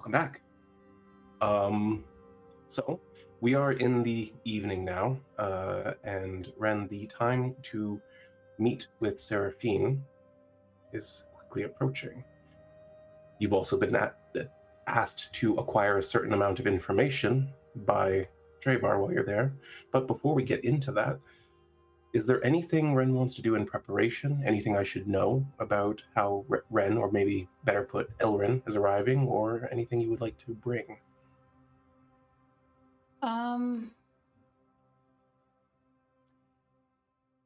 Welcome back. So we are in the evening now, and Wren, the time to meet with Seraphine is quickly approaching. You've also been asked to acquire a certain amount of information by Drabar while you're there, but before we get into that, is there anything Wren wants to do in preparation? Anything I should know about how Wren, or maybe better put, Elren, is arriving, or anything you would like to bring?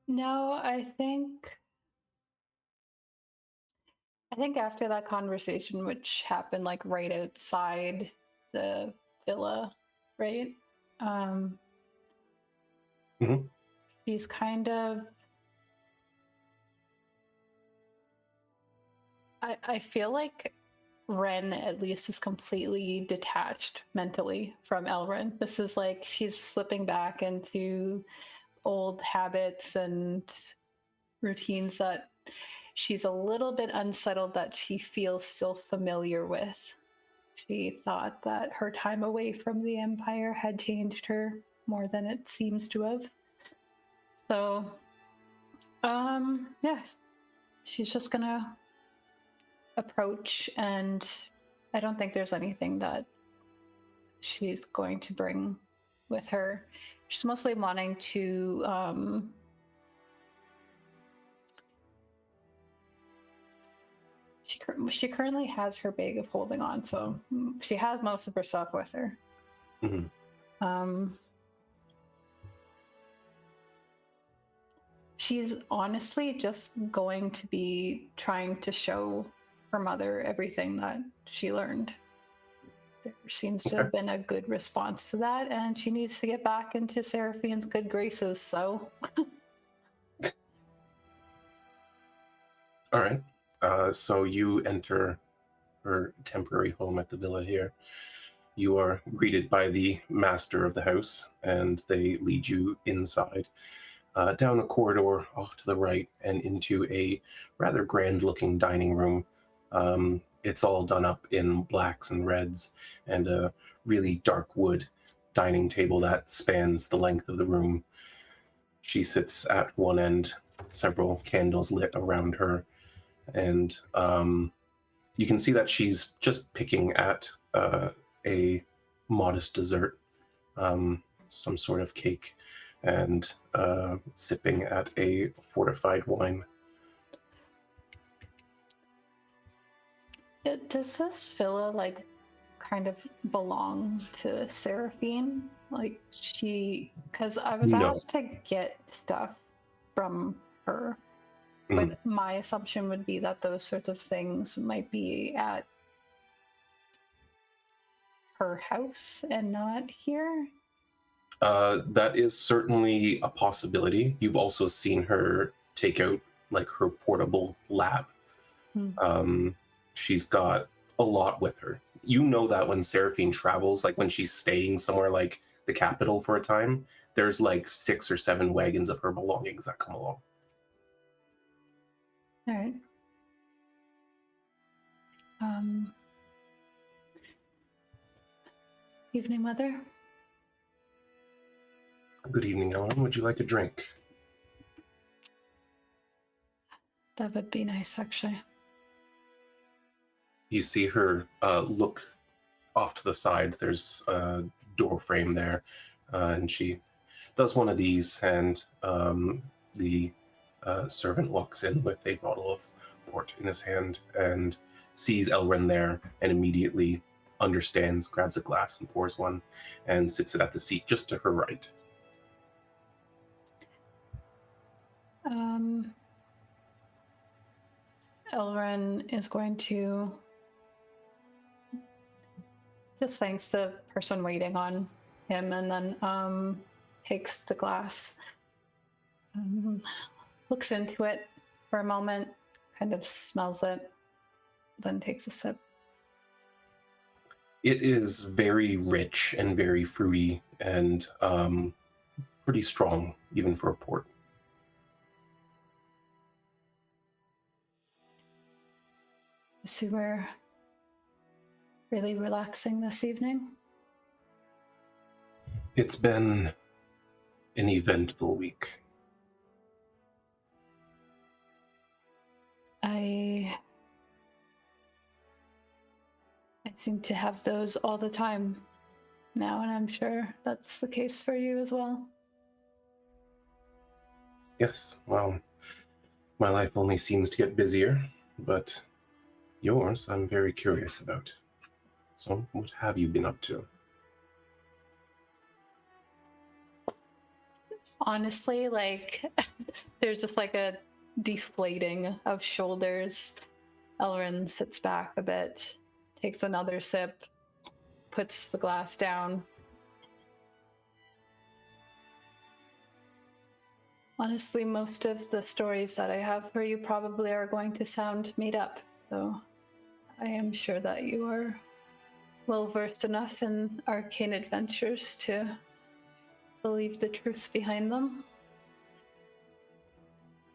No, I think after that conversation, which happened like right outside the villa, right? Mhm. She's kind of I feel like Wren at least is completely detached mentally from Elren. This is like she's slipping back into old habits and routines that she's a little bit unsettled that she feels still familiar with. She thought that her time away from the Empire had changed her more than it seems to have. So, yeah, she's just gonna approach, and I don't think there's anything that she's going to bring with her. She's mostly wanting to she currently has her bag of holding on, so she has most of her stuff with her. Mm-hmm. She's honestly just going to be trying to show her mother everything that she learned. There seems to have been a good response to that, and she needs to get back into Seraphine's good graces, so. All right. So you enter her temporary home at the villa here. You are greeted by the master of the house, and they lead you inside, down a corridor off to the right, and into a rather grand-looking dining room. It's all done up in blacks and reds, and a really dark wood dining table that spans the length of the room. She sits at one end, several candles lit around her, and you can see that she's just picking at a modest dessert, some sort of cake, and sipping at a fortified wine. Does this villa like kind of belong to Seraphine? Like because I was No. asked to get stuff from her, Mm. but my assumption would be that those sorts of things might be at her house and not here. That is certainly a possibility. You've also seen her take out like her portable lab. She's got a lot with her. You know that when Seraphine travels, like when she's staying somewhere like the capital for a time, there's like 6 or 7 wagons of her belongings that come along. All right. Evening, Mother. Good evening, Ellen. Would you like a drink? That would be nice, actually. You see her look off to the side. There's a door frame there, and she does one of these, and the servant walks in with a bottle of port in his hand and sees Elren there and immediately understands, grabs a glass and pours one, and sits it at the seat just to her right. Elren is going to just thanks the person waiting on him, and then takes the glass, looks into it for a moment, kind of smells it, then takes a sip. It is very rich and very fruity and pretty strong, even for a port. See where really relaxing this evening? It's been an eventful week. I seem to have those all the time now, and I'm sure that's the case for you as well. Yes, well, my life only seems to get busier, but yours I'm very curious about. So, what have you been up to? Honestly, like, there's just like a deflating of shoulders. Elrin sits back a bit, takes another sip, puts the glass down. Honestly, most of the stories that I have for you probably are going to sound made up, though I am sure that you are well versed enough in arcane adventures to believe the truth behind them.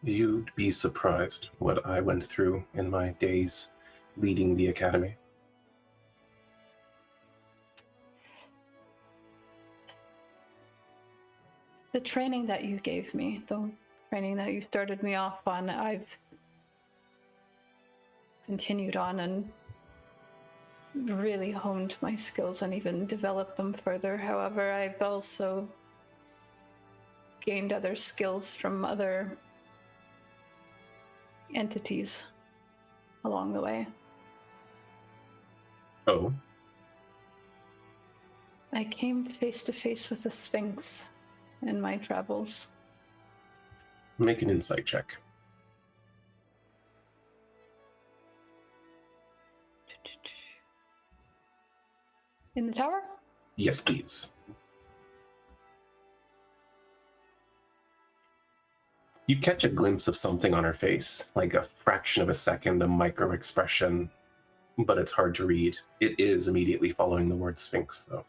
You'd be surprised what I went through in my days leading the academy. The training that you gave me, the training that you started me off on, I've continued on and really honed my skills and even developed them further. However, I've also gained other skills from other entities along the way. Oh? I came face to face with the Sphinx in my travels. Make an insight check. In the tower? Yes, please. You catch a glimpse of something on her face, like a fraction of a second, a micro expression, but it's hard to read. It is immediately following the word Sphinx, though.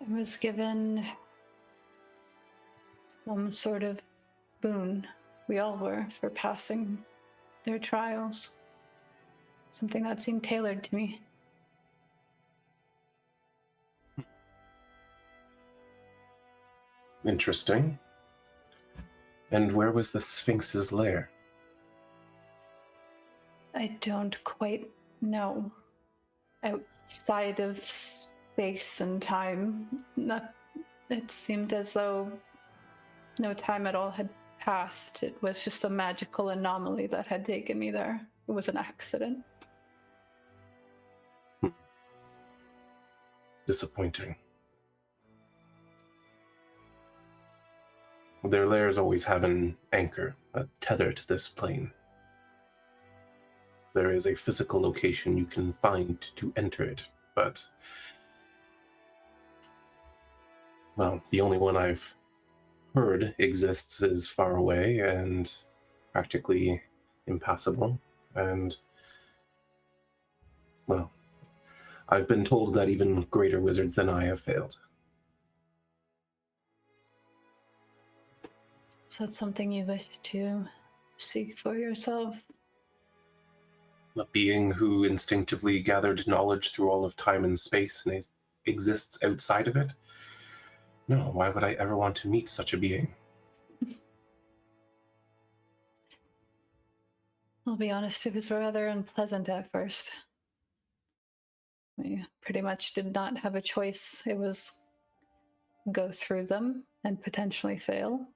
I was given some sort of boon, we all were, for passing their trials. Something that seemed tailored to me. Interesting. And where was the Sphinx's lair? I don't quite know. Outside of space and time, it seemed as though no time at all had passed. It was just a magical anomaly that had taken me there. It was an accident. Disappointing. Their lairs always have an anchor, a tether to this plane. There is a physical location you can find to enter it, but... well, the only one I've heard exists is far away and practically impassable, and... well, I've been told that even greater wizards than I have failed. So it's something you wish to seek for yourself? A being who instinctively gathered knowledge through all of time and space and exists outside of it? No, why would I ever want to meet such a being? I'll be honest, it was rather unpleasant at first. We pretty much did not have a choice. It was go through them and potentially fail,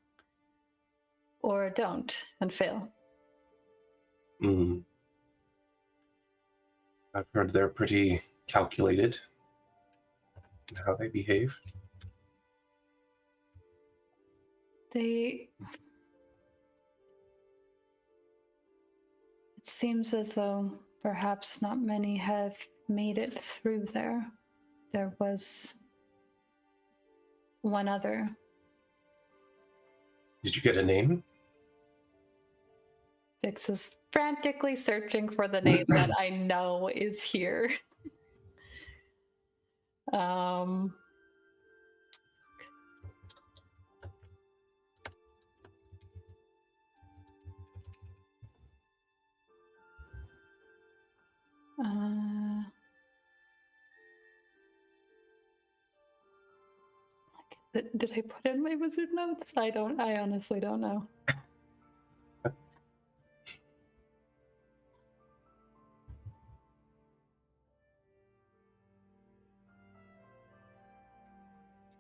or don't and fail. I've heard they're pretty calculated in how they behave. It seems as though perhaps not many have made it through there. There was one other. Did you get a name? Vix is frantically searching for the name that I know is here. Did I put in my wizard notes? I honestly don't know.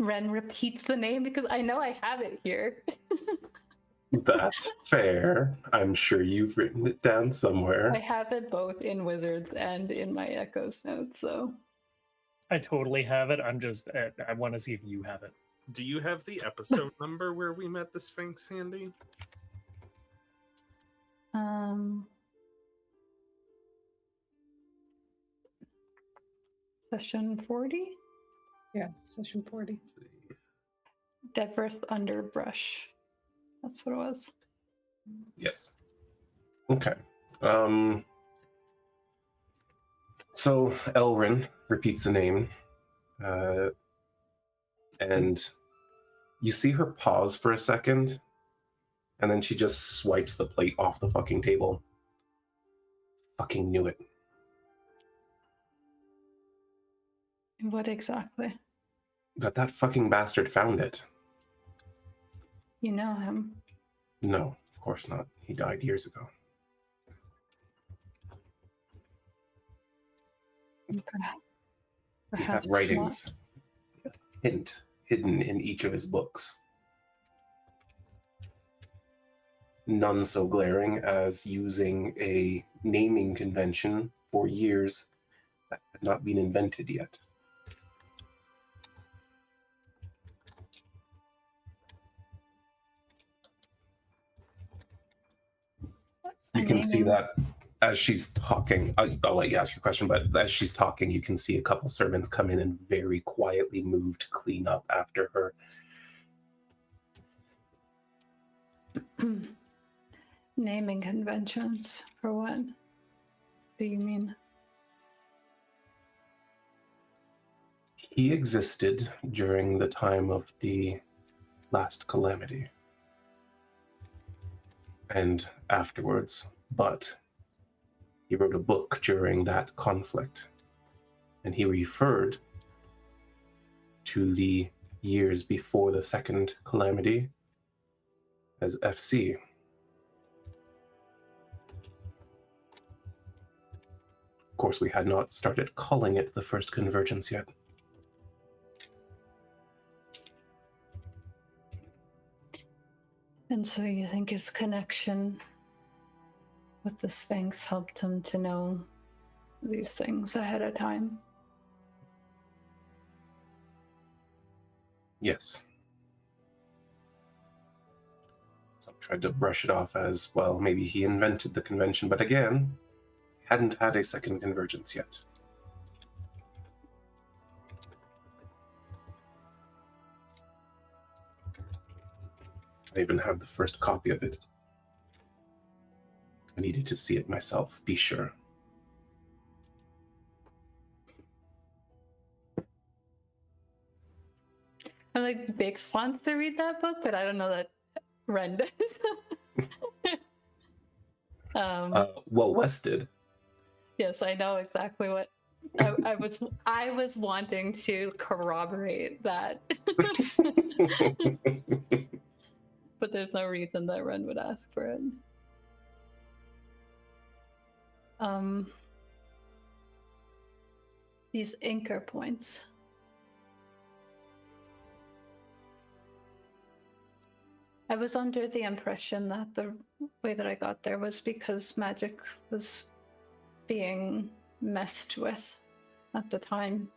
Wren repeats the name because I know I have it here. That's fair. I'm sure you've written it down somewhere. I have it both in Wizards and in my Echoes notes, so. I totally have it. I'm just, I want to see if you have it. Do you have the episode number where we met the Sphinx handy? Session 40? Yeah, session 40. Devrith Underbrush. That's what it was. Yes. Okay. So Elrin repeats the name, and you see her pause for a second, and then she just swipes the plate off the fucking table. Fucking knew it. What exactly? That fucking bastard found it. You know him. No, of course not. He died years ago. He had writings hidden in each of his books. None so glaring as using a naming convention for years that had not been invented yet. You can see that as she's talking. I'll let you ask your question, but as she's talking, you can see a couple servants come in and very quietly move to clean up after her. Naming conventions, for what do you mean? He existed during the time of the last calamity. And afterwards, but he wrote a book during that conflict, and he referred to the years before the second calamity as FC. Of course, we had not started calling it the first Convergence yet. And so you think his connection with the Sphinx helped him to know these things ahead of time? Yes. Some tried to brush it off as, well, maybe he invented the convention, but again, hadn't had a second Convergence yet. I even have the first copy of it. I needed to see it myself, be sure. I'm like, Bix wants to read that book, but I don't know that Wren does. Well, Wes did. Yes, I know exactly what I was wanting to corroborate that. But there's no reason that Wren would ask for it. These anchor points. I was under the impression that the way that I got there was because magic was being messed with at the time.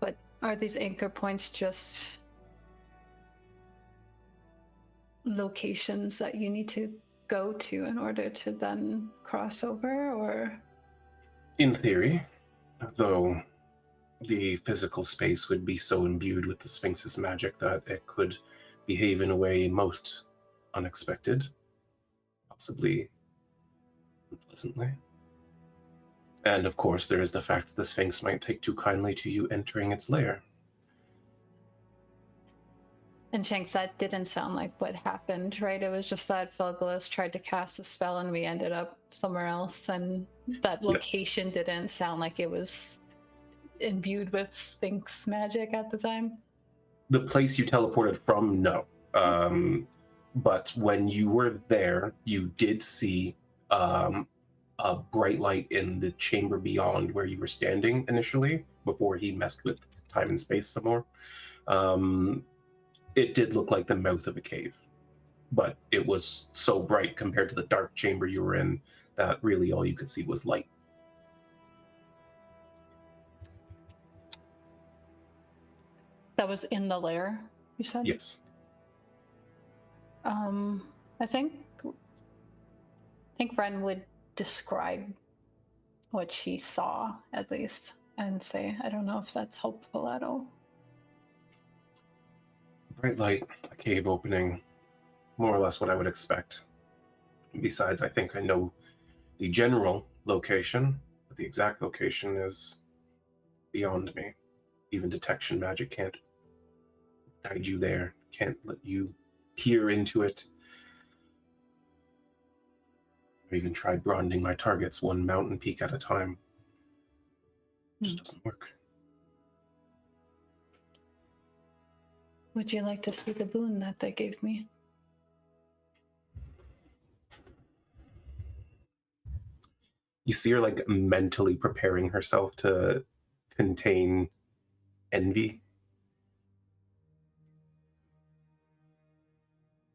But are these anchor points just locations that you need to go to in order to then cross over, or? In theory, though the physical space would be so imbued with the Sphinx's magic that it could behave in a way most unexpected, possibly unpleasantly. And of course, there is the fact that the Sphinx might take too kindly to you entering its lair. And Shanks, that didn't sound like what happened, right? It was just that Felgolos tried to cast a spell and we ended up somewhere else, and that location didn't sound like it was imbued with Sphinx magic at the time. The place you teleported from, no. But when you were there, you did see a bright light in the chamber beyond where you were standing initially, before he messed with time and space some more. It did look like the mouth of a cave, but it was so bright compared to the dark chamber you were in that really all you could see was light. That was in the lair, you said? Yes. I think Wren would describe what she saw, at least, and say, I don't know if that's helpful at all. Bright light, a cave opening, more or less what I would expect. Besides, I think I know the general location, but the exact location is beyond me. Even detection magic can't guide you there, can't let you peer into it. I even tried broadening my targets one mountain peak at a time. It just doesn't work. Would you like to see the boon that they gave me? You see her like mentally preparing herself to contain envy.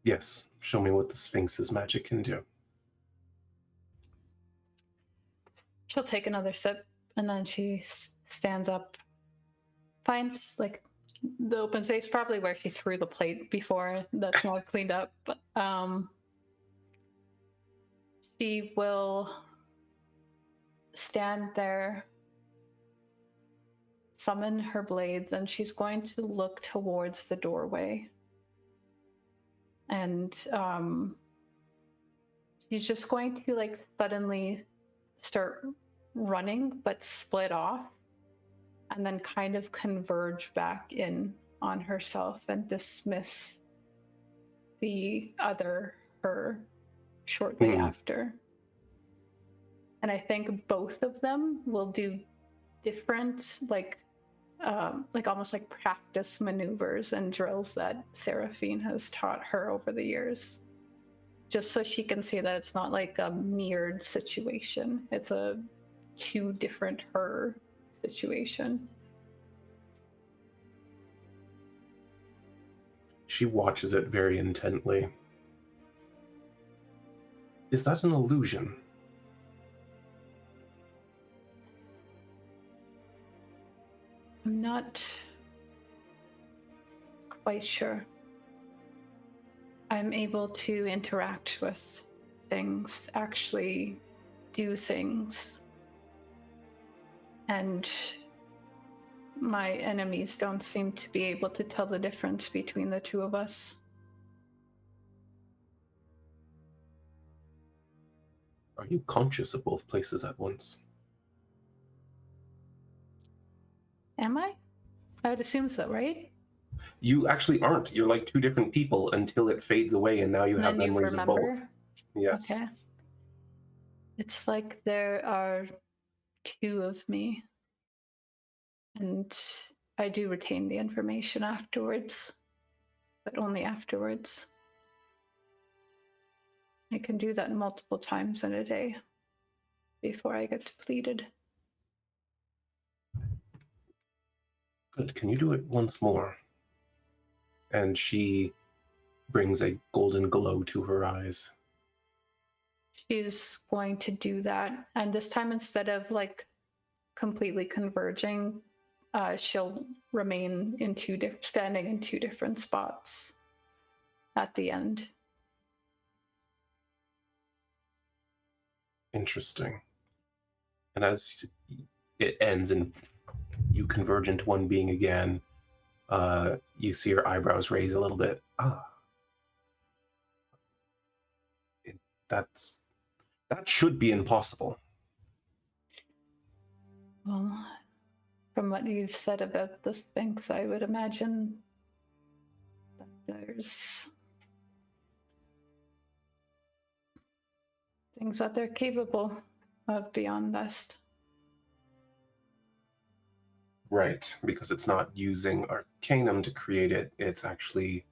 Yes, show me what the Sphinx's magic can do. She'll take another sip, and then she stands up, finds like the open space, probably where she threw the plate before, that's not cleaned up. But she will stand there, summon her blades, and she's going to look towards the doorway. And she's just going to like suddenly start running, but split off, and then kind of converge back in on herself and dismiss the other her shortly after. And I think both of them will do different, like almost like practice maneuvers and drills that Seraphine has taught her over the years, just so she can see that it's not like a mirrored situation. It's a two different her situation. She watches it very intently. Is that an illusion? I'm not quite sure. I'm able to interact with things, actually do things. And my enemies don't seem to be able to tell the difference between the two of us. Are you conscious of both places at once? Am I? I would assume so, right? You actually aren't. You're like two different people until it fades away, and now you have memories of both. Yes. Okay. It's like there are two of me. And I do retain the information afterwards, but only afterwards. I can do that multiple times in a day before I get depleted. Good. Can you do it once more? And she brings a golden glow to her eyes. She's going to do that. And this time, instead of like completely converging, she'll remain in standing in two different spots at the end. Interesting. And as it ends and you converge into one being again, you see her eyebrows raise a little bit. That should be impossible. Well, from what you've said about the Sphinx, I would imagine there's things that they're capable of beyond this. Right, because it's not using Arcanum to create it, it's actually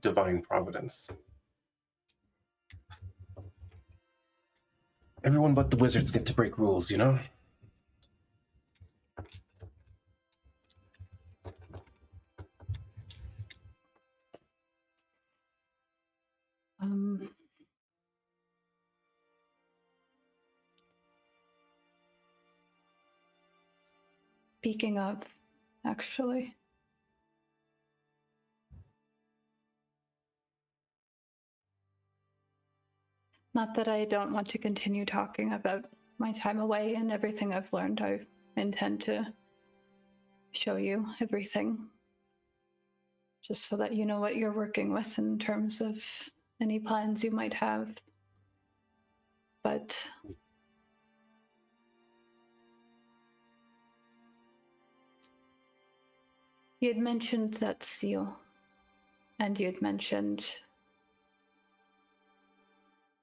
divine providence. Everyone but the wizards get to break rules, you know? Speaking of, actually, not that I don't want to continue talking about my time away and everything I've learned. I intend to show you everything, just so that you know what you're working with in terms of any plans you might have. But you had mentioned that seal, and you had mentioned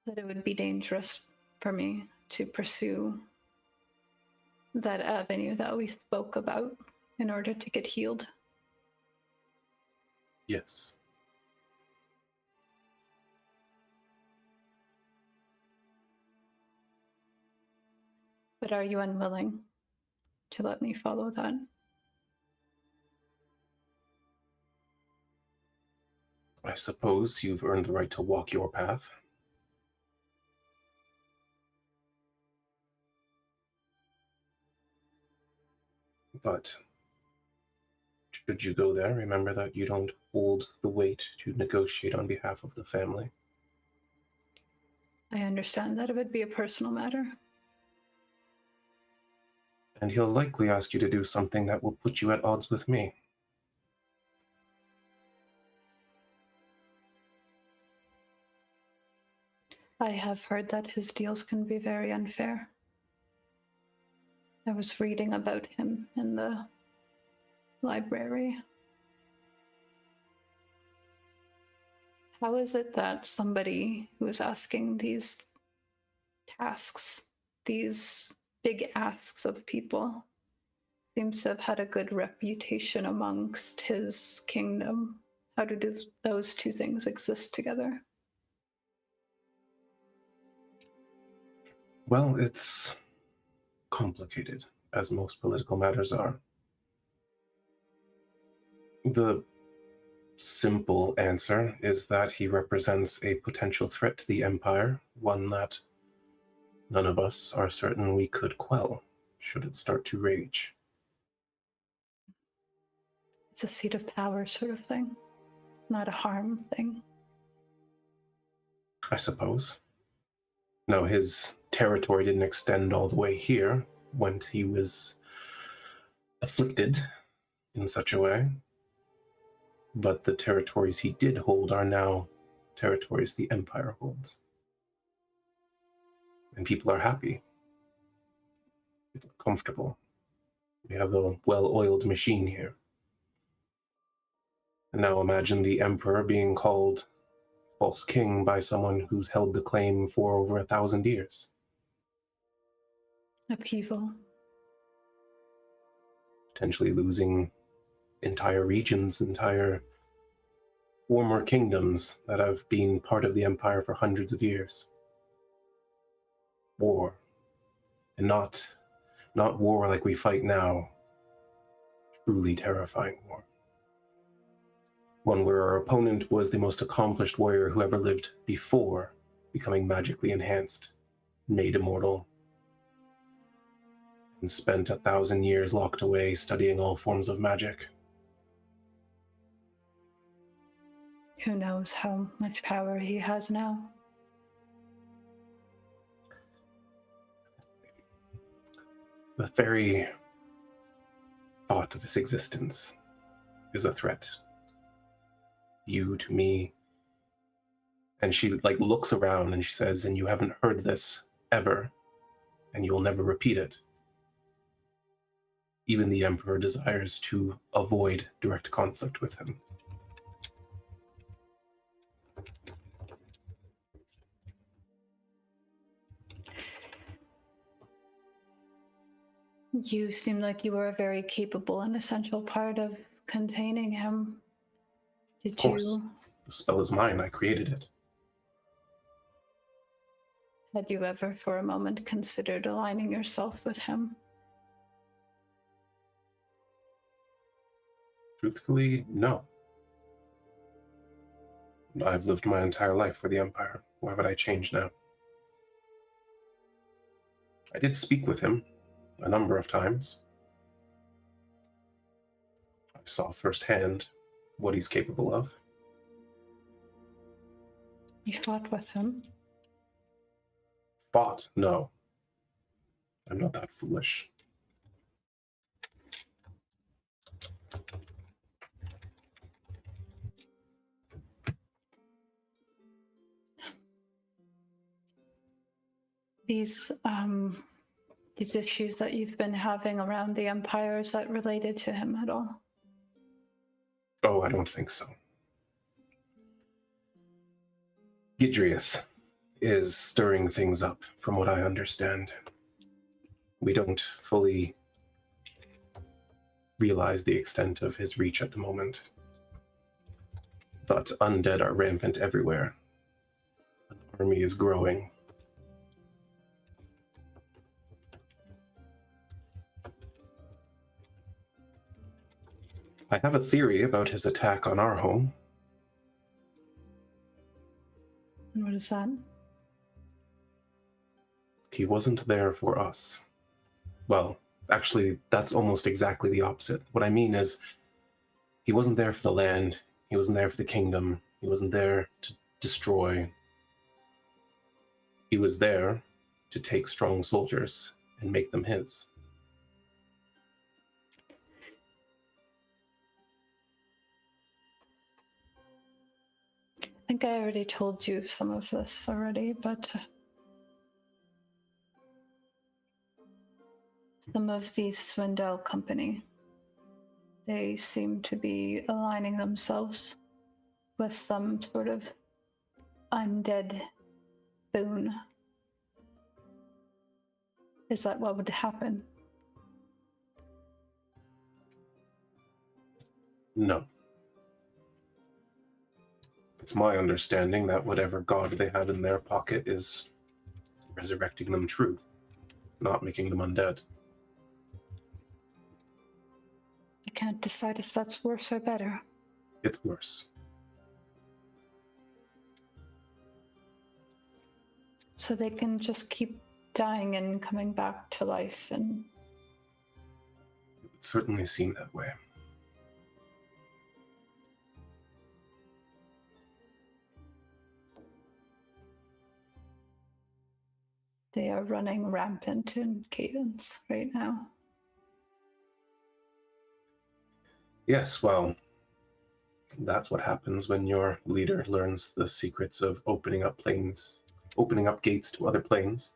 that it would be dangerous for me to pursue that avenue that we spoke about in order to get healed. Yes. But are you unwilling to let me follow that? I suppose you've earned the right to walk your path. But should you go there, remember that you don't hold the weight to negotiate on behalf of the family. I understand that it would be a personal matter. And he'll likely ask you to do something that will put you at odds with me. I have heard that his deals can be very unfair. I was reading about him in the library. How is it that somebody who is asking these tasks, these big asks of people, seems to have had a good reputation amongst his kingdom? How do those two things exist together? Well, it's complicated, as most political matters are. The simple answer is that he represents a potential threat to the Empire, one that none of us are certain we could quell, should it start to rage. It's a seat of power sort of thing, not a harm thing. I suppose. Now, his territory didn't extend all the way here when he was afflicted in such a way, but the territories he did hold are now territories the Empire holds. And people are happy. People are comfortable. We have a well-oiled machine here. And now imagine the Emperor being called false king by someone who's held the claim for over 1,000 years. Upheaval. Potentially losing entire regions, entire former kingdoms that have been part of the Empire for hundreds of years. War. And not war like we fight now. Truly terrifying war. One where our opponent was the most accomplished warrior who ever lived before becoming magically enhanced, made immortal, and spent 1,000 years locked away studying all forms of magic. Who knows how much power he has now? The very thought of his existence is a threat. You to me. And she looks around and she says, and you haven't heard this ever, and you will never repeat it. Even the Emperor desires to avoid direct conflict with him. You seem like you were a very capable and essential part of containing him. Did Of course. you... The spell is mine. I created it. Had you ever for a moment considered aligning yourself with him? Truthfully, no. I've lived my entire life for the Empire. Why would I change now? I did speak with him a number of times. I saw firsthand what he's capable of. You fought with him? Fought? No. I'm not that foolish. These issues that you've been having around the Empire, is that related to him at all? Oh, I don't think so. Gidriath is stirring things up, from what I understand. We don't fully realize the extent of his reach at the moment. But undead are rampant everywhere. An army is growing. I have a theory about his attack on our home. And what is that? He wasn't there for us. Well, actually, that's almost exactly the opposite. What I mean is, he wasn't there for the land, he wasn't there for the kingdom, he wasn't there to destroy. He was there to take strong soldiers and make them his. I think I already told you some of this already, but some of the Swindell Company, they seem to be aligning themselves with some sort of undead boon. Is that what would happen? No. It's my understanding that whatever god they have in their pocket is resurrecting them true, not making them undead. I can't decide if that's worse or better. It's worse. So they can just keep dying and coming back to life, and It would certainly seem that way. they are running rampant in Cadence right now. Yes, well, that's what happens when your leader learns the secrets of opening up planes, opening up gates to other planes,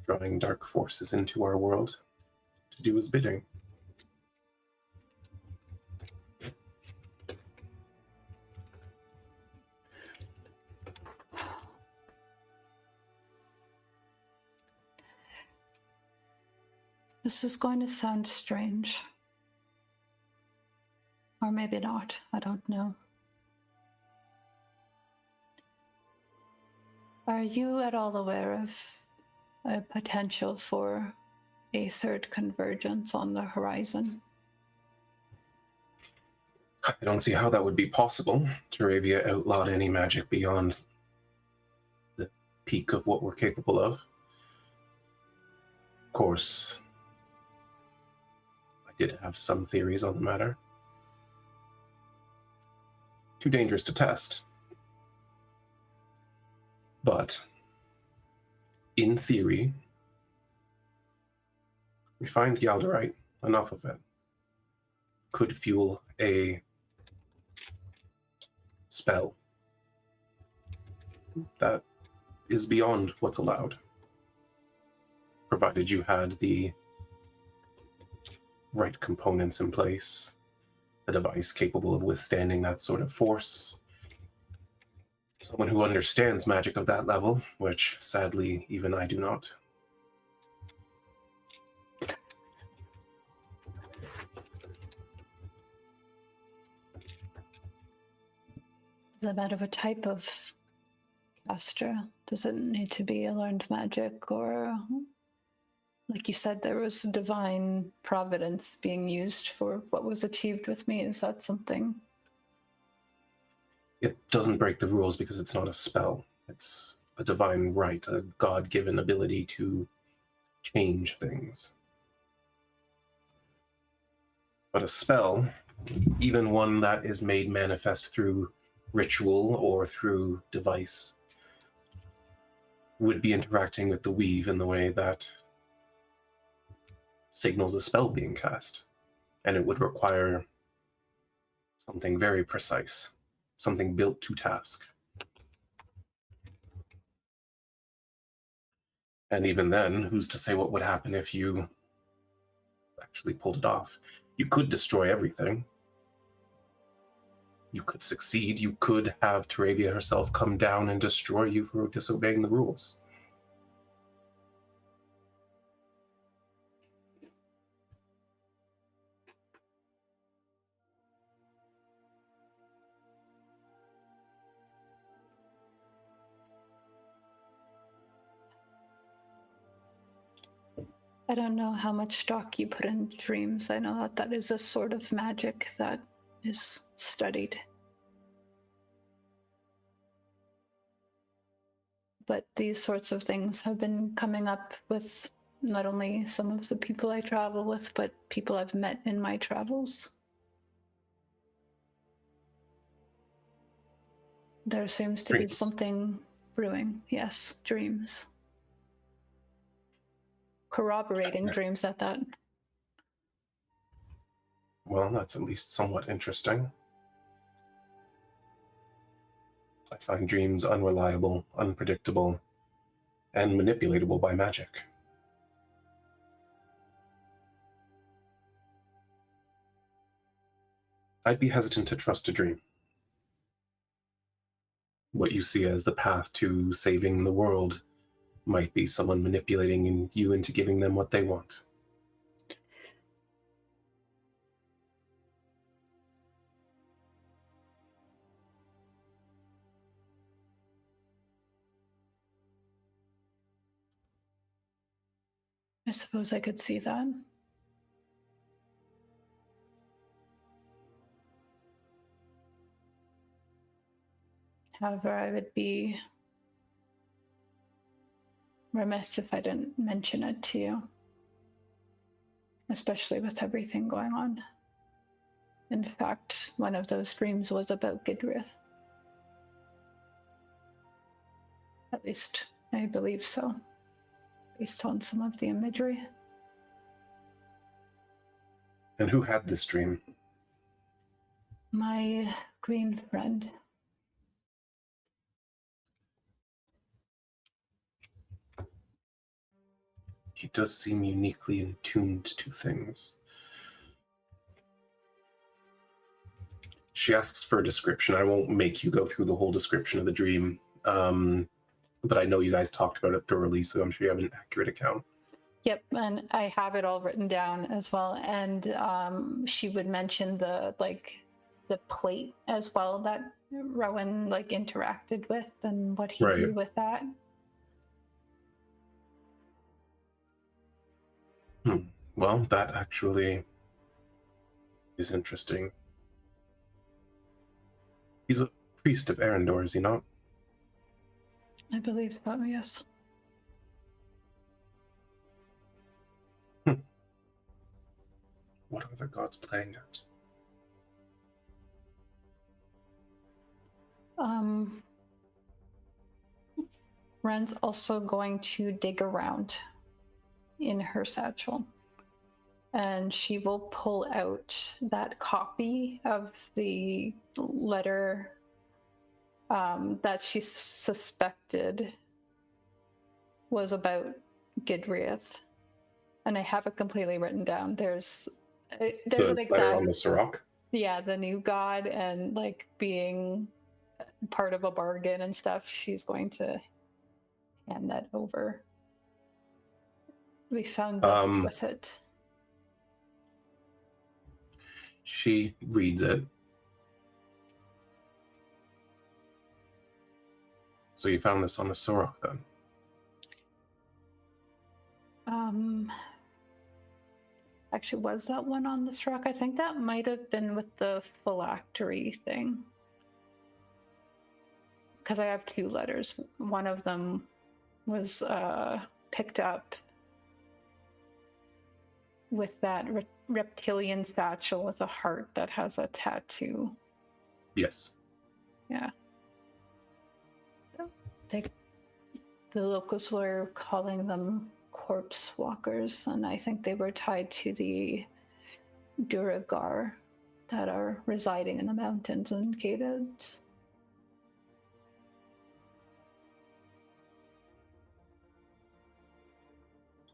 drawing dark forces into our world to do his bidding. This is going to sound strange. Or maybe not, I don't know. Are you at all aware of a potential for a third convergence on the horizon? I don't see how that would be possible. Teravia outlawed any magic beyond the peak of what we're capable of. Of course, I did have some theories on the matter. Too dangerous to test. But, in theory, we find Yaldarite, enough of it, could fuel a spell that is beyond what's allowed, provided you had the right components in place, a device capable of withstanding that sort of force, someone who understands magic of that level, which sadly even I do not. Does it matter what type of caster? Does it need to be a learned magic, or, like you said, there was divine providence being used for what was achieved with me? Is that something? It doesn't break the rules because it's not a spell. It's a divine right, a God-given ability to change things. But a spell, even one that is made manifest through ritual or through device, would be interacting with the weave in the way that signals a spell being cast. And it would require something very precise, something built to task. And even then, who's to say what would happen if you actually pulled it off? You could destroy everything. You could succeed. You could have Teravia herself come down and destroy you for disobeying the rules. I don't know how much stock you put in dreams. I know that that is a sort of magic that is studied. But these sorts of things have been coming up with not only some of the people I travel with, but people I've met in my travels. There seems to be Dreams. something brewing. Yes, dreams. Corroborating Definitely. dreams at that. Well, that's at least somewhat interesting. I find dreams unreliable, unpredictable, and manipulatable by magic. I'd be hesitant to trust a dream. What you see as the path to saving the world might be someone manipulating you into giving them what they want. I suppose I could see that. However, I would be remiss if I didn't mention it to you, especially with everything going on. In fact, one of those dreams was about Gidrith. At least, I believe so, based on some of the imagery. And who had this dream? My green friend. He does seem uniquely attuned to things. She asks for a description. I won't make you go through the whole description of the dream, but I know you guys talked about it thoroughly, so I'm sure you have an accurate account. Yep, and I have it all written down as well. And she would mention the plate as well that Rhowan interacted with and what he Right. did with that. Well, that actually is interesting. He's a priest of Elandor, is he not? I believe so, yes. What are the gods playing at? Wren's also going to dig around in her satchel, and she will pull out that copy of the letter that she suspected was about Gidrith. And I have it completely written down. There's The like letter that. on the Sirach? Yeah, the new god and being part of a bargain and stuff. She's going to hand that over. We found this with it. She reads it. So you found this on a Sorok then? Actually, was that one on this rock? I think that might have been with the phylactery thing. Because I have 2 letters. One of them was picked up with that reptilian satchel with a heart that has a tattoo. Yes. Yeah. The locals were calling them corpse walkers, and I think they were tied to the Duragar that are residing in the mountains and caves.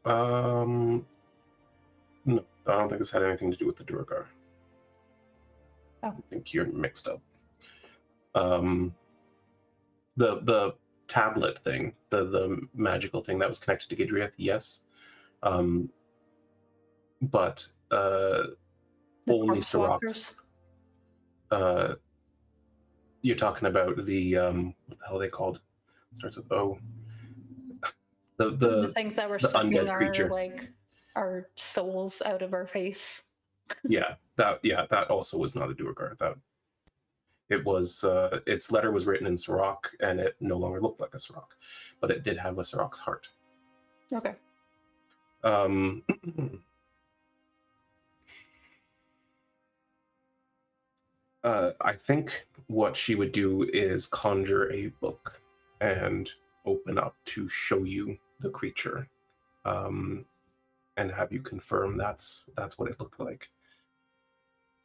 No, I don't think this had anything to do with the Duragar. Oh. I think you're mixed up. The tablet thing, the magical thing that was connected to Gidriath, yes. But The only corpse Soroks. walkers. You're talking about the what the hell are they called? Starts with O. The things that were the sucking undead creature. our souls out of our face. that also was not a Duergar. That it was its letter was written in Sorok, and it no longer looked like a Sorok, but it did have a Sorok's heart. Okay. I think what she would do is conjure a book and open up to show you the creature, and have you confirm that's what it looked like,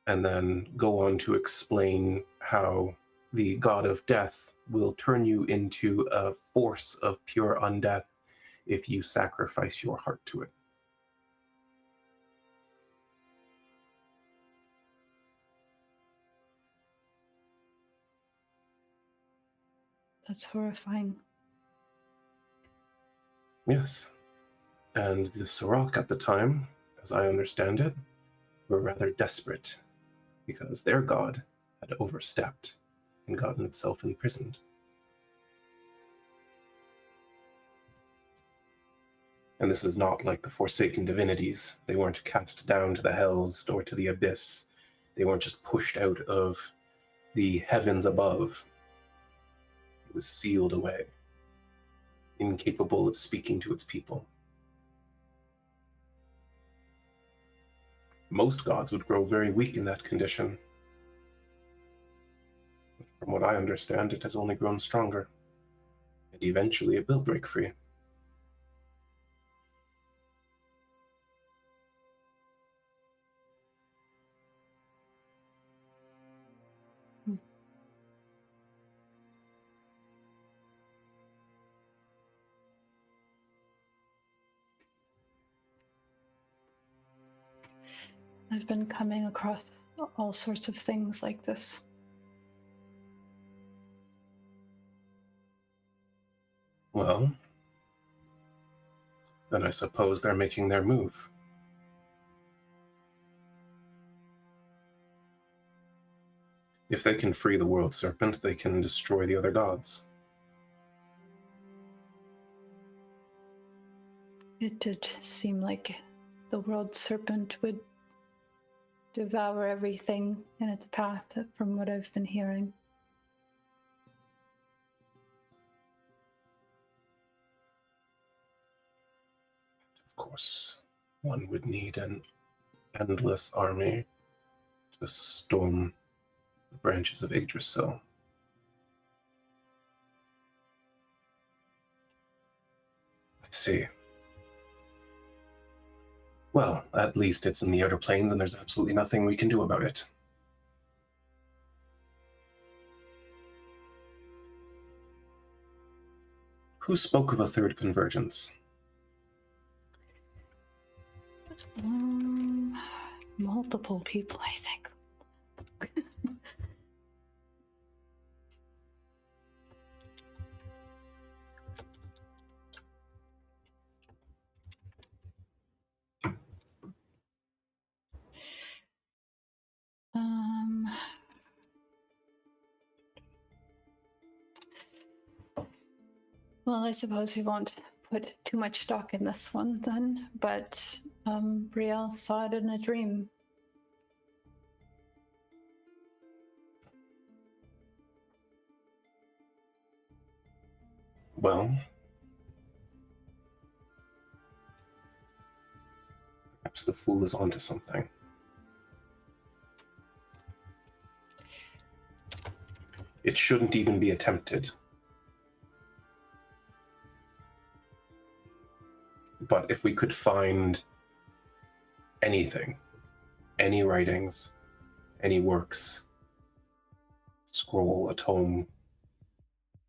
and then go on to explain how the god of death will turn you into a force of pure undeath if you sacrifice your heart to it. That's horrifying. Yes. And the Sorok at the time, as I understand it, were rather desperate because their god had overstepped and gotten itself imprisoned. And this is not like the Forsaken divinities. They weren't cast down to the hells or to the abyss. They weren't just pushed out of the heavens above. It was sealed away, incapable of speaking to its people. Most gods would grow very weak in that condition. From what I understand, it has only grown stronger. And eventually it will break free. I've been coming across all sorts of things like this. Well, then I suppose they're making their move. If they can free the world serpent, they can destroy the other gods. It did seem like the world serpent would devour everything in its path, from what I've been hearing. Of course, one would need an endless army to storm the branches of Yggdrasil. I see. Well, at least it's in the outer planes and there's absolutely nothing we can do about it. Who spoke of a third convergence? Multiple people, I think. Well, I suppose we won't put too much stock in this one then, but Brielle saw it in a dream. Well, perhaps the fool is onto something. It shouldn't even be attempted. But if we could find anything, any writings, any works, scroll, a tome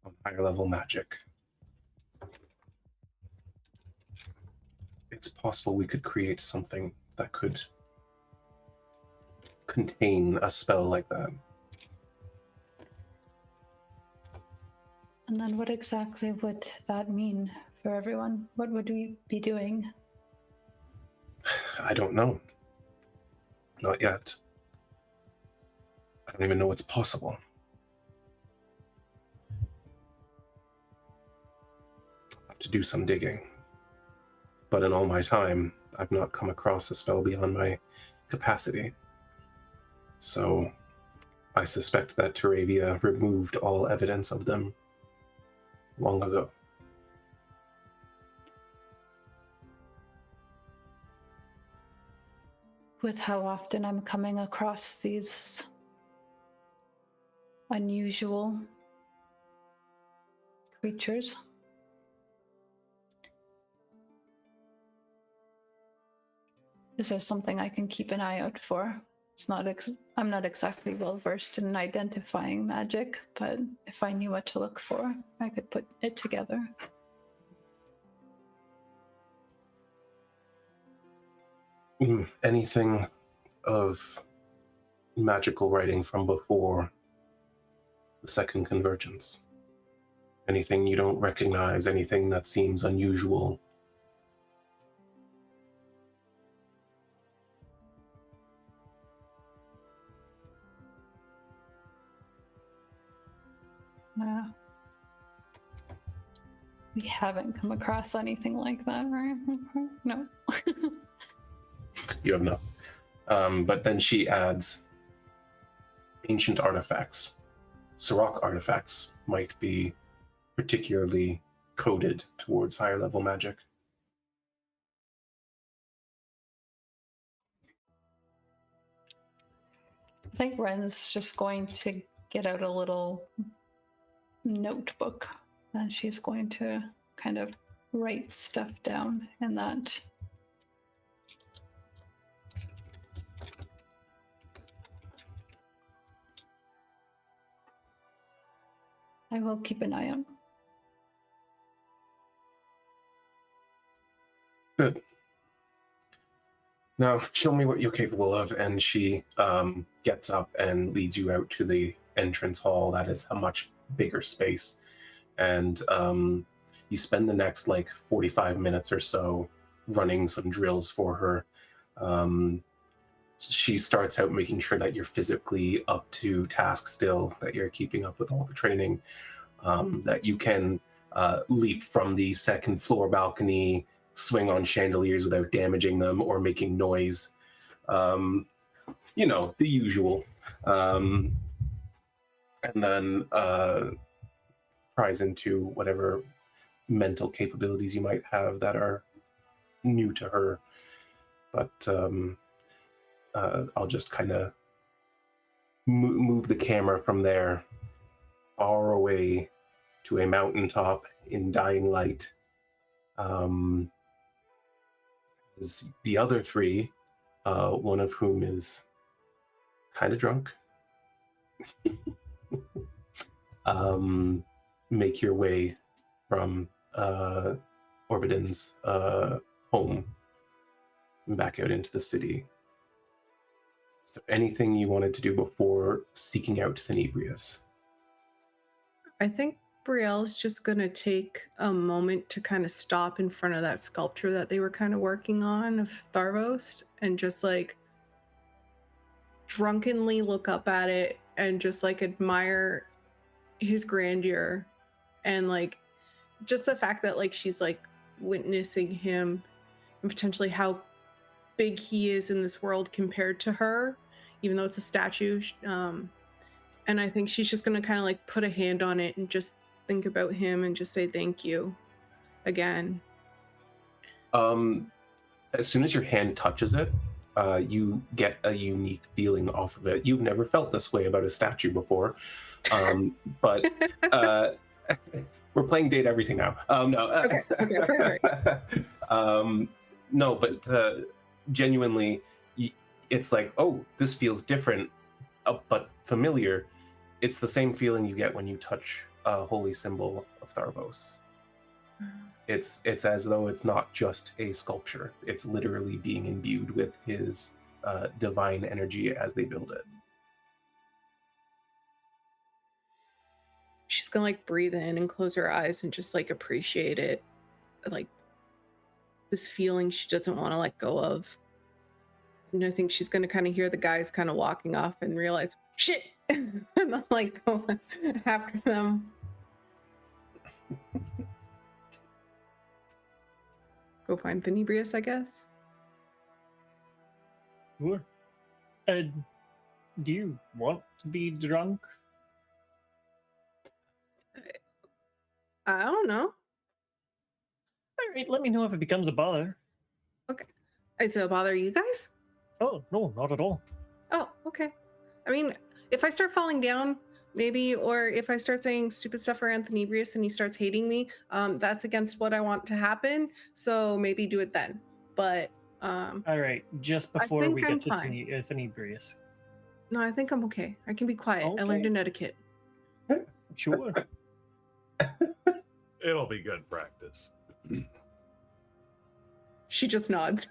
on higher level magic, it's possible we could create something that could contain a spell like that. And then what exactly would that mean for everyone? What would we be doing? I don't know. Not yet. I don't even know what's possible. I'll have to do some digging. But in all my time, I've not come across a spell beyond my capacity. So I suspect that Teravia removed all evidence of them long ago. With how often I'm coming across these unusual creatures. Is there something I can keep an eye out for? I'm not exactly well versed in identifying magic, but if I knew what to look for, I could put it together. Anything of magical writing from before the second convergence? Anything you don't recognize, anything that seems unusual? We haven't come across anything like that, right? No. You have not. But then she adds ancient artifacts. Serac artifacts might be particularly coded towards higher level magic. I think Wren's just going to get out a little notebook and she's going to kind of write stuff down in that. I will keep an eye out. Good. Now, show me what you're capable of. And she gets up and leads you out to the entrance hall. That is a much bigger space. And you spend the next 45 minutes or so running some drills for her. She starts out making sure that you're physically up to task still, that you're keeping up with all the training, that you can leap from the second floor balcony, swing on chandeliers without damaging them or making noise. The usual. And then pries into whatever mental capabilities you might have that are new to her. But I'll just kind of move the camera from there far away to a mountaintop in dying light. As the other three, one of whom is kind of drunk, make your way from Orbidin's home back out into the city. Is there anything you wanted to do before seeking out Thenebrius? I think Brielle's just going to take a moment to kind of stop in front of that sculpture that they were kind of working on of Tharvost and just drunkenly look up at it and just admire his grandeur and just the fact that like she's like witnessing him and potentially how big he is in this world compared to her, even though it's a statue. And I think she's just gonna kind of like put a hand on it and just think about him and just say thank you again. As soon as your hand touches it, you get a unique feeling off of it. You've never felt this way about a statue before, but we're playing Date Everything now. No. Okay, perfect. No, but genuinely, it's like, oh, this feels different, but familiar. It's the same feeling you get when you touch a holy symbol of Tharvos. It's as though it's not just a sculpture. It's literally being imbued with his divine energy as they build it. She's gonna like breathe in and close her eyes and just like appreciate it, like this feeling she doesn't want to let go of. And I think she's gonna kind of hear the guys kind of walking off and realize, shit, and I'm like go after them. Go find Thenibrius, I guess. Sure. Do you want to be drunk? I don't know. All right, let me know if it becomes a bother. Okay. Is it a bother you guys? Oh, no, not at all. Oh, okay. I mean, if I start falling down, maybe, or if I start saying stupid stuff around Thenibrius and he starts hating me, that's against what I want to happen. So maybe do it then. But all right, just before we get to Thenibrius. No, I think I'm okay. I can be quiet. Okay. I learned an etiquette. Sure. It'll be good practice. She just nods.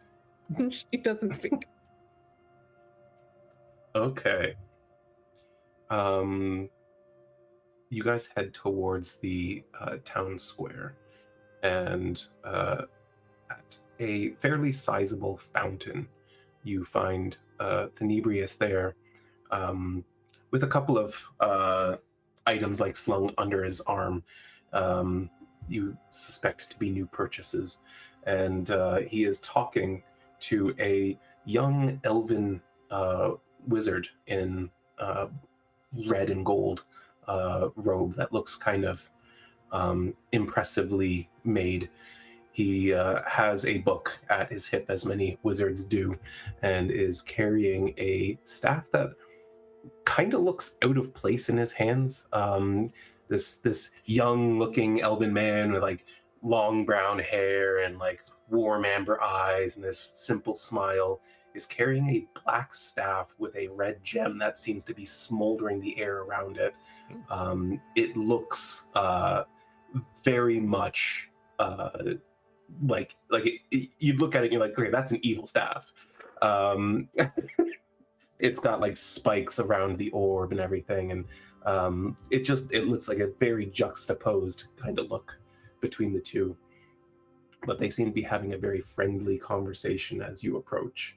She doesn't speak. Okay. You guys head towards the town square, and at a fairly sizable fountain, you find Thenibrius there, with a couple of items like slung under his arm. You suspect to be new purchases, and he is talking to a young elven wizard in red and gold robe that looks kind of impressively made. He has a book at his hip, as many wizards do, and is carrying a staff that kind of looks out of place in his hands. This young-looking elven man with like long brown hair and like warm amber eyes and this simple smile is carrying a black staff with a red gem that seems to be smoldering the air around it. It looks very much like you look at it and you're like, okay, that's an evil staff. It's got like spikes around the orb and everything, and it looks like a very juxtaposed kind of look between the two. But they seem to be having a very friendly conversation as you approach.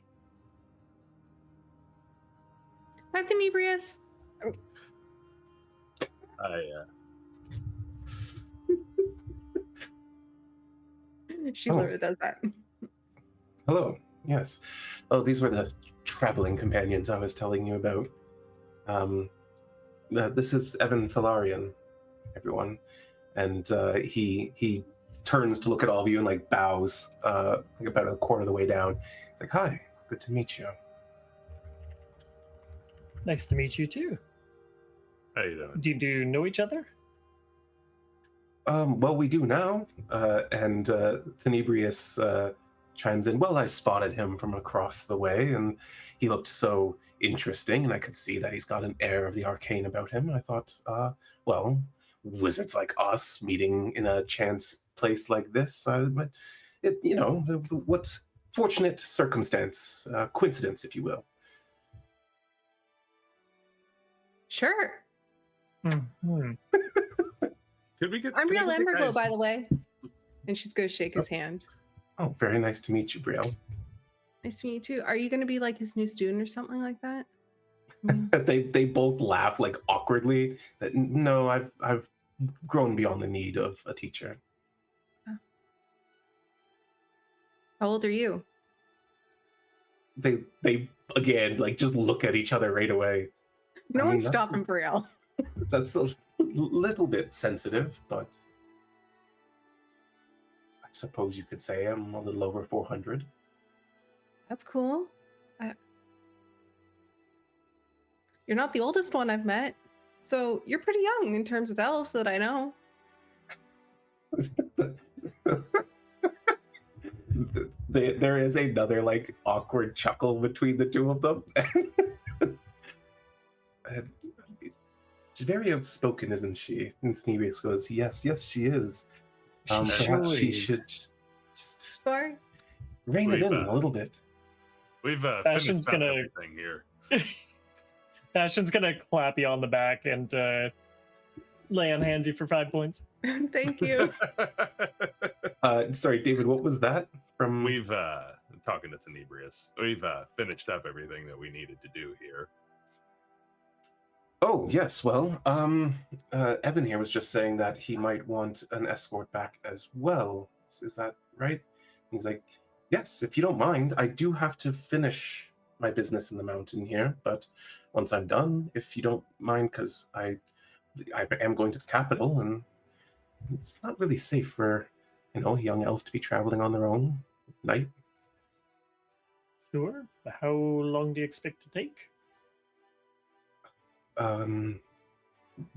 Hi, Thenibrius. She literally does that. Hello. Yes. Oh, these were the traveling companions I was telling you about. This is Evan Felarian, everyone. And he turns to look at all of you and like bows like about a quarter of the way down. He's like, hi, good to meet you. Nice to meet you too. How you doing? Do you know each other? Well, we do now. And Thenibrius chimes in, well, I spotted him from across the way, and he looked so interesting, and I could see that he's got an air of the arcane about him. And I thought, well, wizards like us meeting in a chance place like this, what fortunate circumstance, coincidence, if you will. Sure. Mm-hmm. Could we get? I'm Brielle Amberglow, Amberglow, by the way. And she's going to shake his hand. Oh, very nice to meet you, Brielle. Nice to meet you too. Are you going to be like his new student or something like that? They both laugh like awkwardly. That no, I've grown beyond the need of a teacher. How old are you? They again like just look at each other right away. No I mean, one's stopping Brielle. That's a little bit sensitive, but I suppose you could say I'm a little over 400. That's cool. You're not the oldest one I've met, so you're pretty young in terms of elves that I know. There is another like awkward chuckle between the two of them. She's very outspoken, isn't she? And Thneebix goes, yes, she is. Perhaps she should just Sorry. rein it in a little bit. We've Bastion's finished gonna- everything here. Bastion's gonna clap you on the back and lay on hands you for 5 points. Thank you. Sorry, David, what was that from? We've talking to Tenebrius. We've finished up everything that we needed to do here. Oh, yes, well, Evan here was just saying that he might want an escort back as well. Is that right? He's like, yes, if you don't mind, I do have to finish my business in the mountain here, but once I'm done, if you don't mind, because I am going to the capital, and it's not really safe for, a young elf to be traveling on their own at night. Sure. How long do you expect to take?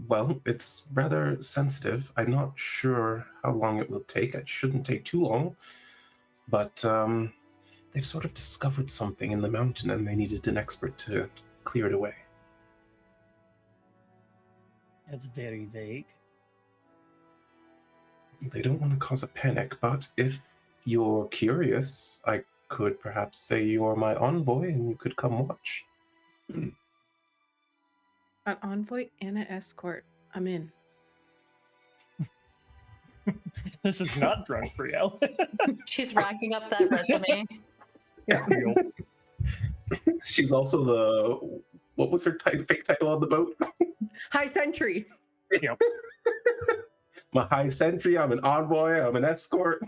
Well, it's rather sensitive. I'm not sure how long it will take. It shouldn't take too long, but they've sort of discovered something in the mountain, and they needed an expert to clear it away. That's very vague. They don't want to cause a panic, but if you're curious, I could perhaps say you're my envoy and you could come watch. An envoy and an escort. I'm in. This is not drunk Brielle. She's racking up that resume. She's also the, what was her fake title on the boat? High Sentry. Yep. I'm a high sentry, I'm an envoy, I'm an escort.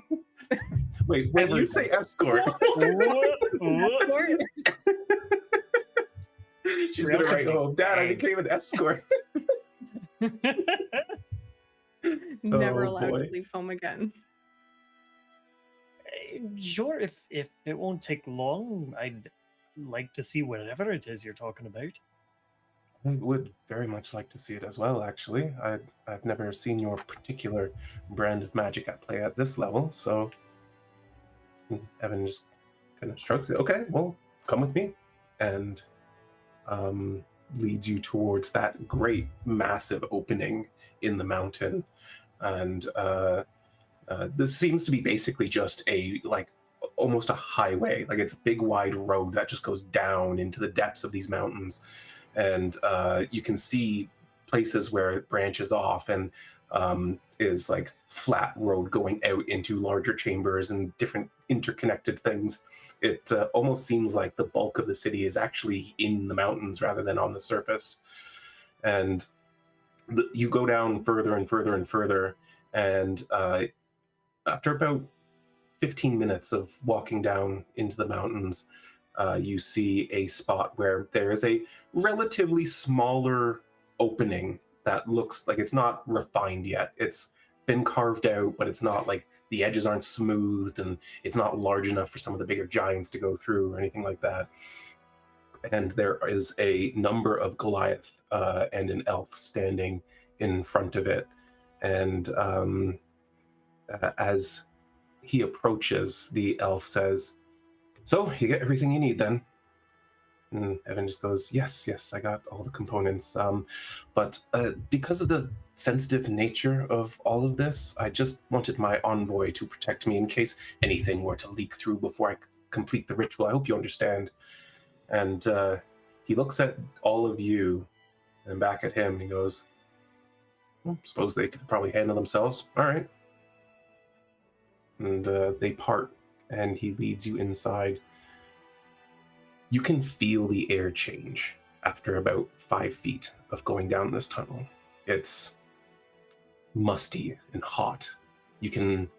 Wait, when you say escort, Escort? she's gonna write, oh, Dad, I became an escort. Never Oh, allowed boy. to leave home again. Sure, if it won't take long, I'd like to see whatever it is you're talking about. I would very much like to see it as well, actually. I've never seen your particular brand of magic at play at this level, so Evan just kind of shrugs it. Okay, well, come with me. And leads you towards that great, massive opening in the mountain. And this seems to be basically just almost a highway. Like, it's a big, wide road that just goes down into the depths of these mountains. And you can see places where it branches off and is like flat road going out into larger chambers and different interconnected things. It almost seems like the bulk of the city is actually in the mountains rather than on the surface. And you go down further and further and further, and after about 15 minutes of walking down into the mountains, you see a spot where there is a relatively smaller opening that looks like it's not refined yet. It's been carved out, but it's not like the edges aren't smoothed, and it's not large enough for some of the bigger giants to go through or anything like that. And there is a number of Goliath and an elf standing in front of it. And as he approaches, the elf says, "So, you get everything you need then?" And Evan just goes, yes, I got all the components. But because of the sensitive nature of all of this, I just wanted my envoy to protect me in case anything were to leak through before I complete the ritual. I hope you understand. And he looks at all of you and back at him, and he goes, well, suppose they could probably handle themselves. All right. And they part, and he leads you inside. You can feel the air change after about 5 feet of going down this tunnel. It's musty and hot. You can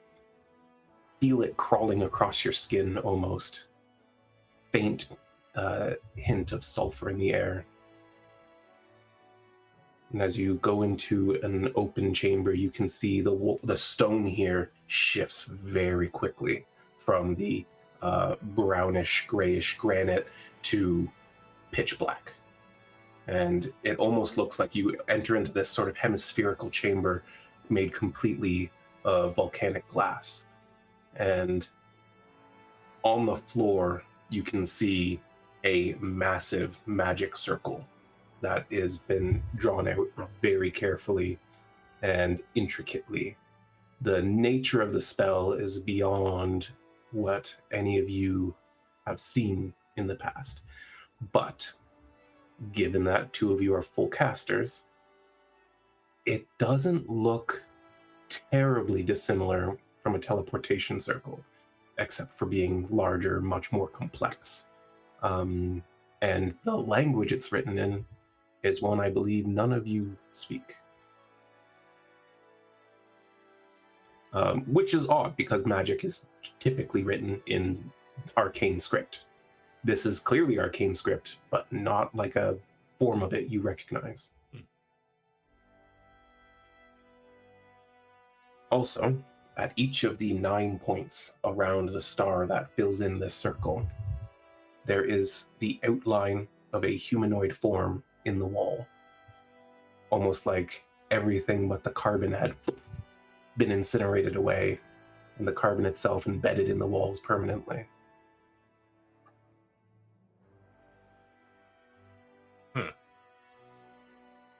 feel it crawling across your skin almost. Faint hint of sulfur in the air. And as you go into an open chamber, you can see the stone here shifts very quickly from the brownish, grayish granite to pitch black. And it almost looks like you enter into this sort of hemispherical chamber made completely of volcanic glass. And on the floor, you can see a massive magic circle that has been drawn out very carefully and intricately. The nature of the spell is beyond what any of you have seen in the past. But given that two of you are full casters, it doesn't look terribly dissimilar from a teleportation circle, except for being larger, much more complex. And the language it's written in is one I believe none of you speak. Which is odd, because magic is typically written in arcane script. This is clearly arcane script, but not like a form of it you recognize. Also, at each of the 9 points around the star that fills in this circle, there is the outline of a humanoid form in the wall. Almost like everything but the carbon had been incinerated away, and the carbon itself embedded in the walls permanently.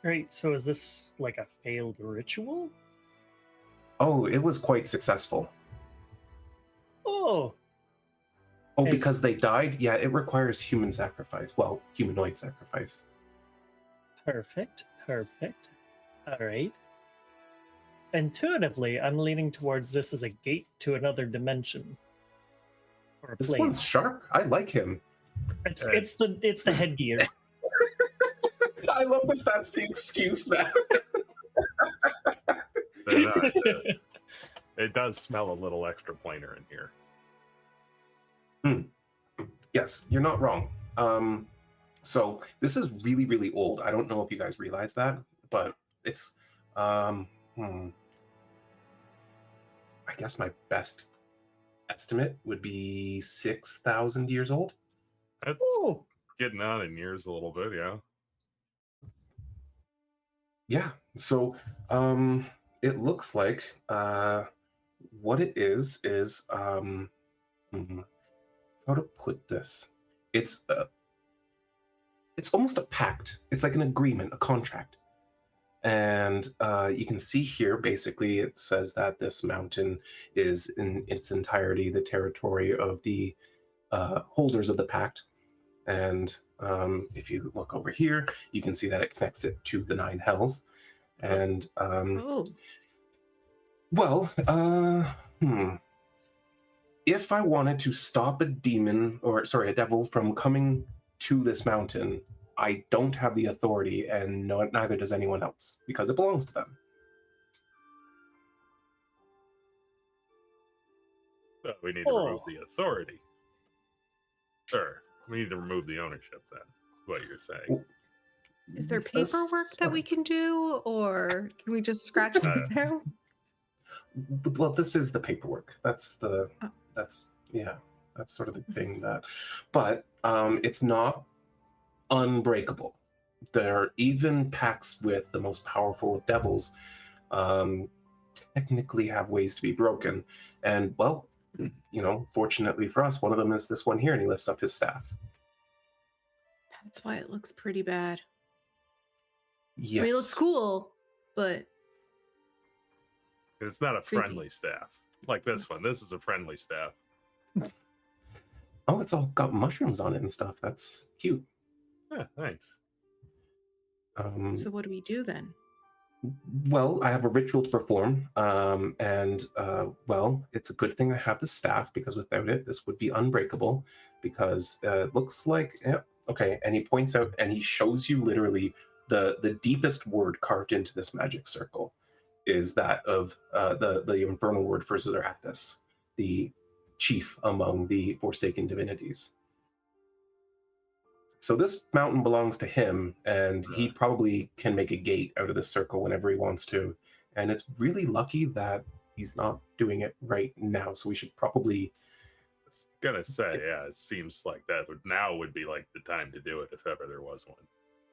Right, so is this like a failed ritual? Oh, it was quite successful. Oh, Oh, because they died? Yeah, it requires human sacrifice. Well, humanoid sacrifice. perfect. All right. Intuitively, I'm leaning towards this as a gate to another dimension. Or a This plane. one's sharp. I like him. It's the headgear. I love that that's the excuse now. It does smell a little extra planar in here. Yes, you're not wrong. So this is really, really old. I don't know if you guys realize that, but it's, I guess my best estimate would be 6,000 years old. That's Oh, getting on in years a little bit, yeah. Yeah, so it looks like what it is how to put this? It's almost a pact. It's like an agreement, a contract. And you can see here, basically, it says that this mountain is in its entirety the territory of the holders of the pact. And if you look over here, you can see that it connects it to the 9 hells. And well, if I wanted to stop a devil from coming to this mountain, I don't have the authority, and neither does anyone else, because it belongs to them. So we need to remove the authority. Sure. We need to remove the ownership then, what you're saying. Is there paperwork that we can do, or can we just scratch this out? Well, this is the paperwork. That's sort of the thing that, but it's not unbreakable. There are even pacts with the most powerful of devils technically have ways to be broken. And well, fortunately for us, one of them is this one here, and he lifts up his staff. That's why it looks pretty bad. Yes. I mean, it looks cool, but It's not a friendly staff like this one. This is a friendly staff. Oh, it's all got mushrooms on it and stuff. That's cute. Yeah, thanks. So what do we do then? Well, I have a ritual to perform, and it's a good thing I have the staff, because without it, this would be unbreakable, because it looks like, okay, and he points out, and he shows you literally the deepest word carved into this magic circle is that of the infernal word for Zerathis, the chief among the Forsaken divinities. So this mountain belongs to him, and he probably can make a gate out of this circle whenever he wants to. And it's really lucky that he's not doing it right now. So we should probably... I was gonna say, yeah, it seems like that would be like the time to do it if ever there was one.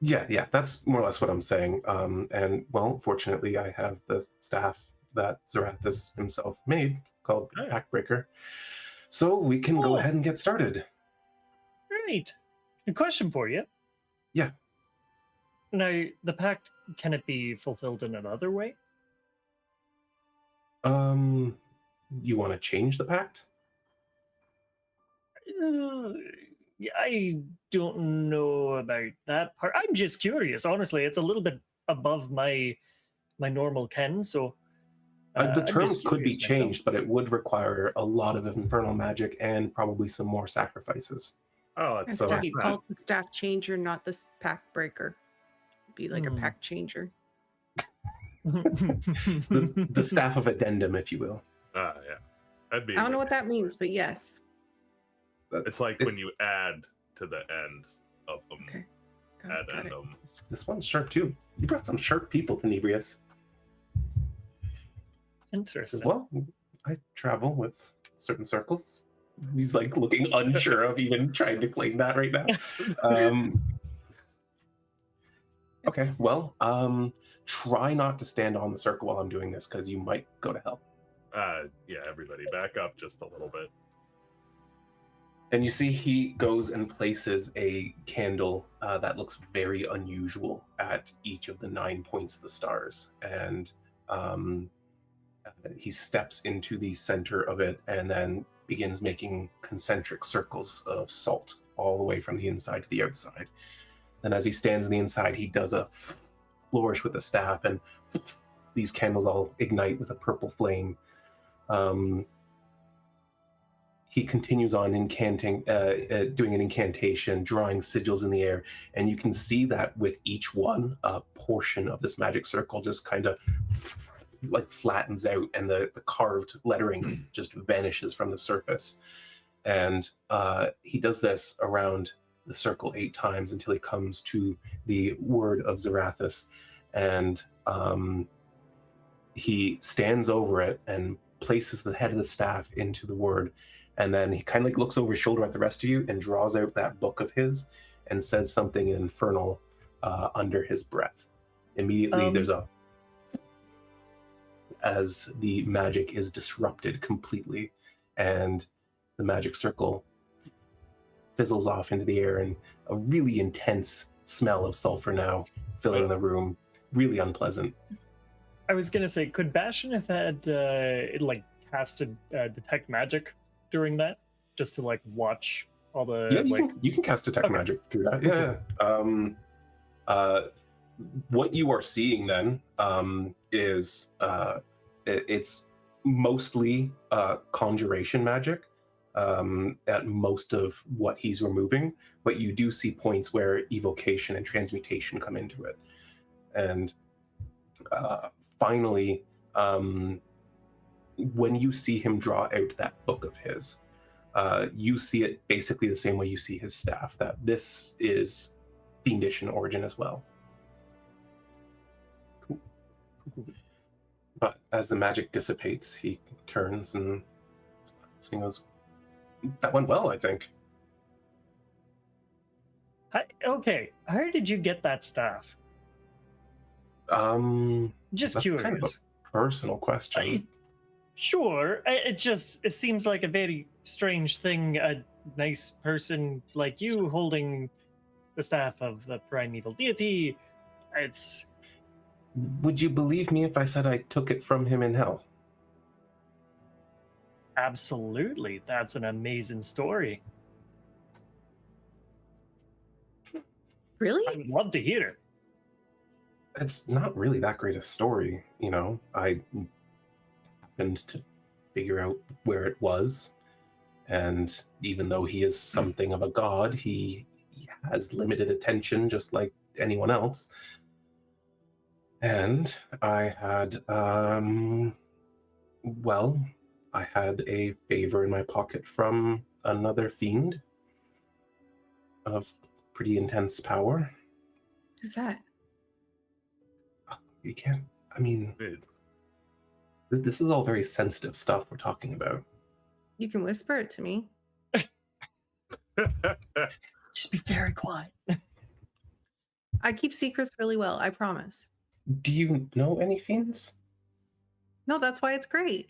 Yeah, that's more or less what I'm saying. And, well, fortunately, I have the staff that Zarathus himself made, called Packbreaker. So we can go ahead and get started. Great. A question for you. Yeah. Now, the pact, can it be fulfilled in another way? You want to change the pact? I don't know about that part. I'm just curious, honestly. It's a little bit above my normal ken, so... the terms could be changed, but it would require a lot of infernal magic and probably some more sacrifices. Oh, that's So so staff, called the staff changer, not the pact breaker. Be like a pact changer. the staff of addendum, if you will. yeah. That'd be I don't know what that means, but yes. It's like when you add to the end of them. Okay. Got it. This one's sharp too. You brought some sharp people, Tenebrius. Interesting. Well, I travel with certain circles. He's like looking unsure of even trying to claim that right now. Okay, well, try not to stand on the circle while I'm doing this because you might go to hell. Yeah, everybody back up just a little bit. And you see he goes and places a candle that looks very unusual at each of the 9 points of the stars. And he steps into the center of it and then begins making concentric circles of salt all the way from the inside to the outside. And as he stands on the inside, he does a flourish with the staff, and these candles all ignite with a purple flame. He continues on incanting, doing an incantation, drawing sigils in the air, and you can see that with each one, a portion of this magic circle just kind of like flattens out, and the carved lettering just vanishes from the surface. And he does this around the circle 8 times until he comes to the word of Zarathus, and he stands over it and places the head of the staff into the word, and then he kind of like looks over his shoulder at the rest of you and draws out that book of his and says something infernal under his breath. Immediately there's a... as the magic is disrupted completely, and the magic circle fizzles off into the air, and a really intense smell of sulfur now filling the room. Really unpleasant. I was gonna say, could Bastion have had casted detect magic during that, just to like watch all the? Yeah, you can cast detect magic through that. Yeah. What you are seeing then is it's mostly conjuration magic at most of what he's removing, but you do see points where evocation and transmutation come into it. And finally, when you see him draw out that book of his, you see it basically the same way you see his staff, that this is fiendish in origin as well. Cool. But as the magic dissipates, he turns and he goes, "That went well, I think." Okay, how did you get that staff? Just that's curious. kind of a personal question. Sure, it seems like a very strange thing. A nice person like you holding the staff of the primeval deity. It's... Would you believe me if I said I took it from him in hell? Absolutely, that's an amazing story. Really? I would love to hear it. It's not really that great a story, you know. I happened to figure out where it was, and even though he is something of a god, he has limited attention just like anyone else. And I had I had a favor in my pocket from another fiend of pretty intense power. Who's that? You can't, I mean, Dude, this is all very sensitive stuff we're talking about. You can whisper it to me. Just be very quiet. I keep secrets really well, I promise. Do you know any fiends? No, that's why it's great.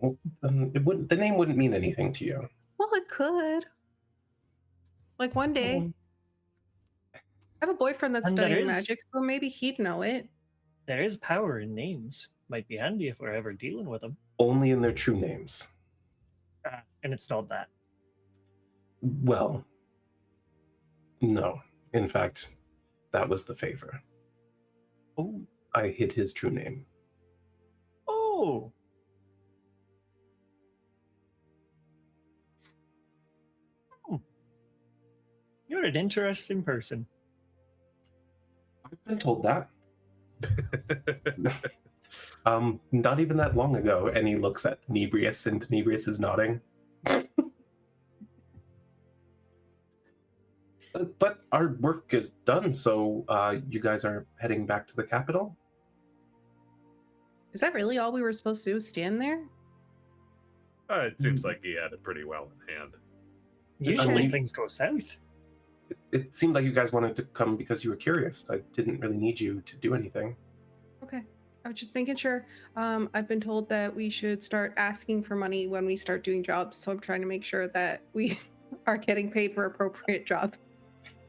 Well, the name wouldn't mean anything to you. Well, it could. Like one day. I have a boyfriend that's And there studying is- magic, so maybe he'd know it. There is power in names. Might be handy if we're ever dealing with them. Only in their true names. And it's not that. Well, no. In fact, that was the favor. Oh. I hid his true name. Oh. You're an interesting person. I've been told that. Not even that long ago, and he looks at Nebrius, and Nebrius is nodding. But our work is done, so you guys are heading back to the capital? Is that really all we were supposed to do? Stand there? It seems like he had it pretty well in hand. Usually mean- things go south. It seemed like you guys wanted to come because you were curious. I didn't really need you to do anything. Okay. I was just making sure. I've been told that we should start asking for money when we start doing jobs, so I'm trying to make sure that we are getting paid for appropriate jobs.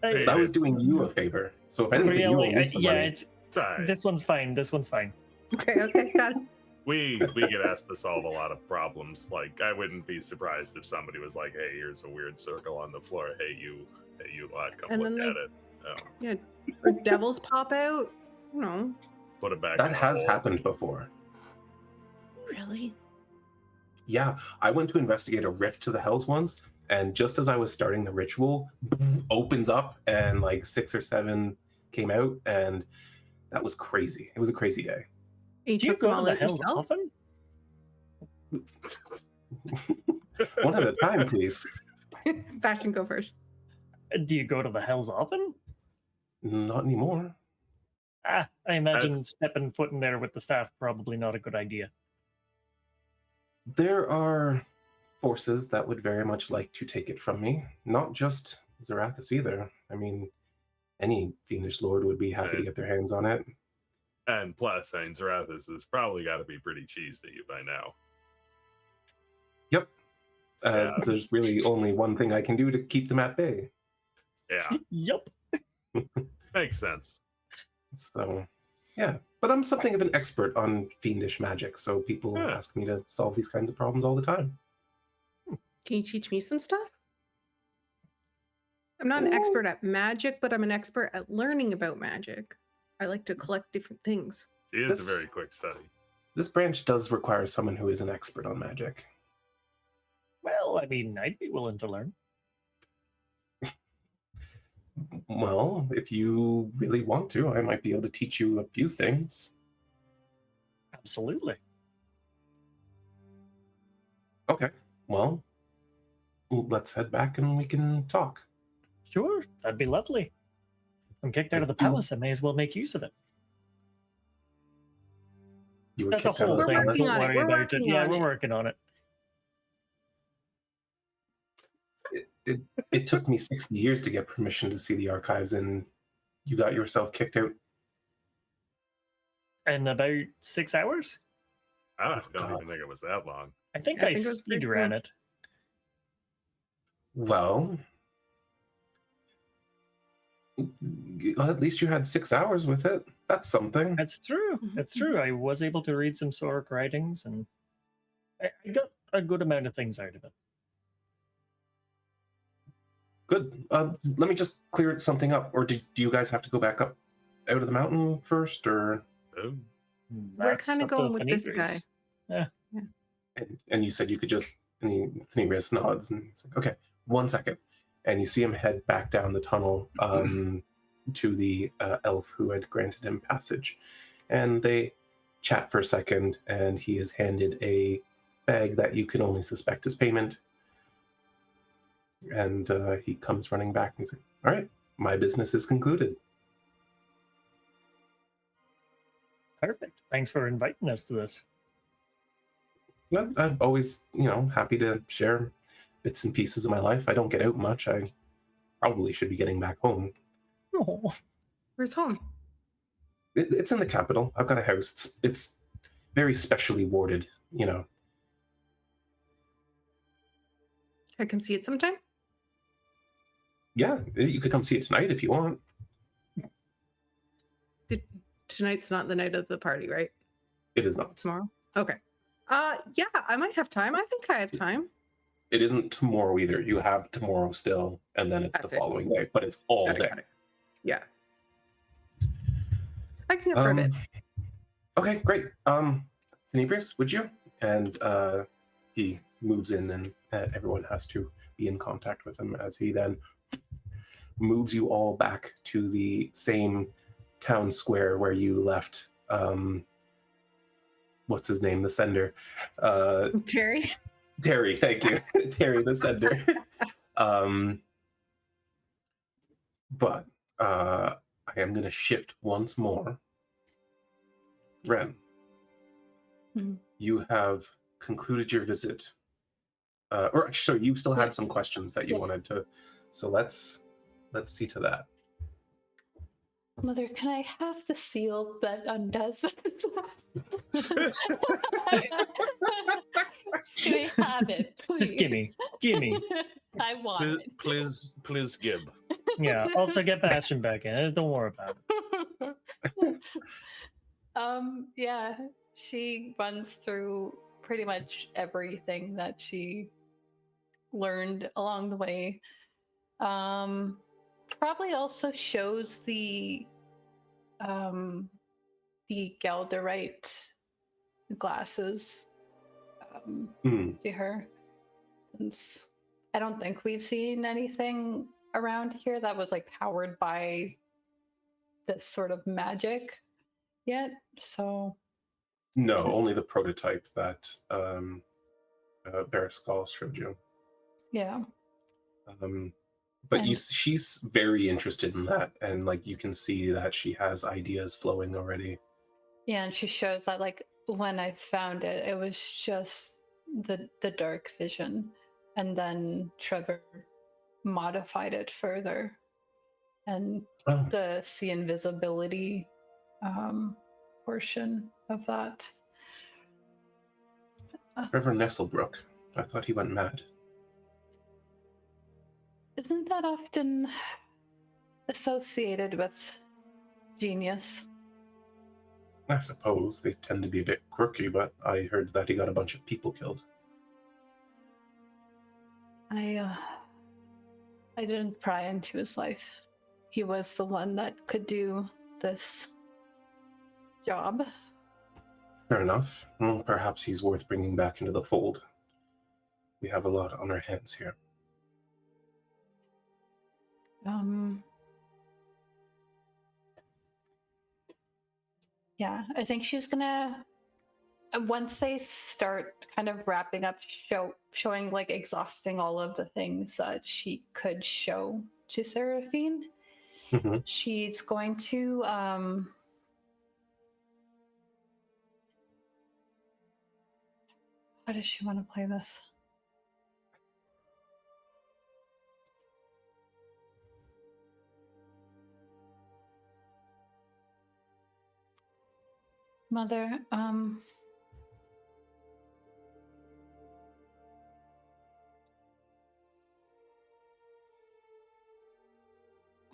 Hey, I was doing you a favor, so if anything, you owe Really, me some money. It's all right. this one's fine. This one's fine. Okay, got it. We get asked to solve a lot of problems. Like, I wouldn't be surprised if somebody was like, "Hey, here's a weird circle on the floor. Hey, you lot, come And look then at it." Oh, Yeah, or devils pop out. No. put it back. That in the has hole. happened before. Really? Yeah, I went to investigate a rift to the hells once, and just as I was starting the ritual, opens up, and like 6 or 7 came out, and that was crazy. It was a crazy day. You Do you took them go all to the out hells yourself? often? One at a time, please. Bastion, go first. Do you go to the hells often? Not anymore. I imagine That's- stepping foot in there with the staff probably not a good idea. There are forces that would very much like to take it from me. Not just Zarathus either. I mean, any fiendish lord would be happy to Right. get their hands on it. And plus, I mean, Zarathus has probably got to be pretty cheesed at you by now. Yep. Yeah. There's really only one thing I can do to keep them at bay. Yeah, Yup. makes sense. So, yeah. But I'm something of an expert on fiendish magic, so people Yeah. ask me to solve these kinds of problems all the time. Can you teach me some stuff? I'm not an expert at magic, but I'm an expert at learning about magic. I like to collect different things. He is This- a very quick study. This branch does require someone who is an expert on magic. Well, I mean, I'd be willing to learn. Well, if you really want to, I might be able to teach you a few things. Absolutely. Okay. Well, let's head back and we can talk. Sure, that'd be lovely. I'm kicked out of the palace. I may as well make use of it. You were That's a kicked out whole of the thing. We're palace. working Don't on it. worry We're about it. working Yeah, on we're it. working on it. It took me 60 years to get permission to see the archives, and you got yourself kicked out. In about 6 hours? I don't God. even think it was that long. I think Yeah, I I think it was speed pretty ran quick. it. Well, at least you had 6 hours with it. That's something. That's true. Mhm. That's true. I was able to read some Sorok writings, and I got a good amount of things out of it. Good. Let me just clear something up. Or do you guys have to go back up out of the mountain first? Or Oh, We're That's kind of up to going with this Finibris. guy. and you said you could just. And Thenibrius nods and he's like, okay, 1 second. And you see him head back down the tunnel to the elf who had granted him passage. And they chat for a second, and he is handed a bag that you can only suspect is payment. And he comes running back and he's like, all right, my business is concluded. Perfect. Thanks for inviting us to this. Well, I'm always, happy to share bits and pieces of my life. I don't get out much. I probably should be getting back home. Oh, Where's home? It's in the capital. I've got a house. It's very specially warded, I come see it sometime. Yeah, you could come see it tonight if you want. Tonight's not the night of the party, right? It is not. It's tomorrow. Okay. Yeah, I might have time. I think I have time. It isn't tomorrow either. You have tomorrow still, and then it's That's the it. following day, but it's all day. Got it. Yeah. I can go for a bit. Okay, great. Thenebrius, would you? And he moves in, and everyone has to be in contact with him as he then moves you all back to the same town square where you left. What's his name? The sender. Terry. Terry, thank you. Terry, the sender. But I am going to shift once more. Wren, you have concluded your visit. Or actually, you still had some questions that you wanted to. So let's see to that. Mother, can I have the seal that undoes? Can I have it, please? just gimme. I want it. Please give. Yeah, also get Bastion back in. Don't worry about it. Yeah, she runs through pretty much everything that she learned along the way. Probably also shows the Galderite glasses to her, since I don't think we've seen anything around here that was like powered by this sort of magic yet. So No, only the prototype that Baraskal showed you. yeah. But she's very interested in that, and like you can see that she has ideas flowing already. Yeah, and she shows that like when I found it, it was just the dark vision, and then Trevor modified it further, and the see invisibility portion of that. Trevor Nesselbrook. I thought he went mad. Isn't that often associated with genius? I suppose they tend to be a bit quirky, but I heard that he got a bunch of people killed. I didn't pry into his life. He was the one that could do this job. Fair enough. Well, perhaps he's worth bringing back into the fold. We have a lot on our hands here. Yeah, I think she's gonna, once they start kind of wrapping up, showing like exhausting all of the things that she could show to Seraphine, she's going to how does she want to play this? Mother, I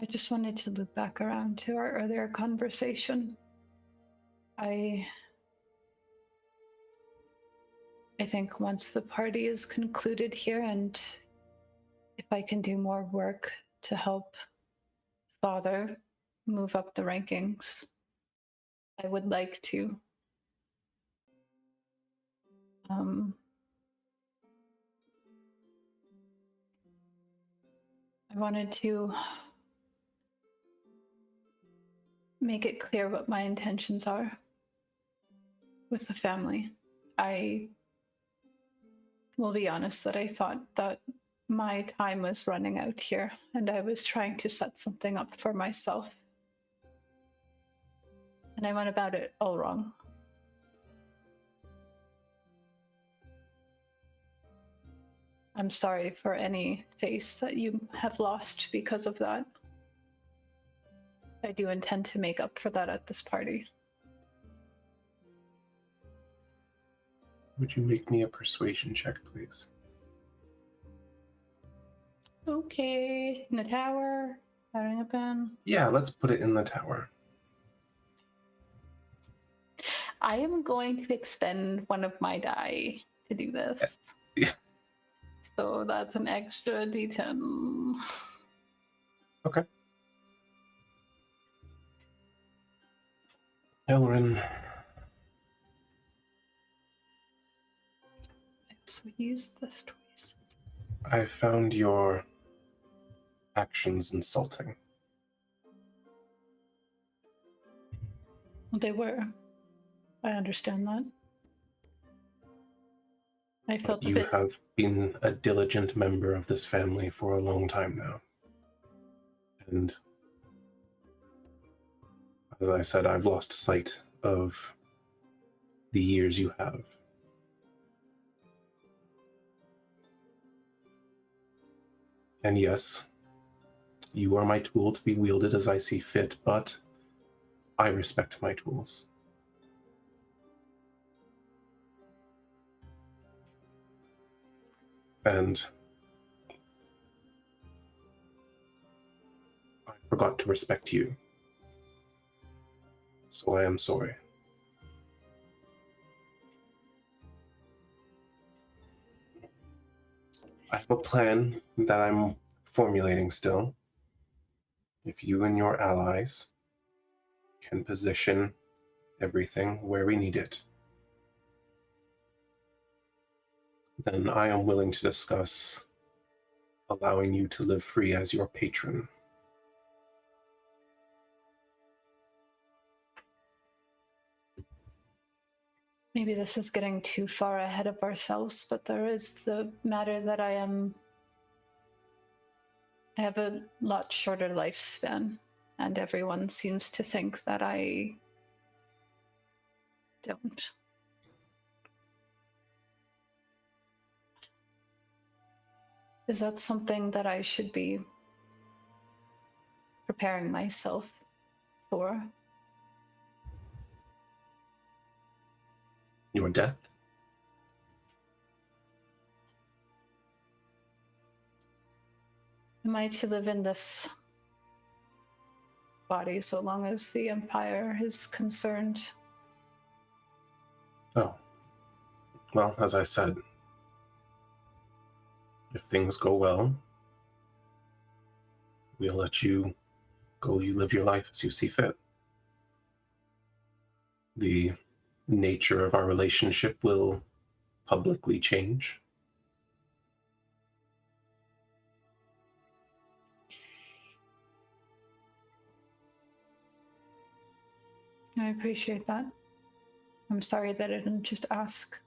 just wanted to loop back around to our earlier conversation. I think once the party is concluded here, and if I can do more work to help Father move up the rankings, I would like to. I wanted to make it clear what my intentions are with the family. I will be honest that I thought that my time was running out here, and I was trying to set something up for myself. And I went about it all wrong. I'm sorry for any face that you have lost because of that. I do intend to make up for that at this party. Would you make me a persuasion check, please? Okay, in the tower, having a pen. Yeah, let's put it in the tower. I am going to expend one of my die to do this. Yeah. So that's an extra d10. Okay. Elrin, So use this twice. I found your actions insulting. They were. I understand that. I felt a You bit. have been a diligent member of this family for a long time now. And as I said, I've lost sight of the years you have. And yes, you are my tool to be wielded as I see fit, but I respect my tools. And I forgot to respect you. So I am sorry. I have a plan that I'm formulating still. If you and your allies can position everything where we need it, then I am willing to discuss allowing you to live free as your patron. Maybe this is getting too far ahead of ourselves, but there is the matter that I have a lot shorter lifespan, and everyone seems to think that I don't. Is that something that I should be preparing myself for? Your death? Am I to live in this body so long as the Empire is concerned? Oh. Well, as I said, if things go well, we'll let you go. You live your life as you see fit. The nature of our relationship will publicly change. I appreciate that. I'm sorry that I didn't just ask.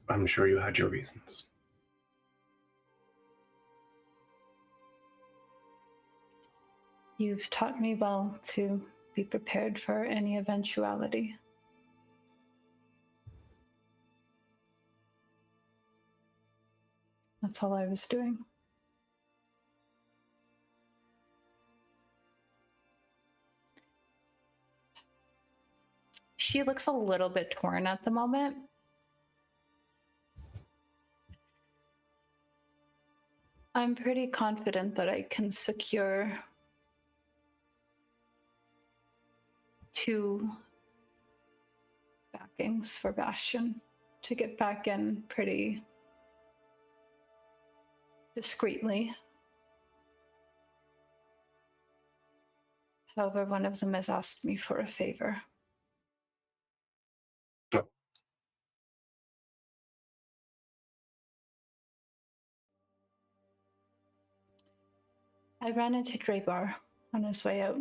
I'm sure you had your reasons. You've taught me well to be prepared for any eventuality. That's all I was doing. She looks a little bit torn at the moment. I'm pretty confident that I can secure 2 backings for Bastion to get back in pretty discreetly. However, one of them has asked me for a favor. Oh. I ran into Drabar on his way out.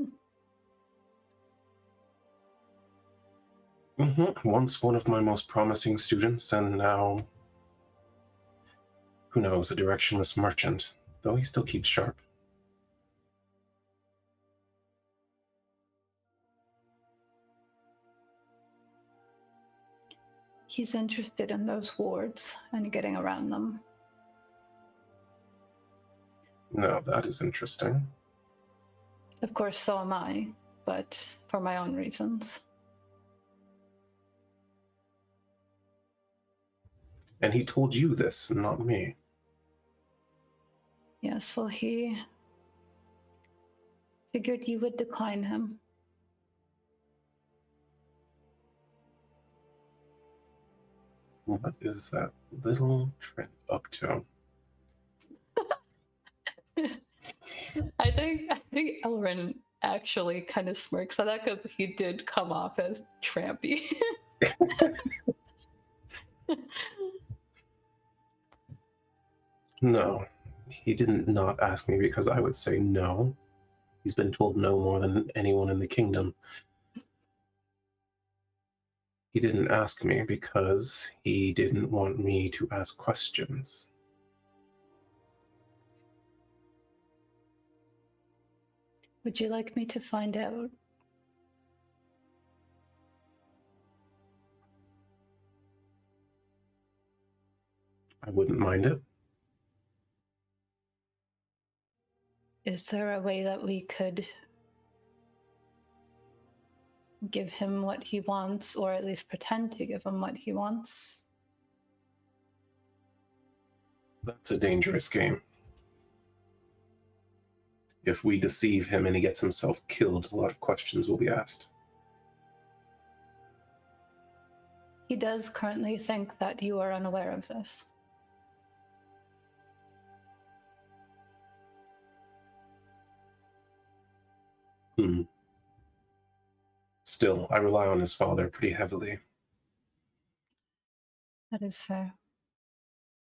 Once one of my most promising students, and now, who knows, a directionless merchant, though he still keeps sharp. He's interested in those wards and getting around them. No, that is interesting. Of course, so am I, but for my own reasons. And he told you this, not me. Yes, well, he figured you would decline him. What is that little trip up to? I think Elrin actually kind of smirks at that because he did come off as trampy. No, he didn't not ask me because I would say no. He's been told no more than anyone in the kingdom. He didn't ask me because he didn't want me to ask questions. Would you like me to find out? I wouldn't mind it. Is there a way that we could give him what he wants, or at least pretend to give him what he wants? That's a dangerous game. If we deceive him and he gets himself killed, a lot of questions will be asked. He does currently think that you are unaware of this. Still, I rely on his father pretty heavily. That is fair.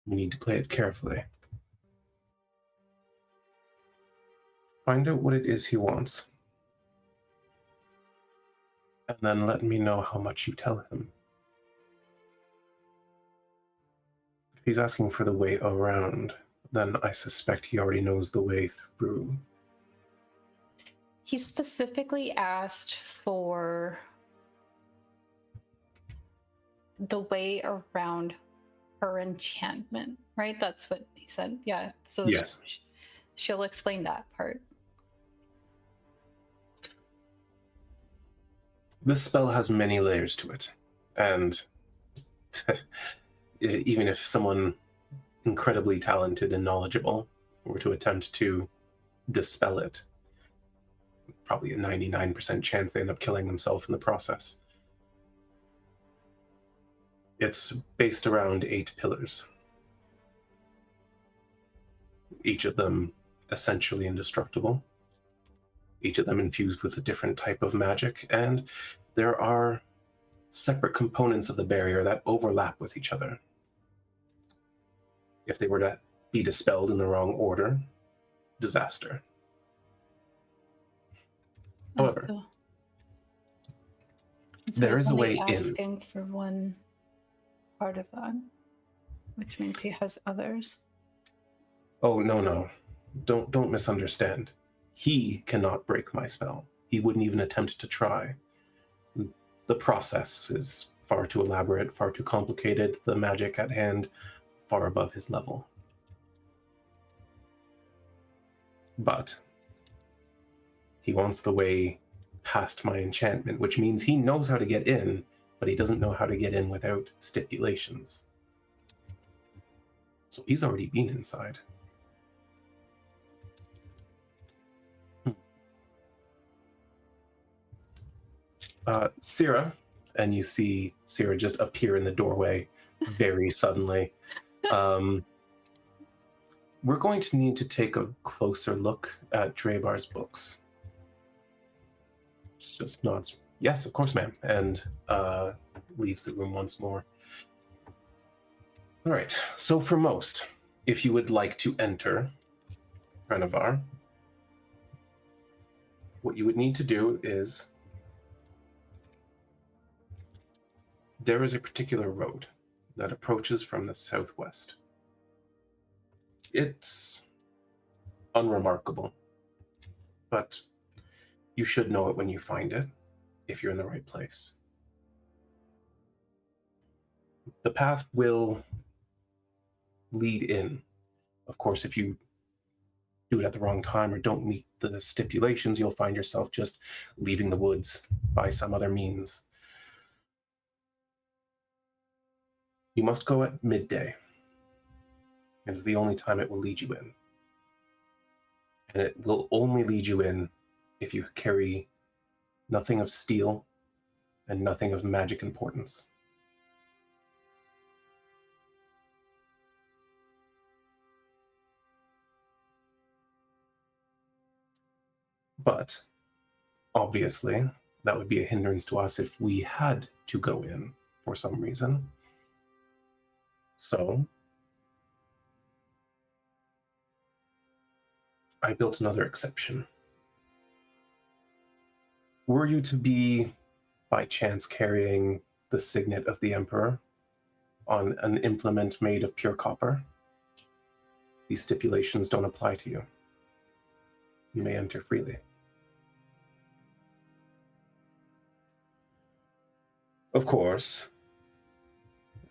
We need to play it carefully. Find out what it is he wants. And then let me know how much you tell him. If he's asking for the way around, then I suspect he already knows the way through. He specifically asked for the way around her enchantment, right? That's what he said. Yeah. So yes. She'll explain that part. This spell has many layers to it, and even if someone incredibly talented and knowledgeable were to attempt to dispel it, probably a 99% chance they end up killing themselves in the process. It's based around 8 pillars, each of them essentially indestructible, each of them infused with a different type of magic, and there are separate components of the barrier that overlap with each other. If they were to be dispelled in the wrong order, disaster. However, there is a way in. Asking for one part of that, which means he has others. Oh, no. Don't misunderstand. He cannot break my spell. He wouldn't even attempt to try. The process is far too elaborate, far too complicated. The magic at hand, far above his level. But he wants the way past my enchantment, which means he knows how to get in, but he doesn't know how to get in without stipulations. So he's already been inside. Syrah, and you see Syrah just appear in the doorway very suddenly. We're going to need to take a closer look at Drabar's books. Just nods. Yes, of course, ma'am. And leaves the room once more. All right. So for most, if you would like to enter Renovar, what you would need to do is There is a particular road that approaches from the southwest. It's unremarkable, but you should know it when you find it, if you're in the right place. The path will lead in. Of course, if you do it at the wrong time or don't meet the stipulations, you'll find yourself just leaving the woods by some other means. You must go at midday. It is the only time it will lead you in. And it will only lead you in if you carry nothing of steel and nothing of magic importance. But, obviously, that would be a hindrance to us if we had to go in for some reason. So, I built another exception. Were you to be, by chance, carrying the signet of the Emperor on an implement made of pure copper, these stipulations don't apply to you. You may enter freely. Of course,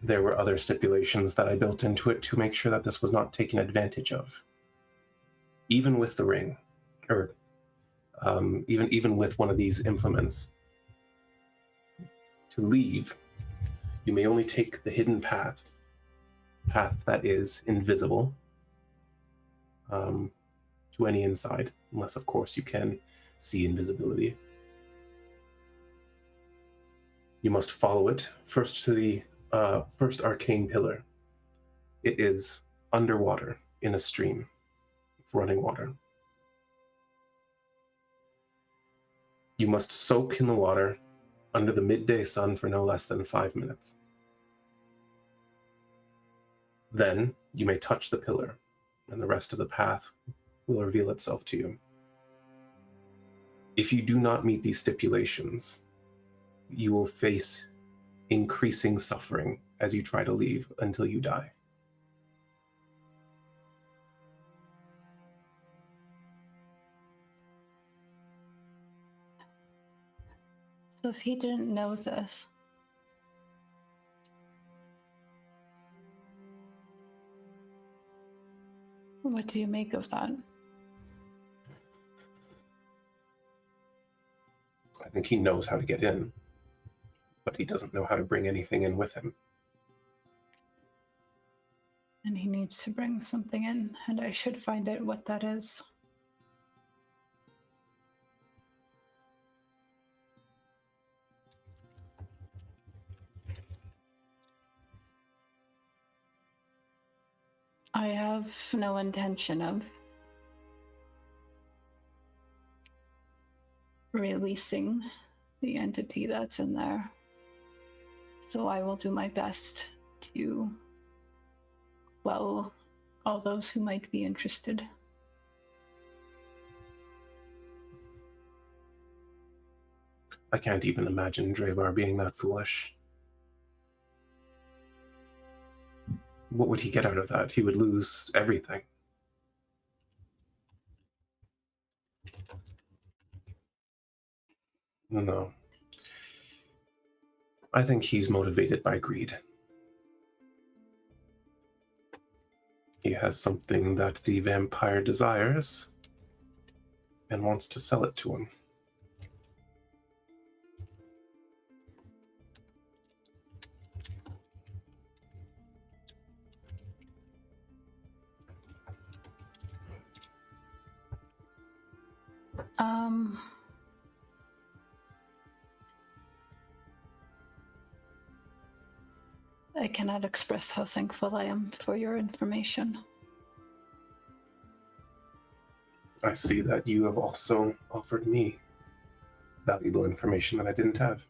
there were other stipulations that I built into it to make sure that this was not taken advantage of. Even with the ring, or even with one of these implements. To leave, you may only take the hidden path that is invisible to any inside, unless, of course, you can see invisibility. You must follow it first to the first arcane pillar. It is underwater in a stream of running water. You must soak in the water under the midday sun for no less than 5 minutes. Then you may touch the pillar, and the rest of the path will reveal itself to you. If you do not meet these stipulations, you will face increasing suffering as you try to leave until you die. So if he didn't know this, what do you make of that? I think he knows how to get in, but he doesn't know how to bring anything in with him. And he needs to bring something in, and I should find out what that is. I have no intention of releasing the entity that's in there. So I will do my best to quell all those who might be interested. I can't even imagine Drabar being that foolish. What would he get out of that? He would lose everything. No. I think he's motivated by greed. He has something that the vampire desires and wants to sell it to him. I cannot express how thankful I am for your information. I see that you have also offered me valuable information that I didn't have.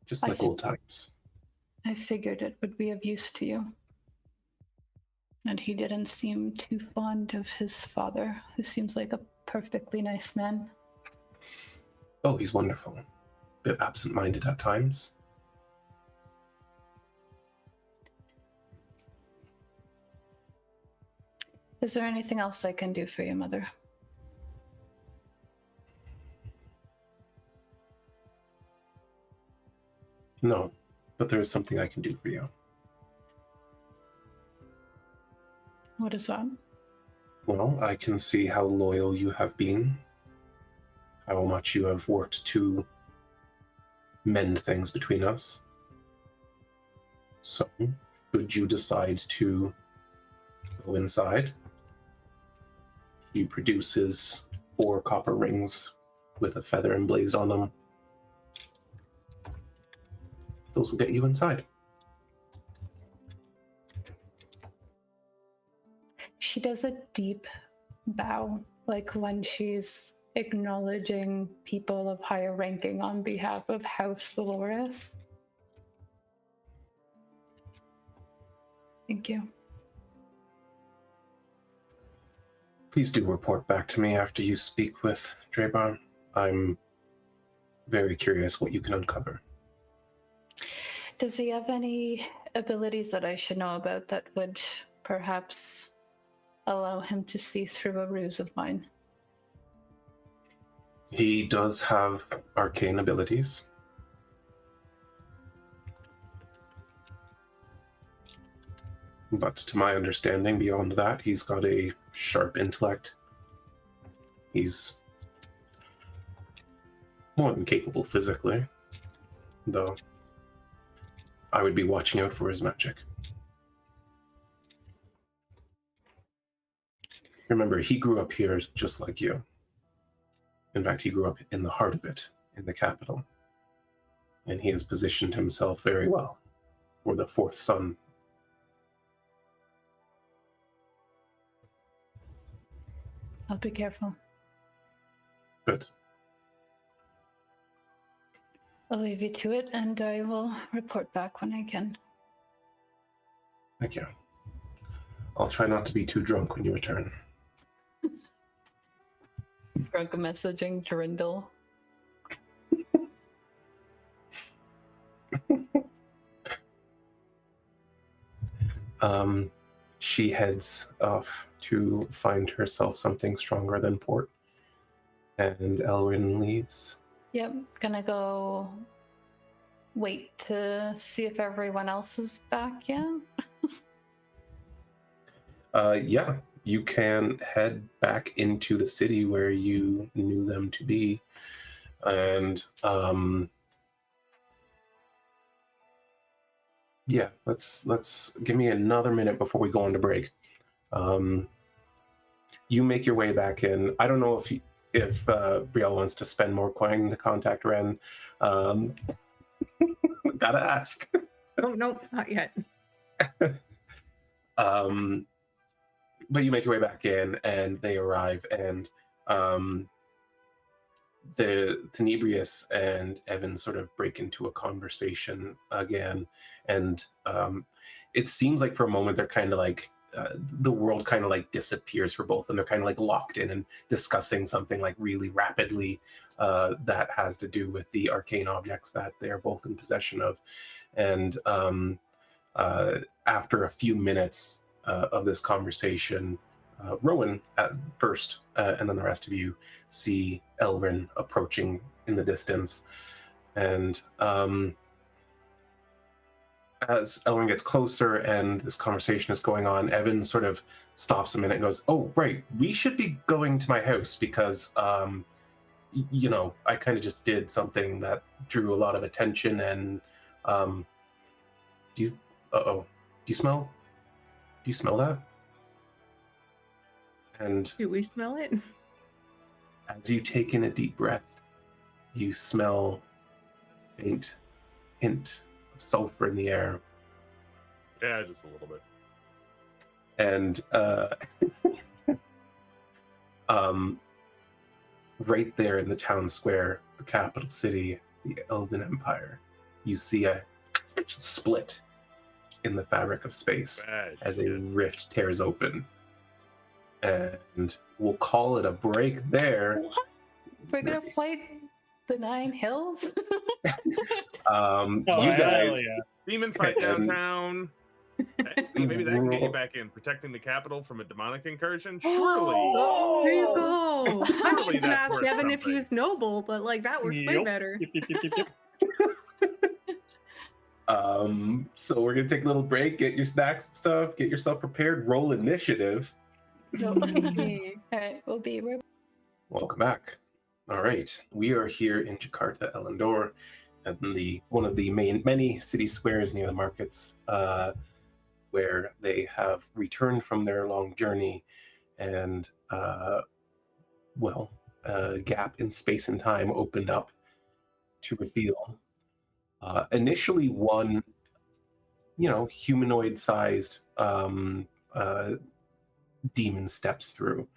Just like old times. I figured it would be of use to you. And he didn't seem too fond of his father, who seems like a perfectly nice man. Oh, he's wonderful. Bit absent-minded at times. Is there anything else I can do for you, Mother? No, but there is something I can do for you. What is that? Well, I can see how loyal you have been, how much you have worked to mend things between us. So, should you decide to go inside, he produces 4 copper rings with a feather emblazed on them. Those will get you inside. She does a deep bow, like when she's acknowledging people of higher ranking on behalf of House Dolores. Thank you. Please do report back to me after you speak with Drabar. I'm very curious what you can uncover. Does he have any abilities that I should know about that would perhaps allow him to see through a ruse of mine? He does have arcane abilities. But to my understanding, beyond that, he's got a sharp intellect. He's more than capable physically, though I would be watching out for his magic. Remember, he grew up here just like you. In fact, he grew up in the heart of it, in the capital. And he has positioned himself very well for the 4th son. I'll be careful. Good. I'll leave you to it, and I will report back when I can. Thank you. I'll try not to be too drunk when you return. Drunk messaging Drindle. She heads off to find herself something stronger than port, and Elrin leaves. Yep, gonna go wait to see if everyone else is back yet. Yeah, you can head back into the city where you knew them to be, and yeah, let's give me another minute before we go on to break. You make your way back in. I don't know if Brielle wants to spend more coin to contact Wren. Gotta ask. Oh, no, not yet. But you make your way back in, and they arrive, and the Tenebrius and Evan sort of break into a conversation again, and it seems like for a moment they're kind of like the world kind of like disappears for both, and they're kind of like locked in and discussing something like really rapidly that has to do with the arcane objects that they are both in possession of. And after a few minutes of this conversation, Rhowan at first, and then the rest of you see Elrin approaching in the distance. And as Elrin gets closer and this conversation is going on, Evan sort of stops a minute and goes, "Oh, right, we should be going to my house because, you know, I kind of just did something that drew a lot of attention, and do you smell that?" And Do we smell it? as you take in a deep breath, you smell a faint hint of sulfur in the air. Yeah, just a little bit. And right there in the town square, the capital city, the Elven Empire, you see a split in the fabric of space as a rift tears open. And we'll call it a break there. What? We're gonna fight the 9 hills? You guys, Demon fight downtown. Hey, maybe that can get you back in. Protecting the capital from a demonic incursion? Surely. Oh, there you go. I'm just Surely gonna that's ask worth Evan if something. he's noble, but like that works way Yep. better. Yep. So we're gonna take a little break, get your snacks and stuff, get yourself prepared, roll initiative. No. All right, we'll be right. Welcome back. All right, we are here in Jika'arta Elandor, and one of the many city squares near the markets, where they have returned from their long journey, and a gap in space and time opened up to reveal initially one, humanoid-sized demon steps through.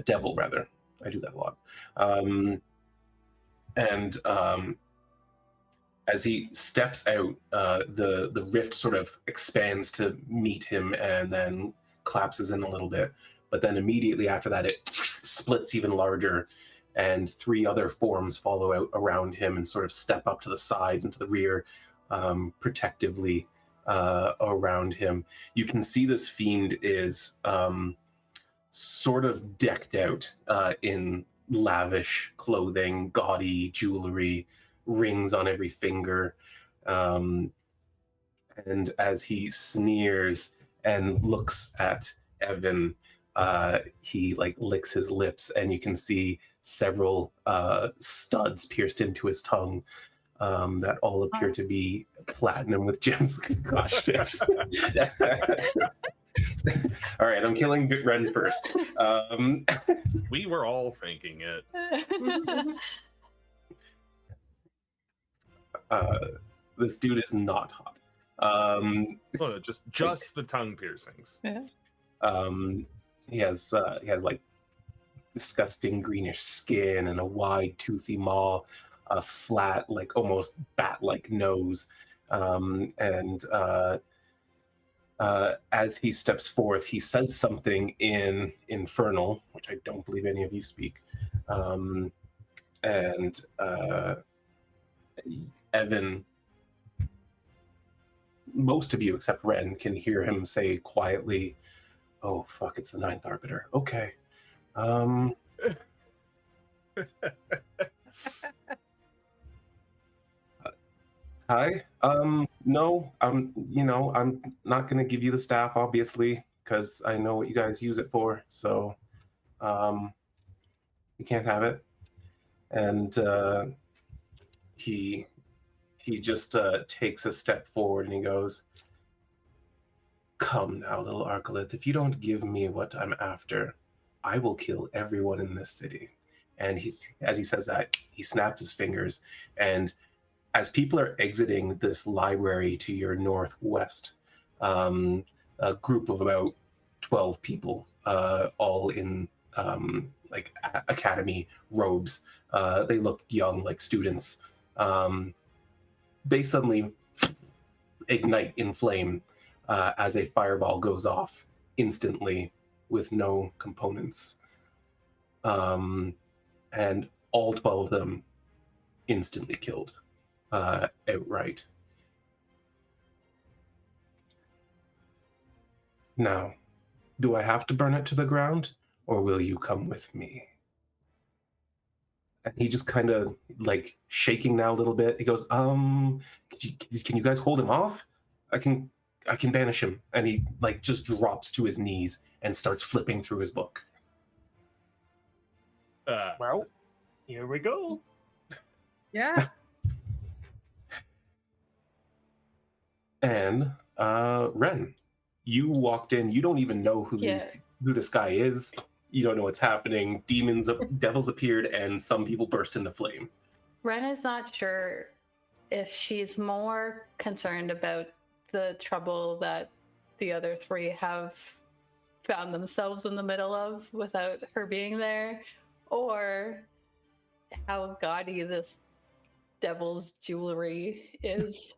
Devil, rather. I do that a lot. And as he steps out, the rift sort of expands to meet him and then collapses in a little bit. But then immediately after that, it splits even larger, and 3 other forms follow out around him and sort of step up to the sides and to the rear, protectively around him. You can see this fiend is sort of decked out in lavish clothing, gaudy jewelry, rings on every finger. And as he sneers and looks at Evan, he licks his lips, and you can see several studs pierced into his tongue that all appear to be platinum with gems. Gosh, Fitz. All right, I'm killing Wren first. We were all thinking it. This dude is not hot. Oh, just the tongue piercings. Yeah. He has like disgusting greenish skin and a wide toothy maw, a flat, like almost bat-like nose, and as he steps forth, he says something in Infernal, which I don't believe any of you speak, and Evan, most of you except Wren, can hear him say quietly, "Oh fuck, it's the 9th Arbiter. Okay. Hi. No, I'm not gonna give you the staff, obviously, because I know what you guys use it for. So, you can't have it." And he just takes a step forward and he goes, "Come now, little Arcolith. If you don't give me what I'm after, I will kill everyone in this city." And as he says that, he snaps his fingers, and as people are exiting this library to your northwest, a group of about 12 people, all in academy robes, they look young, like students. They suddenly ignite in flame as a fireball goes off instantly with no components. And all 12 of them instantly killed outright. Now, do I have to burn it to the ground, or will you come with me? And he just kind of like shaking now a little bit. He goes, can you guys hold him off? I can banish him. And he like just drops to his knees and starts flipping through his book. Well, here we go. Yeah. And Wren, you walked in. You don't even know who this guy is. You don't know what's happening. Devils appeared, and some people burst into flame. Wren is not sure if she's more concerned about the trouble that the other 3 have found themselves in the middle of without her being there, or how gaudy this devil's jewelry is.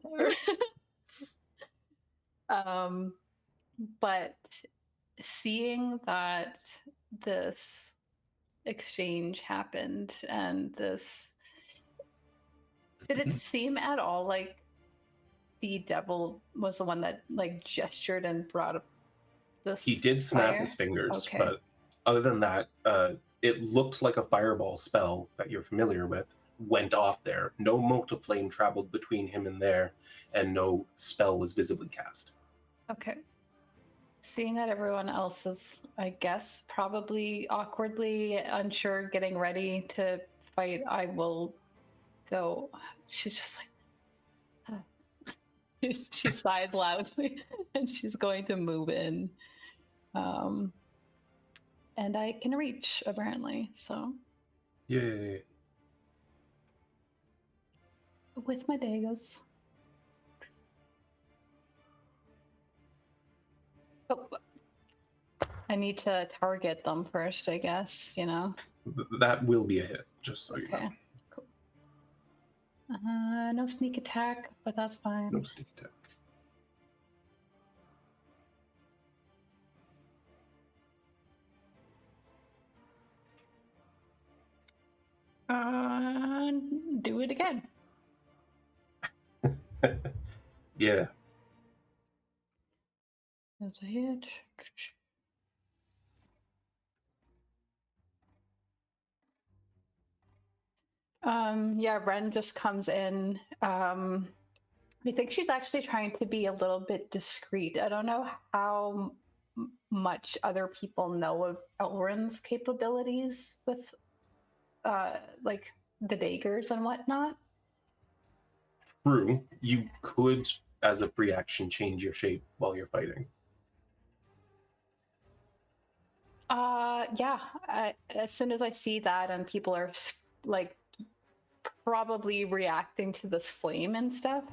But seeing that this exchange happened and did it seem at all like the devil was the one that like gestured and brought up this. He did snap fire? his fingers, Okay. but other than that, it looked like a fireball spell that you're familiar with went off there. No mote of flame traveled between him and there, and no spell was visibly cast. Okay. Seeing that everyone else is, I guess, probably awkwardly unsure, getting ready to fight, I will go. She's just like, she sighed loudly, and she's going to move in. And I can reach, apparently, so. Yay. With my daggers. Oh, I need to target them first, I guess, you know? That will be a hit, just so you Okay, know. cool. No sneak attack, but that's fine. No sneak attack. Do it again. Yeah. That's a hit. Yeah, Wren just comes in. I think she's actually trying to be a little bit discreet. I don't know how much other people know of Elren's capabilities with like the daggers and whatnot. True. You could, as a free action, change your shape while you're fighting. Yeah. As soon as I see that and people are like probably reacting to this flame and stuff,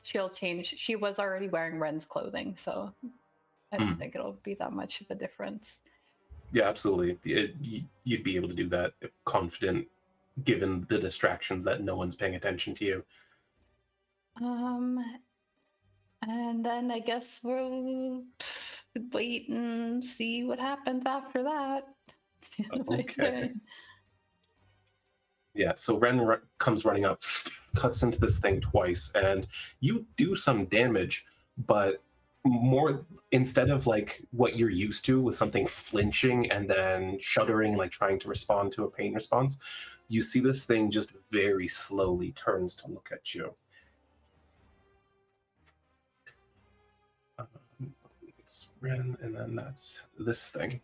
she'll change. She was already wearing Wren's clothing, so I don't think it'll be that much of a difference. Yeah, absolutely. You'd be able to do that confident, given the distractions that no one's paying attention to you. And then I guess we'll wait and see what happens after that. Okay. Yeah, so Wren comes running up, cuts into this thing twice, and you do some damage, but more, instead of like what you're used to with something flinching and then shuddering, like trying to respond to a pain response, you see this thing just very slowly turns to look at you. It's Wren, and then that's this thing.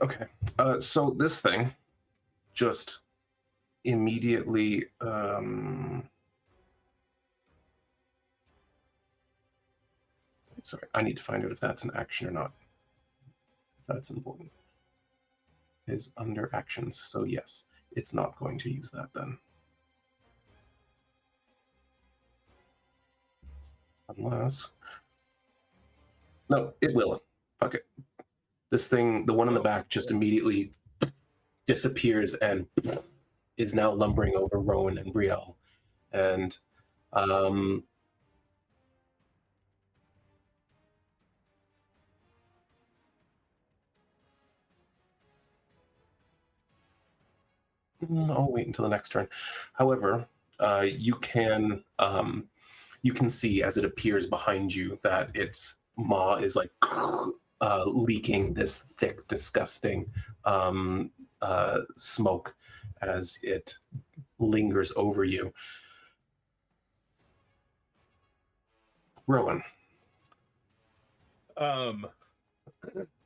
Okay, so this thing just immediately sorry, I need to find out if that's an action or not, because that's important. It is under actions, so yes, it's not going to use that then. Unless... No, it will. Fuck it. This thing, the one in the back, just immediately disappears and is now lumbering over Rhowan and Brielle. And I'll wait until the next turn. However, you can see as it appears behind you that its maw is like leaking this thick, disgusting smoke as it lingers over you. Rhowan. I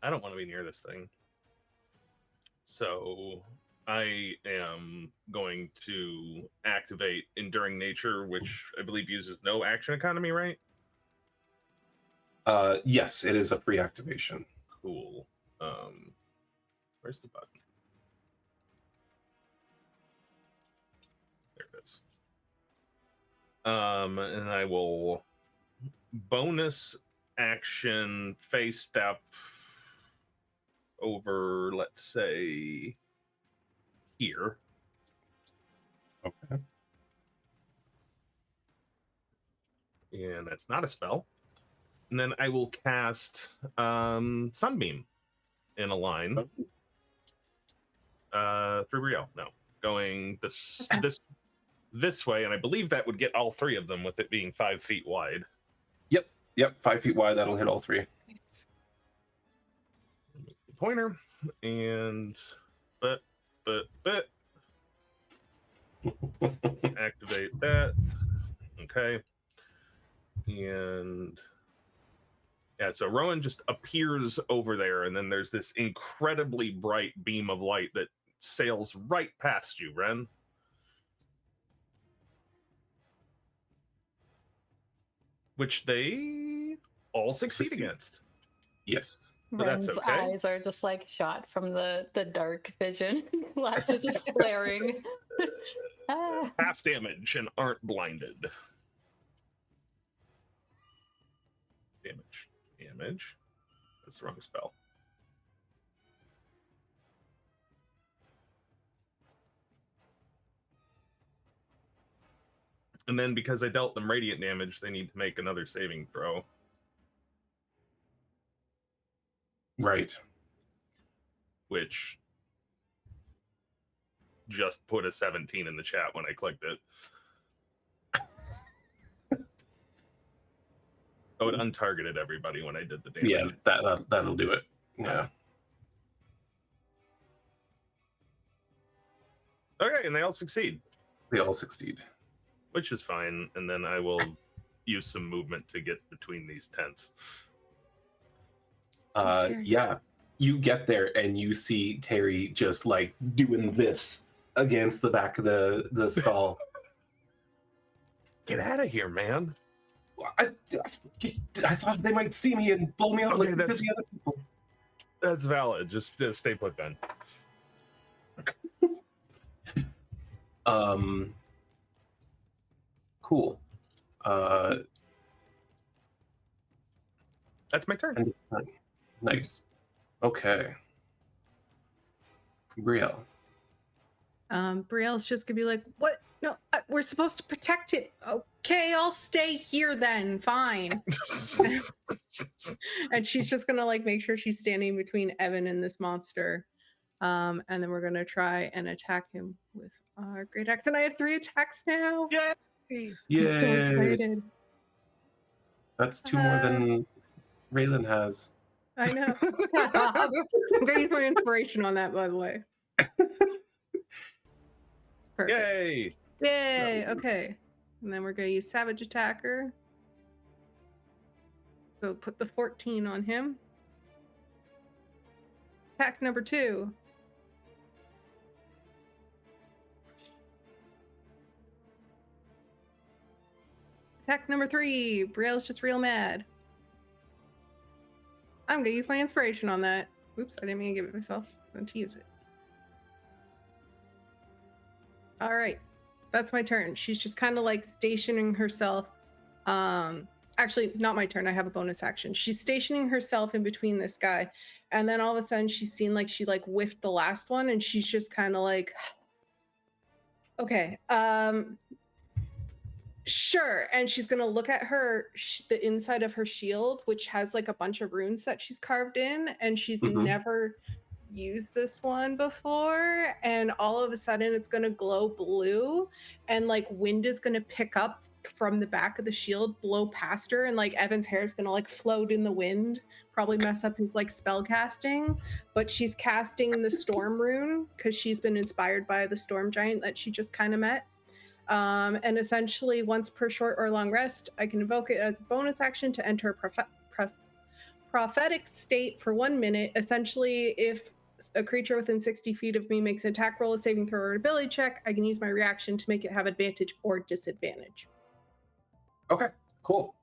don't want to be near this thing. So I am going to activate Enduring Nature, which I believe uses no action economy, right? Yes, it is a free activation. Cool. Where's the button? There it is. And I will bonus action face step over, let's say, here. Okay. And that's not a spell. And then I will cast Sunbeam in a line. Through Brielle. No. Going this way, and I believe that would get all three of them with it being 5 feet wide. Yep, 5 feet wide, that'll hit all three. Nice. Pointer and but activate that. Okay. And yeah, so Rhowan just appears over there, and then there's this incredibly bright beam of light that sails right past you, Wren. Which they all succeed against. Yes. But that's Wren's okay. eyes are just like shot from the dark vision. Glasses just flaring. Ah. Half damage and aren't blinded. Damage. That's the wrong spell. And then because I dealt them radiant damage, they need to make another saving throw. Right. Which just put a 17 in the chat when I clicked it. Oh, it untargeted everybody when I did the damage. Yeah, that'll do it. Yeah. Okay, and they all succeed, They all succeed. which is fine. And then I will use some movement to get between these tents. Yeah. You get there and you see Terry just like doing this against the back of the stall. Get out of here, man. I thought they might see me and blow me up Okay, like that's- the other people. That's valid. Just stay put then. Cool. That's my turn. End of turn. Nice. Okay. Brielle. Brielle's just gonna be like, "What? No, we're supposed to protect it. Okay, I'll stay here then. Fine." And she's just gonna like make sure she's standing between Evan and this monster. And then we're gonna try and attack him with our great axe. And I have 3 attacks now. Yeah. I'm so Yay! excited. That's 2 more than Raylan has. I know. I'm gonna use my inspiration on that, by the way. Perfect. Yay! Yay! Okay. And then we're gonna use Savage Attacker. So put the 14 on him. Attack number 2. Attack number 3. Brielle's just real mad. I'm gonna use my inspiration on that. Oops, I didn't mean to give it myself. I'm going to use it. All right, that's my turn. She's just kind of like stationing herself. Actually, not my turn. I have a bonus action. She's stationing herself in between this guy, and then all of a sudden she's seen like she like whiffed the last one, and she's just kind of like, okay, sure. And she's gonna look at her the inside of her shield, which has like a bunch of runes that she's carved in, and she's never used this one before, and all of a sudden it's going to glow blue, and like wind is going to pick up from the back of the shield, blow past her, and like Evan's hair is going to like float in the wind, probably mess up his like spell casting. But she's casting the storm rune because she's been inspired by the storm giant that she just kind of met. And essentially once per short or long rest, I can invoke it as a bonus action to enter a prophetic state for 1 minute. Essentially, if a creature within 60 feet of me makes an attack roll, a saving throw, or an ability check, I can use my reaction to make it have advantage or disadvantage. Okay, cool.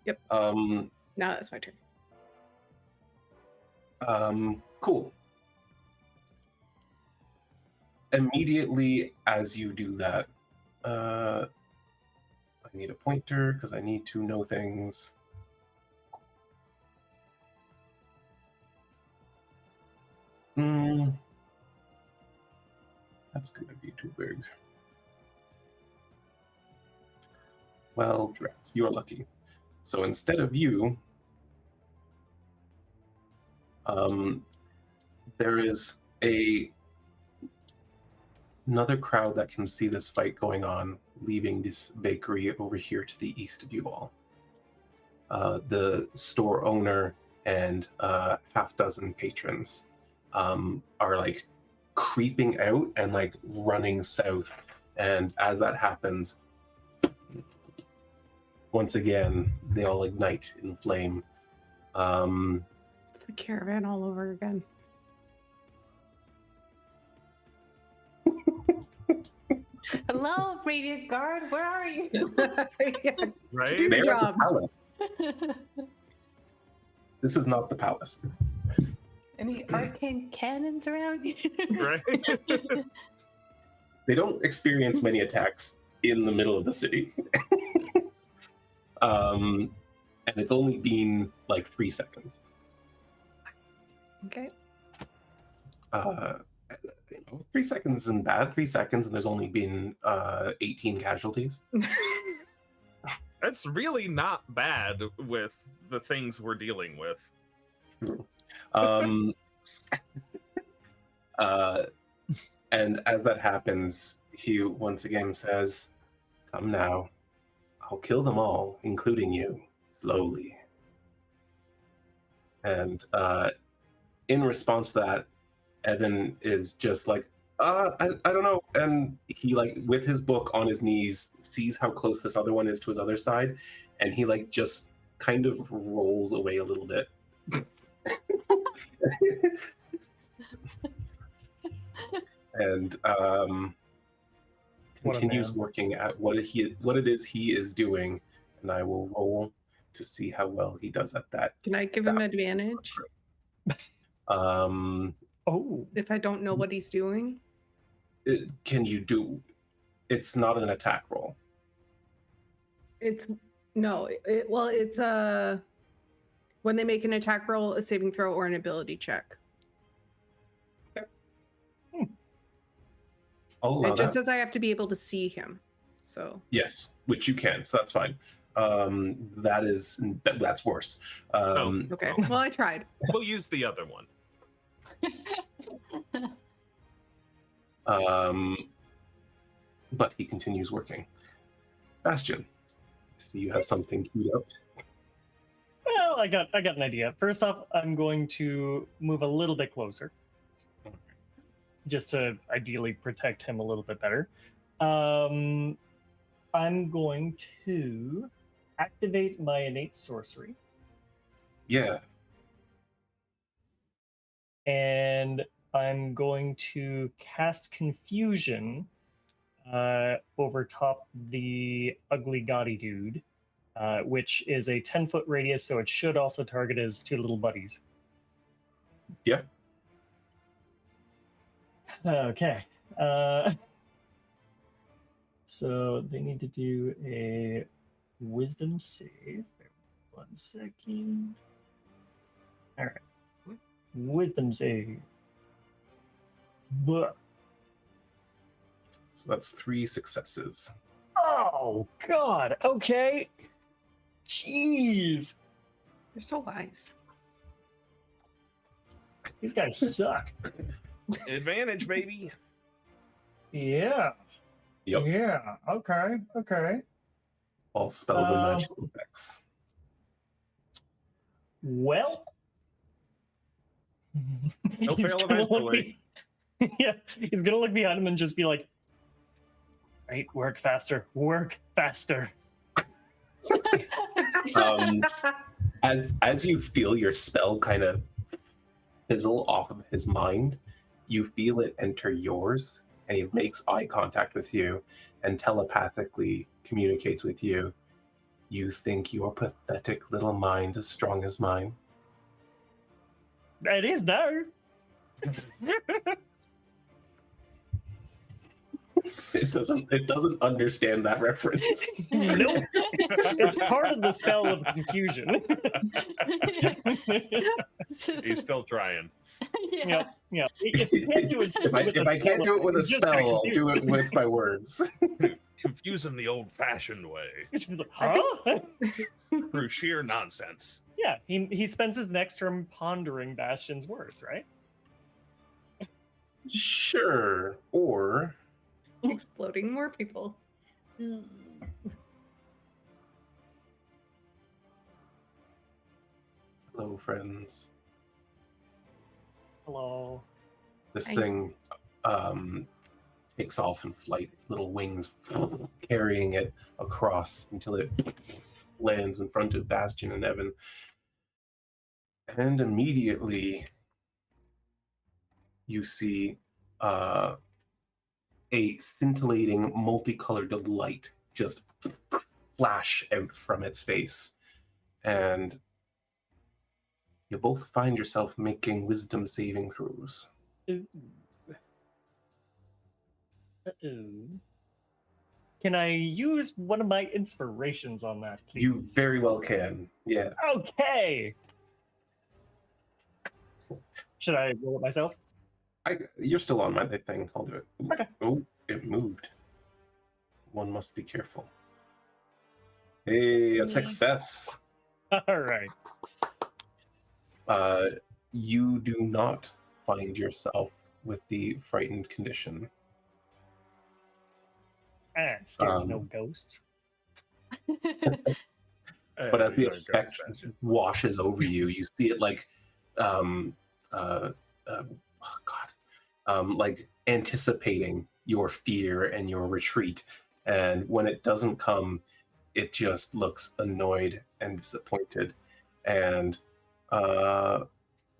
Yep. Now that's my turn. Cool. Immediately as you do that, I need a pointer because I need to know things. That's going to be too big. Well, drats, you're lucky. So instead of you, there is another crowd that can see this fight going on, leaving this bakery over here to the east of you all. The store owner and half dozen patrons are like creeping out and like running south. And as that happens, once again, they all ignite in flame. The caravan all over again. Hello, Radiant Guard. Where are you? Yeah. Right? Do They're your at the job. palace. This is not the palace. Any arcane cannons around you? Right? They don't experience many attacks in the middle of the city. And it's only been like 3 seconds. Okay. 3 seconds isn't bad. 3 seconds, and there's only been 18 casualties. That's really not bad with the things we're dealing with. True. And as that happens, he once again says, "Come now. I'll kill them all, including you, slowly." And in response to that, Evan is just like, I don't know. And he, like, with his book on his knees, sees how close this other one is to his other side, and he, like, just kind of rolls away a little bit. And continues working at what it is he is doing, and I will roll to see how well he does at that. Can I give him advantage Oh, if I don't know what he's doing? Can you do? It's not an attack roll. It's when they make an attack roll, a saving throw, or an ability check. I'll allow It just that. says I have to be able to see him. So Yes, which you can, so that's fine. That's worse. okay. Well, I tried. We'll use the other one. But he continues working. Bastion, I see you have something queued up. well, I got an idea. First off, I'm going to move a little bit closer, just to ideally protect him a little bit better. I'm going to activate my innate sorcery, Yeah. and I'm going to cast confusion over top the ugly gaudy dude, which is a 10-foot radius, so it should also target his 2 little buddies. Yeah. Okay. So they need to do a wisdom save. 1 second. All right. Wisdom save. But So that's 3 successes. oh god. Okay. Jeez. You're so wise. These guys suck. Advantage, baby. Yeah. Yep. Yeah. Okay. Okay. All spells and magical effects. Well. He'll He's fail gonna look eventually. yeah, he's gonna look behind him and just be like, "Right, work faster, work faster." As you feel your spell kind of fizzle off of his mind, you feel it enter yours, and he makes eye contact with you and telepathically communicates with you. You think your pathetic little mind is strong as mine? It is now. It doesn't understand that reference. Nope. It's part of the spell of confusion. He's still trying. Yeah. Yeah. If you can't do it, If I can't do it with a spell, I'll do it with my words. Confuse him the old-fashioned way Huh? through sheer nonsense. Yeah, he spends his next term pondering Bastion's words, right? Sure. Or Exploding more people. hello, friends. Hello. This Hi. thing takes off in flight, its little wings carrying it across until it lands in front of Bastion and Evan. And immediately you see a scintillating, multicolored light just flash out from its face. And you both find yourself making wisdom saving throws. Ooh. Uh-oh. Can I use one of my inspirations on that, please? You very well can. Yeah. Okay. Should I roll it myself? You're still on my thing. I'll do it. Ooh. Okay. Oh, it moved. One must be careful. Hey, a success. All right. You do not find yourself with the frightened condition. And scared no ghosts. But as the These are ghost effect bastion. washes over you, you see it like, like anticipating your fear and your retreat. And when it doesn't come, it just looks annoyed and disappointed. And I'm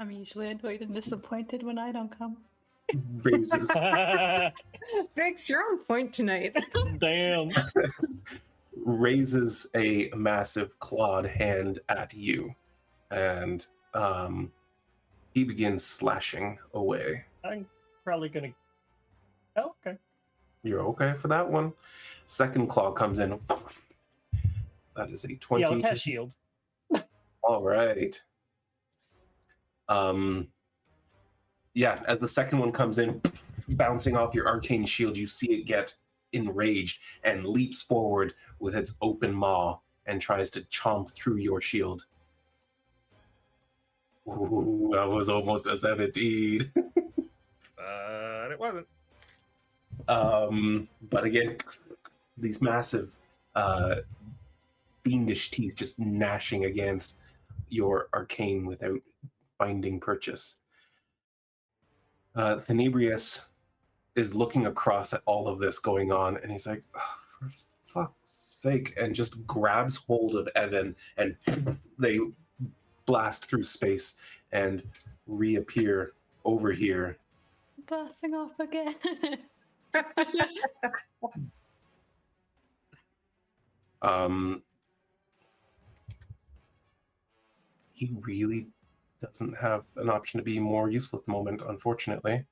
usually annoyed and disappointed when I don't come. raises Vix, you're on point tonight. Damn. raises a massive clawed hand at you, and he begins slashing away. I'm probably gonna. Oh, okay. You're okay for that one. Second claw comes in. That is a 20. Yeah, I'll cast shield. All right. Yeah, as the second one comes in, bouncing off your arcane shield, you see it get enraged and leaps forward with its open maw and tries to chomp through your shield. Ooh, that was almost a 17. It wasn't. But again, these massive fiendish teeth just gnashing against your arcane without finding purchase. Tenebrius is looking across at all of this going on, and he's like, oh, for fuck's sake, and just grabs hold of Evan, and they blast through space and reappear over here. Blasting off again. He really doesn't have an option to be more useful at the moment, unfortunately.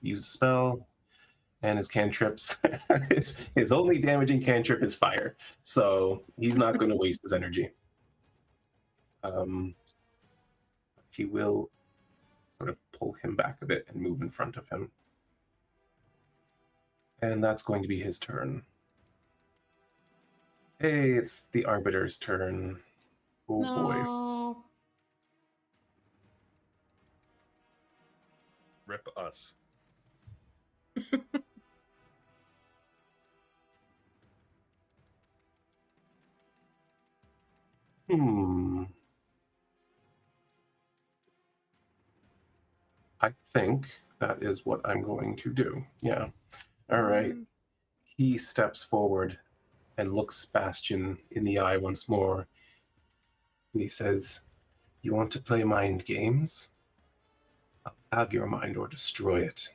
Used a spell, and his cantrips. his only damaging cantrip is fire, so he's not going to waste his energy. He will sort of pull him back a bit and move in front of him. And that's going to be his turn. Hey, it's the Arbiter's turn. Oh boy. No. Rip us. I think that is what I'm going to do. Yeah. All right. He steps forward and looks Bastion in the eye once more. And he says, "You want to play mind games? I'll have your mind or destroy it."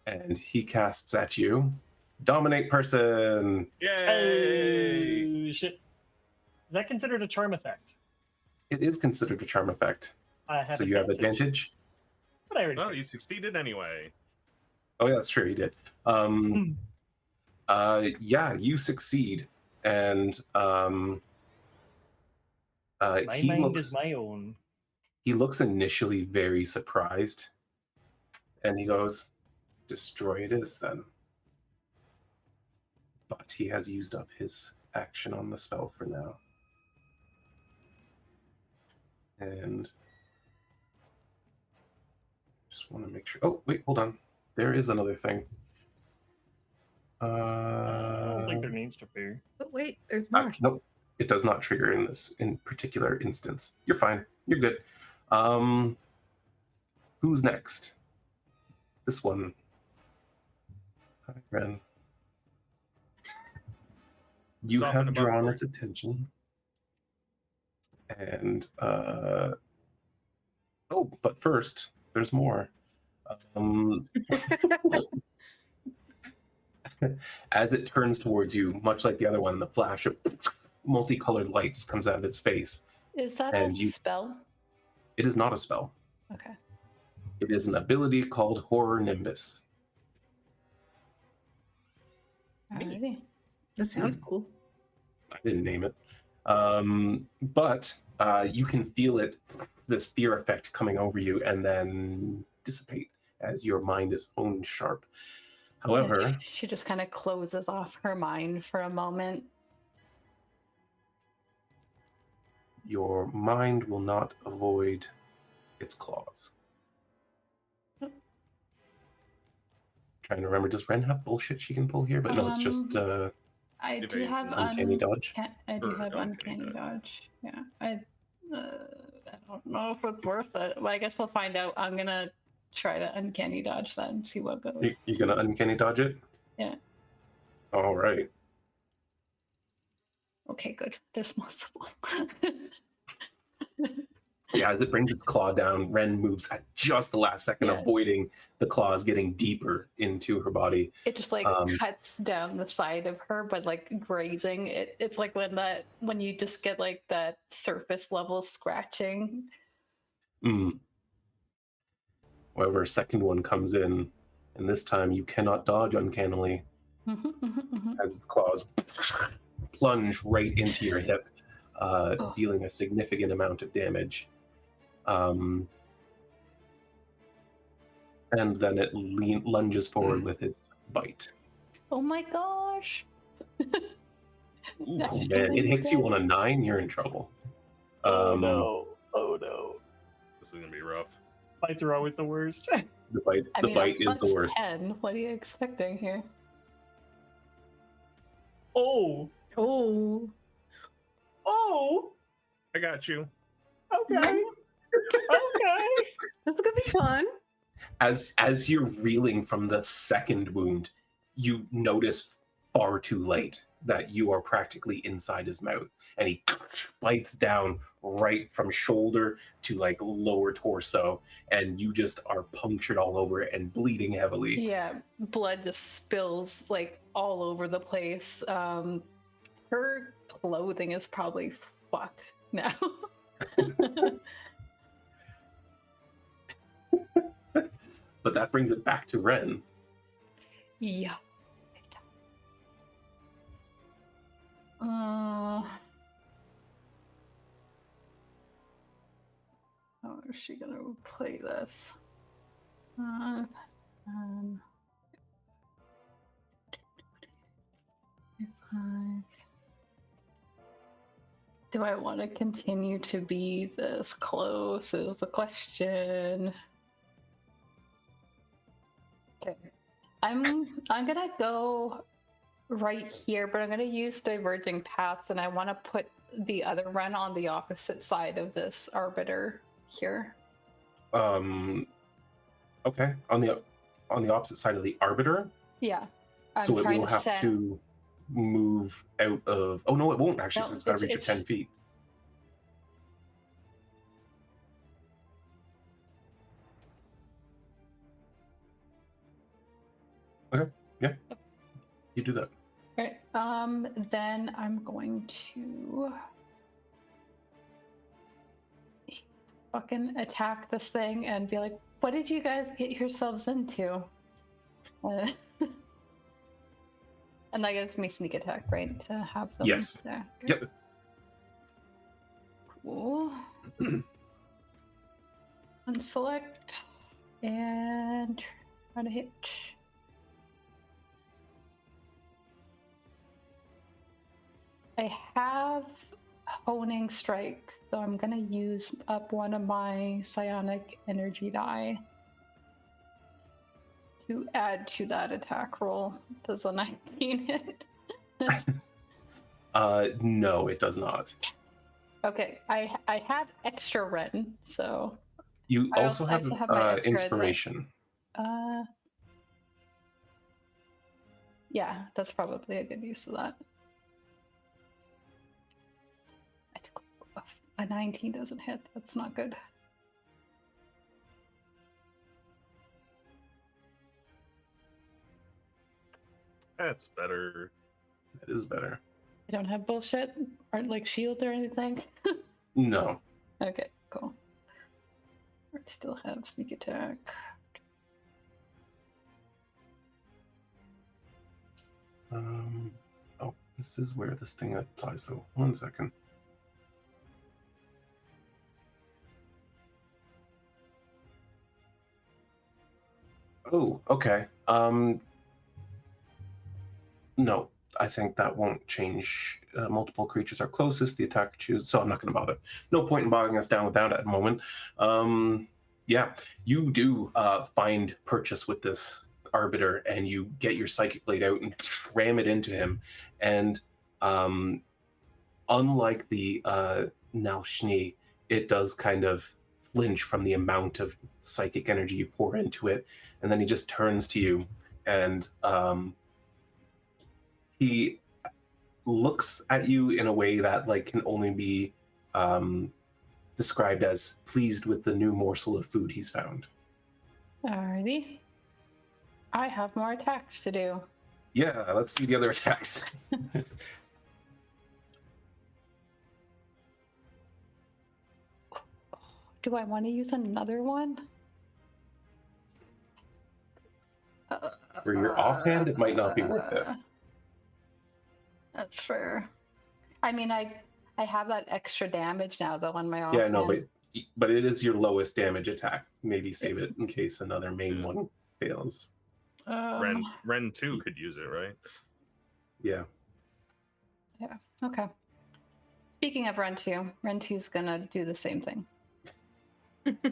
And he casts at you, Dominate Person. Yay! Oh, shit. Is that considered a charm effect? It is considered a charm effect. I have So you have advantage? But I already Well, said. you succeeded anyway. Oh yeah, that's true, you did. Yeah, you succeed. And My he mind looks is my own. he looks initially very surprised. And he goes, "Destroy it is then." but he has used up his action on the spell for now. And just want to make sure. Oh, wait, hold on. There is another thing. I don't think there needs to be. But wait, there's more. Nope, it does not trigger in this particular instance. You're fine. You're good. Who's next? This one. Hi, Wren. You Soften have above drawn for its attention. And oh, but first, there's more. As it turns towards you, much like the other one, the flash of multicolored lights comes out of its face. Is that And a you- spell? It is not a spell. Okay. It is an ability called Horror Nimbus. Alrighty. That sounds cool. I didn't name it. But you can feel it, this fear effect coming over you, and then dissipate as your mind is honed sharp. However, She just kind of closes off her mind for a moment. your mind will not avoid its claws. Trying to remember, does Wren have bullshit she can pull here? But no, it's just I do Evasion. have uncanny dodge. I do Or have uncanny uncanny dodge. Yeah. I don't know if it's worth it. Well, I guess we'll find out. I'm gonna try to uncanny dodge then, see what goes. You're gonna uncanny dodge it? Yeah. All right. Okay, good. There's multiple. Yeah, as it brings its claw down, Wren moves at just the last second, Yeah. avoiding the claws getting deeper into her body. It just like cuts down the side of her, but like grazing. It's like when you just get like that surface level scratching. However, a second one comes in, and this time you cannot dodge uncannily as its claws plunge right into your hip, dealing a significant amount of damage. And then it lunges forward with its bite. Oh my gosh. Ooh, man, it hits you on a 9, you're in trouble. Oh no. This is gonna be rough. Bites are always the worst. The bite, I the mean, bite I'm is the plus worst. 10. What are you expecting here? Oh. Oh. Oh. I got you. Okay. Okay. This is gonna be fun. As you're reeling from the second wound, you notice far too late that you are practically inside his mouth, and he bites down right from shoulder to like lower torso, and you just are punctured all over and bleeding heavily. Yeah, blood just spills like all over the place. Her clothing is probably fucked now. But that brings it back to Wren. Yeah. How is she gonna play this? Do I want to continue to be this close is the question. Okay. I'm gonna go right here, but I'm gonna use diverging paths, and I want to put the other run on the opposite side of this arbiter here. Okay, on the opposite side of the arbiter, Yeah. I'm so it trying will have send- to move out of. Oh no, it won't actually. No, 'Cause it's got to reach it's- your 10 feet. Okay, yeah, you do that. Right. Then I'm going to fucking attack this thing and be like, "What did you guys get yourselves into?" And that gives me sneak attack, right? To have them. Yes. There. Yep. Cool. Unselect and try to hit. I have honing strike, so I'm gonna use up one of my psionic energy die to add to that attack roll. Does a 19 hit? No, it does not. Okay, I have extra Wren, so You I also have my extra that inspiration. Yeah, that's probably a good use of that. A 19 doesn't hit. That's not good. That's better. That is better. I don't have bullshit or like shield or anything. No. Okay, cool. I still have sneak attack. Oh, this is where this thing applies though. 1 second. Oh, okay. No, I think that won't change. Multiple creatures are closest. The attacker chooses, so I'm not going to bother. No point in bogging us down with that at the moment. Yeah, you do find purchase with this arbiter, and you get your psychic blade out and ram it into him. And unlike the Nalshni, it does kind of flinch from the amount of psychic energy you pour into it. And then he just turns to you and he looks at you in a way that like can only be described as pleased with the new morsel of food he's found. Alrighty. I have more attacks to do. Yeah, let's see the other attacks. Do I want to use another one? For your offhand, it might not be worth it. That's fair. I mean, I have that extra damage now, though, on my offhand. Yeah, no, but it is your lowest damage attack. Maybe save it in case another main one fails. Wren 2 could use it, right? Yeah. Yeah, okay. Speaking of Wren 2, Wren 2's gonna do the same thing.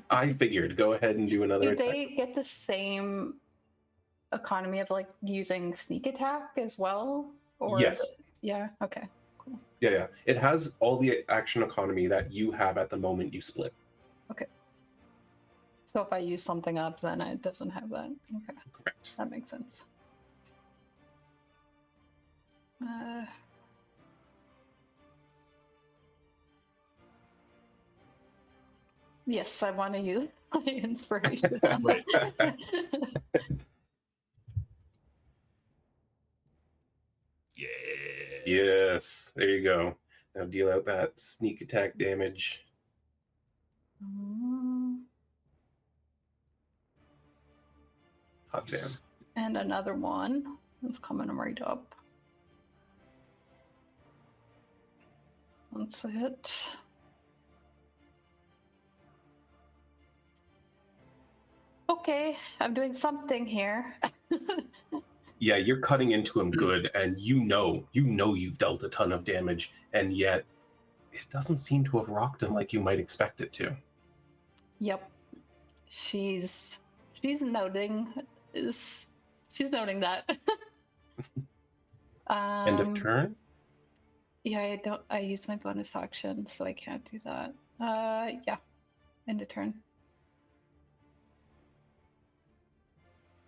I figured. Go ahead and do another attack. Do they get the same economy of like using sneak attack as well? Or yes. Yeah, okay, cool. Yeah. It has all the action economy that you have at the moment you split. Okay. So if I use something up, then it doesn't have that. Okay. Correct. That makes sense. Yes, I want to use my inspiration. Yeah. Yes, there you go. Now deal out that sneak attack damage. Hot damn. And another one. It's coming right up. That's a hit. Okay, I'm doing something here. Yeah, you're cutting into him good, and you know you've dealt a ton of damage, and yet it doesn't seem to have rocked him like you might expect it to. Yep. She's noting that. End of turn? Yeah, I used my bonus action, so I can't do that. Yeah. End of turn.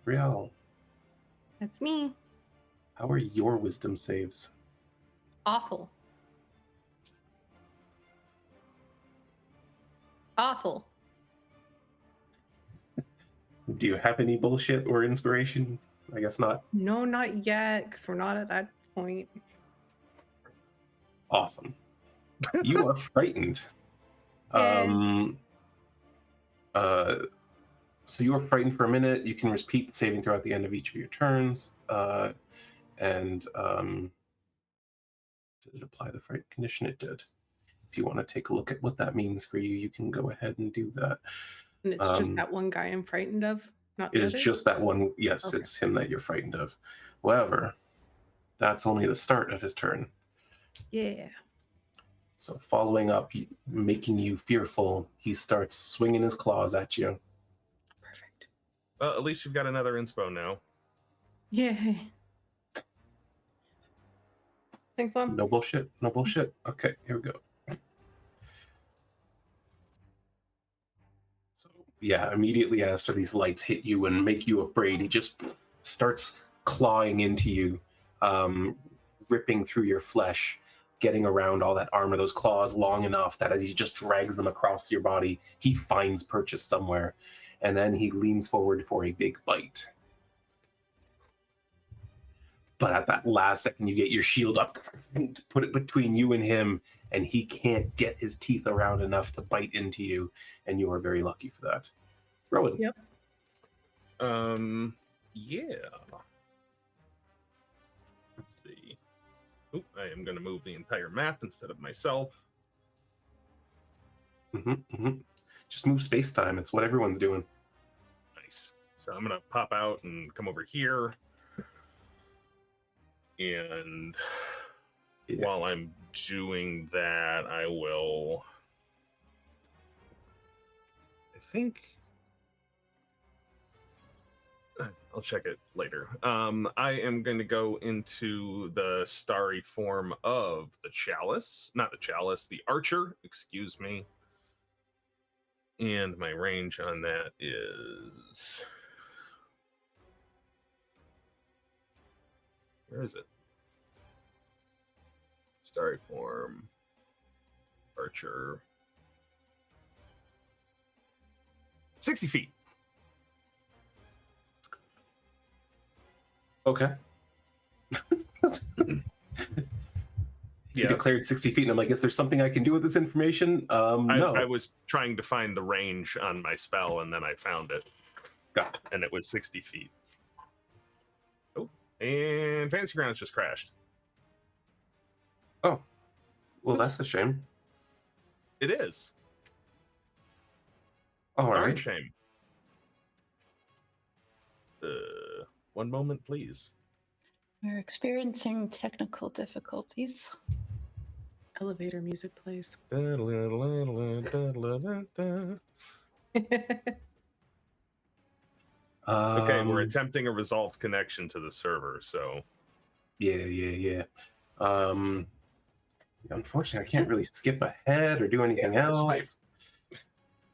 Brielle, That's me. how are your wisdom saves? Awful. Awful. Do you have any bullshit or inspiration? I guess not. No, not yet, because we're not at that point. Awesome. You are frightened. So you are frightened for a minute. You can repeat the saving throw at the end of each of your turns. Did it apply the fright condition? It did. If you want to take a look at what that means for you, you can go ahead and do that. And it's just that one guy I'm frightened of? Not It is others? just that one. Yes, Okay. It's him that you're frightened of. However, that's only the start of his turn. Yeah. So following up, making you fearful, he starts swinging his claws at you. Perfect. Well, at least you've got another inspo now. Yay. Thanks, Mom. No bullshit. No bullshit. Okay, here we go. So yeah, immediately after these lights hit you and make you afraid, he just starts clawing into you, ripping through your flesh, getting around all that armor, those claws long enough that as he just drags them across your body, he finds purchase somewhere, and then he leans forward for a big bite. But at that last second, you get your shield up and put it between you and him, and he can't get his teeth around enough to bite into you, and you are very lucky for that. Rhowan. Yep. Yeah. Let's see. Oop, I am going to move the entire map instead of myself. Just move space-time. It's what everyone's doing. Nice. So I'm going to pop out and come over here. And while I'm doing that, I will... I think... I'll check it later. I am going to go into the starry form of the chalice. Not the chalice, the archer, excuse me. And my range on that is... Where is it? Starry form. Archer. 60 feet. Okay. He Yes. declared 60 feet, and I'm like, is there something I can do with this information? No. I was trying to find the range on my spell, and then I found it. Got it. And it was 60 feet. Oh, and Fantasy Grounds just crashed. Oh. Well, Oops. that's a shame. It is. All Darn right. shame. One moment, please. We're experiencing technical difficulties. Elevator music plays. Okay, we're attempting a resolved connection to the server, so... Yeah. Unfortunately, I can't really skip ahead or do anything else. fine.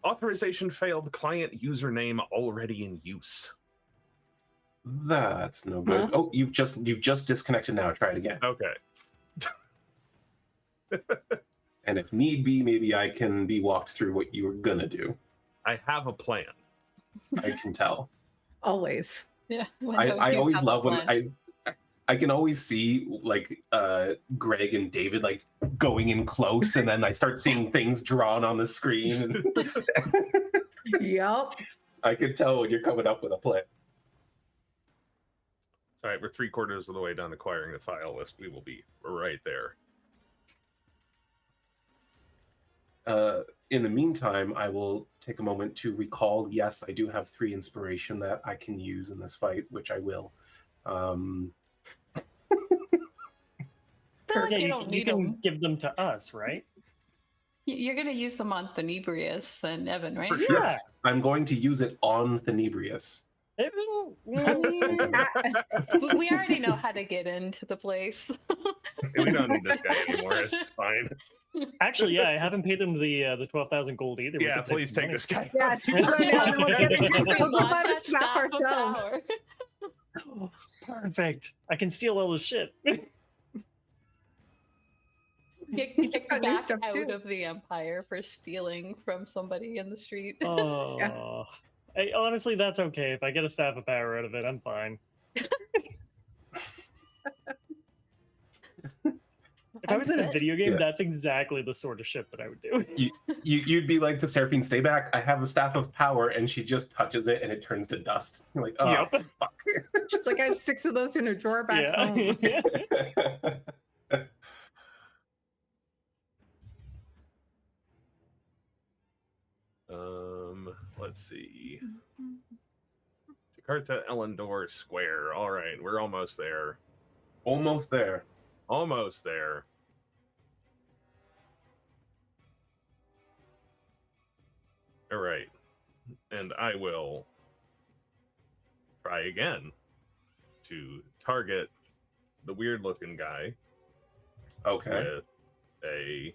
Authorization failed. Client username already in use. That's no good. Huh? Oh, you've just disconnected now. Try it again. Okay. And if need be, maybe I can be walked through what you were gonna do. I have a plan. I can tell. Always. Yeah. I always love when I can always see like Greg and David like going in close, and then I start seeing things drawn on the screen. Yup. I can tell when you're coming up with a plan. All right, we're 3/4 of the way done acquiring the file list. We will be right there. In the meantime, I will take a moment to recall, yes, I do have 3 inspiration that I can use in this fight, which I will. feel like Yeah, you you, don't you need can them. give them to us, right? You're going to use them on Thenebrius and Evan, right? For sure. Yes, I'm going to use it on Thenebrius. I mean, we already know how to get into the place. We don't need this guy anymore. It's fine. Actually, yeah, I haven't paid them the 12,000 gold either. We Yeah, could save please some take money. this guy. Yeah, it's we'll go buy the snap Staff of ourselves. power. Oh, perfect. I can steal all this shit. Get You just got new back stuff, out too. of the Empire for stealing from somebody in the street. Oh, hey, honestly, that's okay. If I get a staff of power out of it, I'm fine. If I was in a video game, Yeah. that's exactly the sort of shit that I would do. You'd be like to Seraphine, stay back. I have a staff of power, and she just touches it, and it turns to dust. You're like, oh, Yep. fuck. Just like I have 6 of those in a drawer back home. Yeah. Let's see. Jika'arta Elandor Square. All right, we're almost there. Almost there. Almost there. All right. And I will try again to target the weird-looking guy Okay. with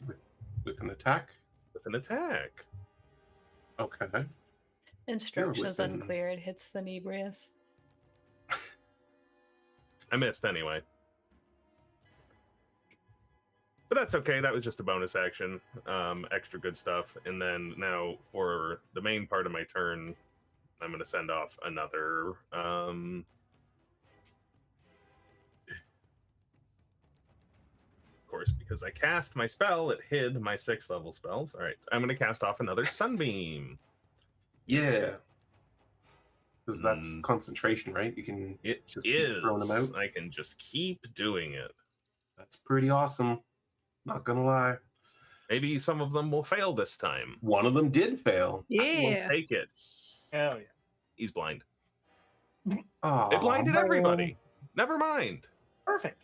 With an attack. an attack. Okay. Instructions within- unclear. It hits the Nebrius. I missed anyway. But that's okay. That was just a bonus action. Extra good stuff. And then now for the main part of my turn, I'm going to send off another... of course, because I cast my spell, it hid my 6th level spells. All right. I'm going to cast off another Sunbeam. Yeah. Because that's Mm. concentration, right? You can It just keep is. throwing them out. I can just keep doing it. That's pretty awesome. Not gonna lie. Maybe some of them will fail this time. One of them did fail. We'll Yeah. take it. Hell yeah. He's blind. Oh, It blinded everybody. Never mind. Perfect.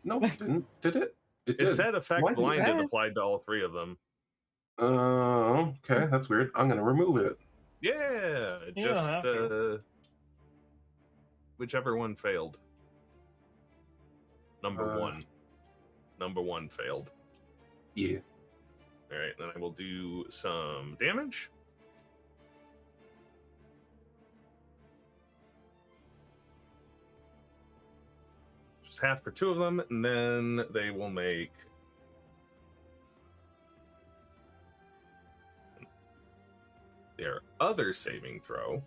No, it didn't. Did it? It did. said effect Why did blinded that? applied to all 3 of them. Okay, that's weird. I'm gonna remove it. Yeah, You don't just have to. whichever one failed. Number Uh, 1. Number 1 failed. Yeah. All right, then I will do some damage. Just half for 2 of them, and then they will make their other saving throw.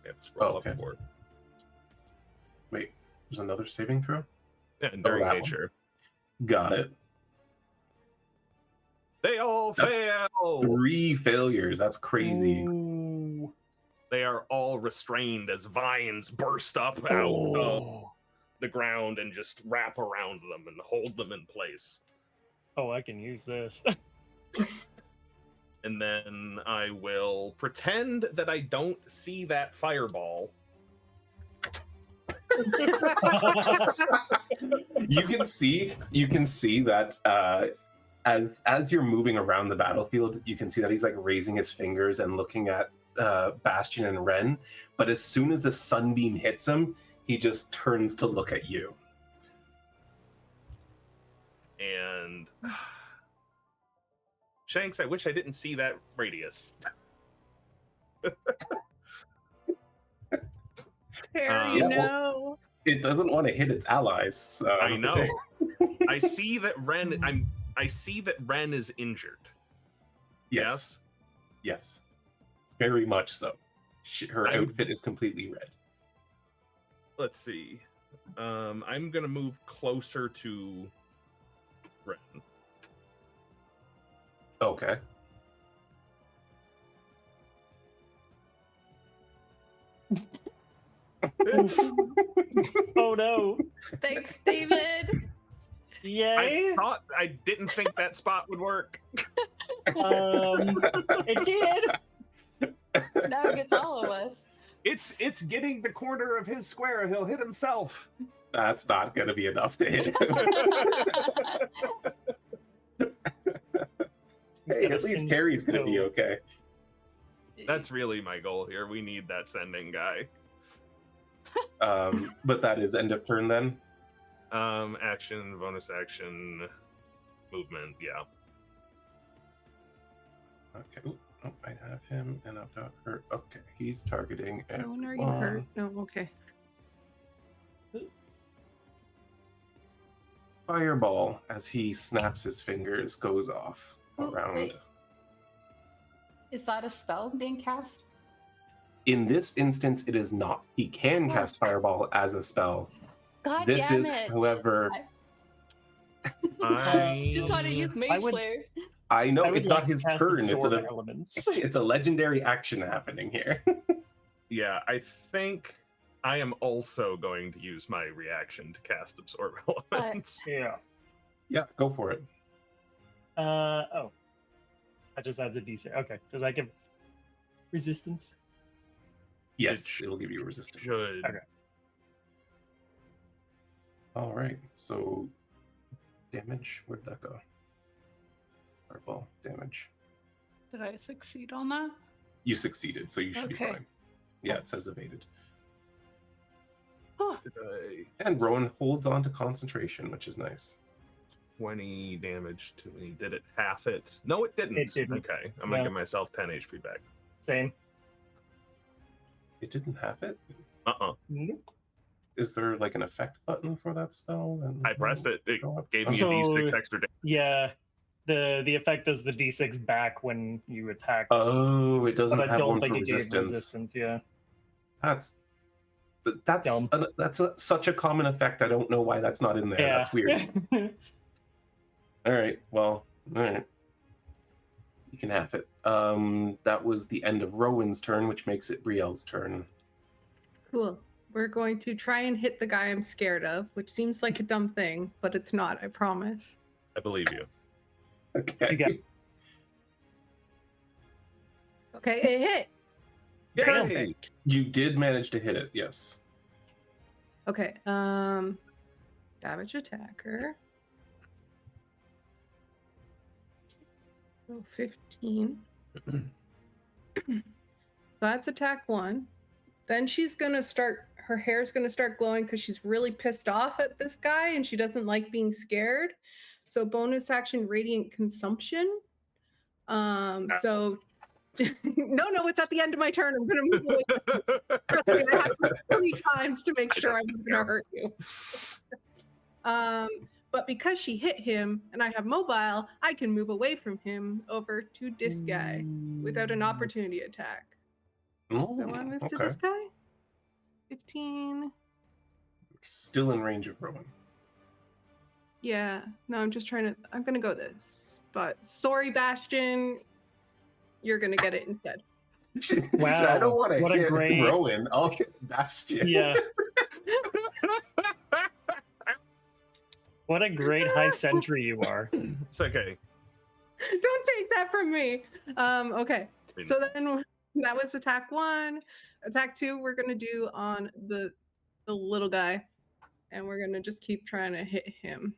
I have to scroll Okay. up for it. Wait, there's another saving throw? Yeah, enduring that one. nature. Got it. They all That's fail. 3 failures. That's crazy. Ooh. They are all restrained as vines burst up out of the ground and just wrap around them and hold them in place. Oh, I can use this. And then I will pretend that I don't see that fireball. You can see that as you're moving around the battlefield, you can see that he's like raising his fingers and looking at Bastion and Wren. But as soon as the sunbeam hits him, he just turns to look at you. And Shanks, I wish I didn't see that radius. Terry, Yeah, no. It doesn't want to hit its allies. So I know. I see that Wren. I see that Wren is injured. Yes. Yes. Very much so. Her I'm- outfit is completely red. Let's see. I'm gonna move closer to Wren. Okay. Oh no. Thanks, David. Yay. I didn't think that spot would work. It did. Now it gets all of us. It's getting the corner of his square. He'll hit himself. That's not going to be enough to hit him. Hey, at least Terry's going to be okay. That's really my goal here. We need that sending guy. But that is end of turn then? Action, bonus action, movement. Yeah. Okay. Ooh, oh, I have him and I've got her. Okay, he's targeting When are you everyone. hurt? No, okay. Fireball, as he snaps his fingers, goes off Ooh, around. wait. Is that a spell being cast? In this instance, it is not. He can Oh. cast Fireball as a spell. God This damn is, it. however, I Just want to use I Mage would- Slayer. I know I would it's not like his to cast turn. It's absorb a elements. it's a legendary action happening here. Yeah, I think I am also going to use my reaction to cast absorb elements. Yeah. Yeah, go for it. Oh. That just adds a DC. Okay. Does that give resistance? Yes, sh- it'll give you resistance. Should. Okay. All right. So damage. Where'd that go? Fireball damage. Did I succeed on that? You succeeded, so you should be Okay. fine. Yeah, it says evaded. Oh, Did I- And Rowan holds on to concentration, which is nice. 20 damage to me. Did it half it? No, it didn't. It didn't. Okay, I'm gonna No. give myself 10 HP back. Same. It didn't have it? Nope. Is there like an effect button for that spell? And I pressed it. It go up? gave me So- a D6 extra damage. Yeah. The effect does the D6 back when you attack. Oh, it doesn't but I have don't one think for it gave resistance. resistance. Yeah. That's Dumb. such a common effect. I don't know why that's not in there. Yeah. That's weird. All right. Well, all right. You can have it. That was the end of Rowan's turn, which makes it Brielle's turn. Cool. We're going to try and hit the guy I'm scared of, which seems like a dumb thing, but it's not, I promise. I believe you. Okay. You got it. Okay, it hit. Yay! Perfect. You did manage to hit it, yes. Okay, savage attacker. So 15. So that's attack 1. Then she's gonna start, her hair's gonna start glowing because she's really pissed off at this guy and she doesn't like being scared. So bonus action radiant consumption. So no, it's at the end of my turn. I'm gonna move away. Trust me, I had to 3 times to make sure I was gonna hurt you. But because she hit him and I have mobile, I can move away from him over to this guy without an opportunity attack. Oh, Do I want to move to okay. this guy? 15. Still in range of Rowan. Yeah. No, I'm gonna go this. But sorry, Bastion. You're gonna get it instead. Wow, I don't want to what a hit great- Rowan. I'll hit Bastion. Yeah. What a great high sentry you are. It's okay. Don't take that from me. Okay. I mean, So then that was attack 1. Attack 2 we're gonna do on the little guy. And we're gonna just keep trying to hit him.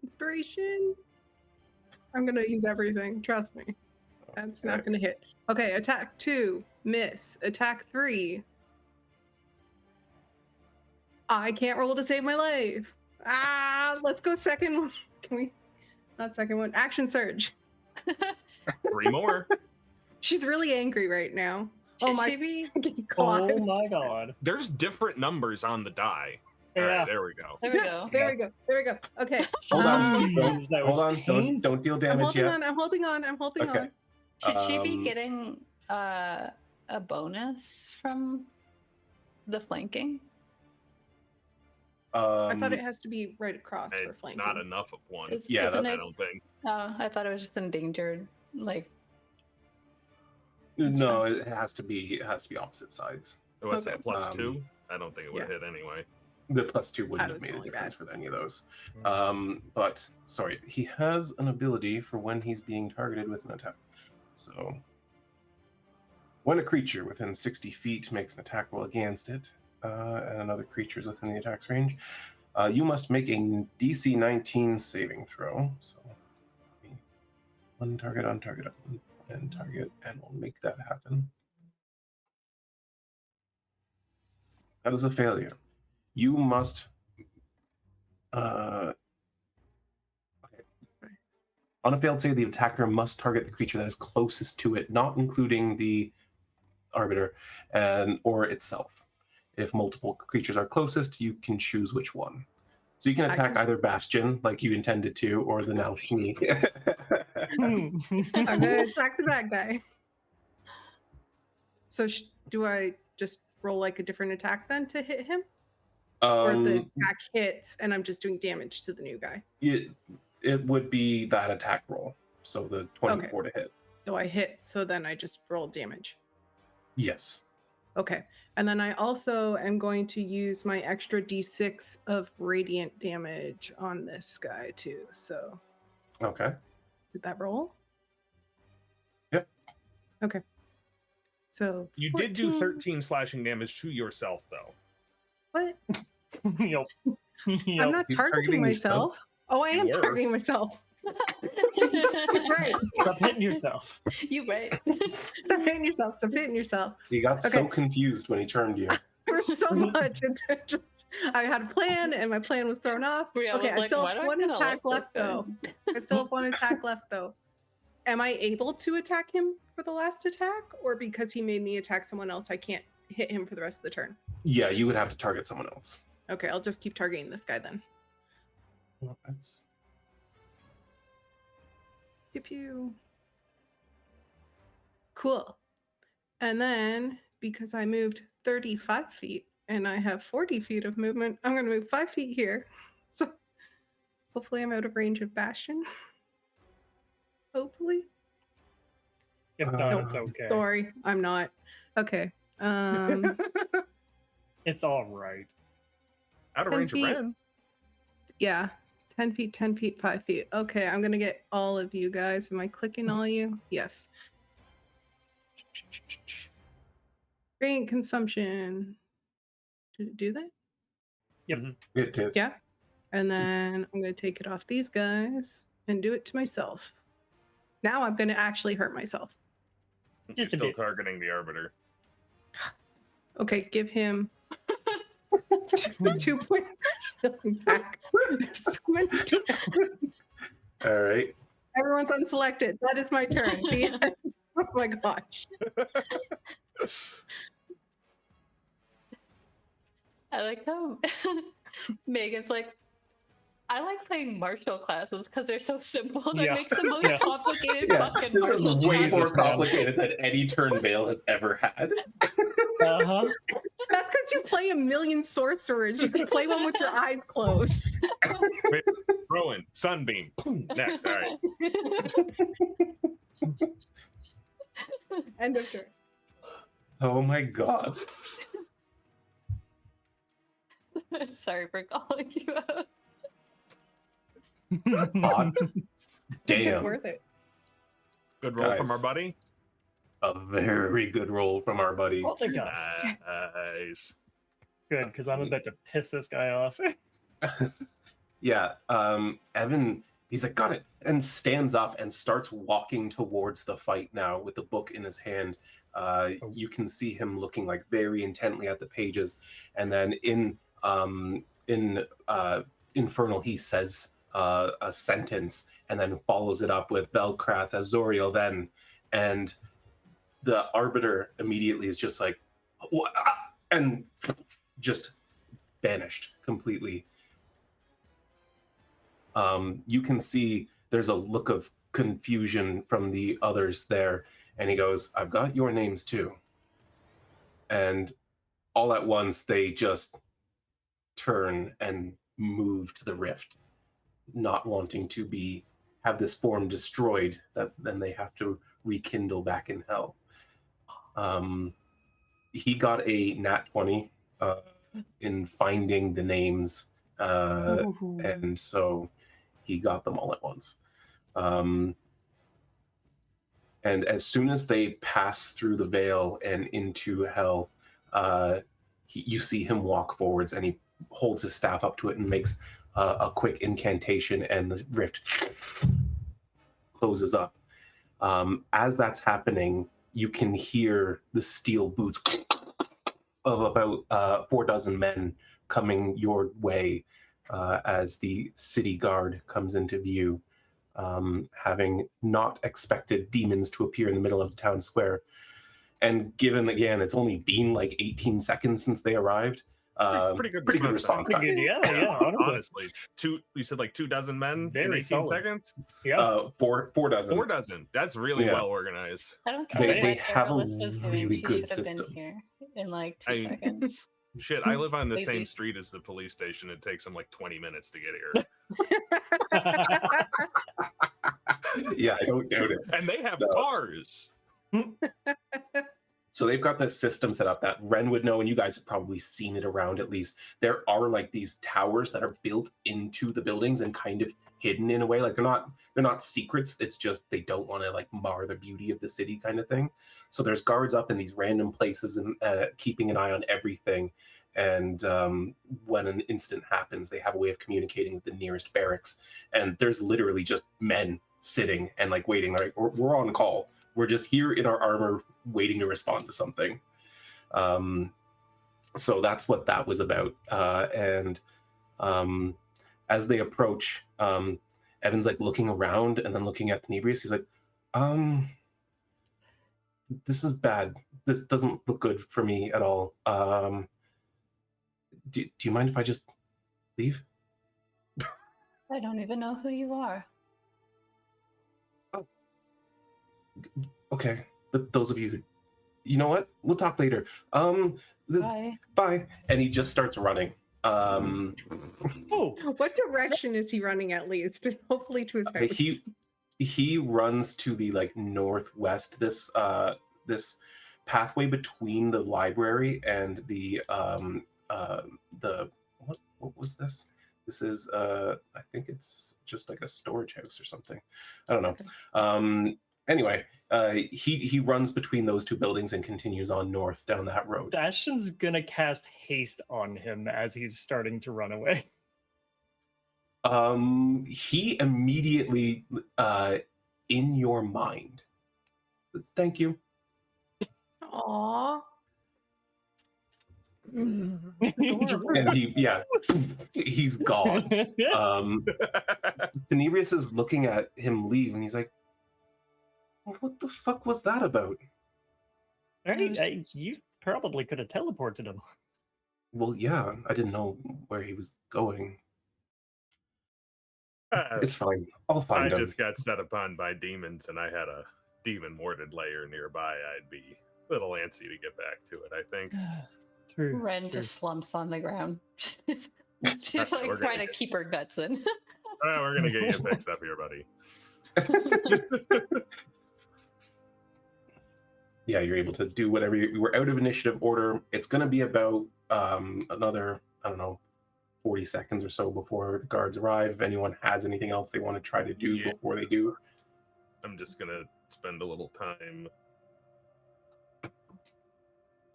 Inspiration. I'm gonna use everything, trust me. That's not Okay. gonna hit. Okay, attack 2, miss. Attack 3. I can't roll to save my life. Let's go second one. Can we? Not second one. Action surge. 3 more. She's really angry right now. should my she be? God. Oh my god. There's different numbers on the die. All Yeah. right, there we go. There we Yeah, go. There we go. There we go. Okay. Hold on. Jeez, that was Hold on. painful. Don't deal I'm damage holding yet. on. I'm holding on. I'm holding Okay. on. Should she be Um, getting a bonus from the flanking? I thought it has to be right across And for flanking. not enough of one. Yeah, isn't I it? don't think. I thought it was just endangered. Like, No, it has to be opposite sides. What's Okay. that, plus Um, 2? I don't think it would yeah. hit anyway. The +2 wouldn't That have was made a really difference bad. for any of those. But sorry, he has an ability for when he's being targeted with an attack. So when a creature within 60 feet makes an attack roll against it, and another creature is within the attack's range, you must make a DC 19 saving throw. So one target on target and target, and we'll make that happen. That is a failure. You must. Okay. On a failed save, the attacker must target the creature that is closest to it, not including the arbiter and or itself. If multiple creatures are closest, you can choose which one. So you can I attack can- either Bastion, like you intended to, or the now Shmi. I'm gonna attack the bad guy. So do I just roll like a different attack then to hit him, or the attack hits and I'm just doing damage to the new guy? It would be that attack roll. So the 24 to hit. So I hit. So then I just roll damage. Yes. Okay. And then I also am going to use my extra d6 of radiant damage on this guy too. So Okay. did that roll? Yep. Okay. So You did do 14. 13 slashing damage to yourself, though. What? Yep. I'm not You're targeting targeting yourself? myself. Oh, I am You were. targeting myself. Right. Stop hitting yourself. You right. Stop hitting yourself. Stop hitting yourself. He got so Okay. confused when he turned you. There was so much. I had a plan, and my plan was thrown off. Brielle Okay, was I like, still "Why have do I one kinda attack like this left, guy?" though. I still have one attack left, though. Am I able to attack him for the last attack, or because he made me attack someone else, I can't hit him for the rest of the turn? Yeah, you would have to target someone else. Okay, I'll just keep targeting this guy then. Well, that's... Pew pew. Cool. And then, because I moved 35 feet and I have 40 feet of movement, I'm going to move 5 feet here. So hopefully I'm out of range of Bastion. Hopefully. If not, it's Nope. okay. Sorry, I'm not. Okay. It's all right. Out of 10 range of feet. Wren. Yeah. 10 feet, 10 feet, 5 feet. Okay, I'm going to get all of you guys. Am I clicking all you? Yes. Drink consumption. Did it do that? It did. Yeah. And then I'm going to take it off these guys and do it to myself. Now I'm going to actually hurt myself. You're Just a still bit. targeting the Arbiter. Okay, give him 2 points back. All right. Everyone's unselected. That is my turn. The end. Oh my gosh. I like how Megan's like, I like playing martial classes because they're so simple. That Yeah. makes the most Yeah. complicated Yeah, fucking this martial is way class. more Jesus, man. complicated than any turn Vale has ever had. Uh-huh. That's because you play a million sorcerers. You can play one with your eyes closed. Rhowan, Sunbeam. Boom, next. All right. End of turn. Oh my god. Sorry for calling you out. Hot. It's Damn. worth it. Good roll from Guys. our buddy. A very good roll from our buddy. Oh, thank God. Nice. Good, because I'm about to piss this guy off. Yeah, Evan, he's like, got it, and stands up and starts walking towards the fight now with the book in his hand. You can see him looking like very intently at the pages, and then in Infernal, he says a sentence and then follows it up with Velkrath Azoriel then, and the Arbiter immediately is just like, what? And just vanished completely. You can see there's a look of confusion from the others there, and he goes, I've got your names too. And all at once they just turn and move to the rift, not wanting to have this form destroyed, that then they have to rekindle back in hell. He got a nat 20 in finding the names, and so he got them all at once. And as soon as they pass through the veil and into hell, you see him walk forwards, and he holds his staff up to it and makes a quick incantation, and the rift closes up. As that's happening, you can hear the steel boots of about 4 dozen men coming your way as the city guard comes into view, having not expected demons to appear in the middle of the town square. And given, again, it's only been like 18 seconds since they arrived, Pretty good response time. Pretty good, yeah, honestly. You said like 2 dozen men in Very 18 solid. seconds? Yeah. 4 dozen. 4 dozen. That's really Yeah. well organized. I don't They- care they what have a Arista's doing. really She good should have system. been here in like 2 I- seconds. Shit, I live on the Lazy. same street as the police station. It takes them like 20 minutes to get here. Yeah, I don't doubt it. And they have No. cars. So they've got this system set up that Wren would know, and you guys have probably seen it around at least. There are like these towers that are built into the buildings and kind of hidden in a way. Like they're not secrets. It's just they don't want to like mar the beauty of the city kind of thing. So there's guards up in these random places and keeping an eye on everything. And when an incident happens, they have a way of communicating with the nearest barracks. And there's literally just men sitting and like waiting. Like, we're on call. We're just here in our armor waiting to respond to something. So that's what that was about. And as they approach, Evan's like looking around and then looking at Tenebrius. He's like, this is bad. This doesn't look good for me at all. Do you mind if I just leave? I don't even know who you are. Oh. Okay. But those of you who... You know what? We'll talk later. Bye. Bye. And he just starts running. Oh, What direction is he running at least? Hopefully to his house. He runs to the like northwest. This pathway between the library and the what was this? This is I think it's just like a storage house or something. I don't know. Okay. Anyway, he runs between those two buildings and continues on north down that road. Bastion's gonna cast haste on him as he's starting to run away. He immediately in your mind. Thank you. Aww. And he's gone. Tenebrius is looking at him leave and he's like, what the fuck was that about? Right? You probably could have teleported him. Well, yeah, I didn't know where he was going. It's fine. I'll find him. I just got set upon by demons and I had a demon warded layer nearby. I'd be a little antsy to get back to it, I think. True. Ren just slumps on the ground. She's We're like gonna trying to get- keep her guts in. We're going to get you fixed up here, buddy. Yeah, you're able to do whatever we're out of initiative order. It's going to be about another, I don't know, 40 seconds or so before the guards arrive. If anyone has anything else they want to try to do before they do. I'm just going to spend a little time.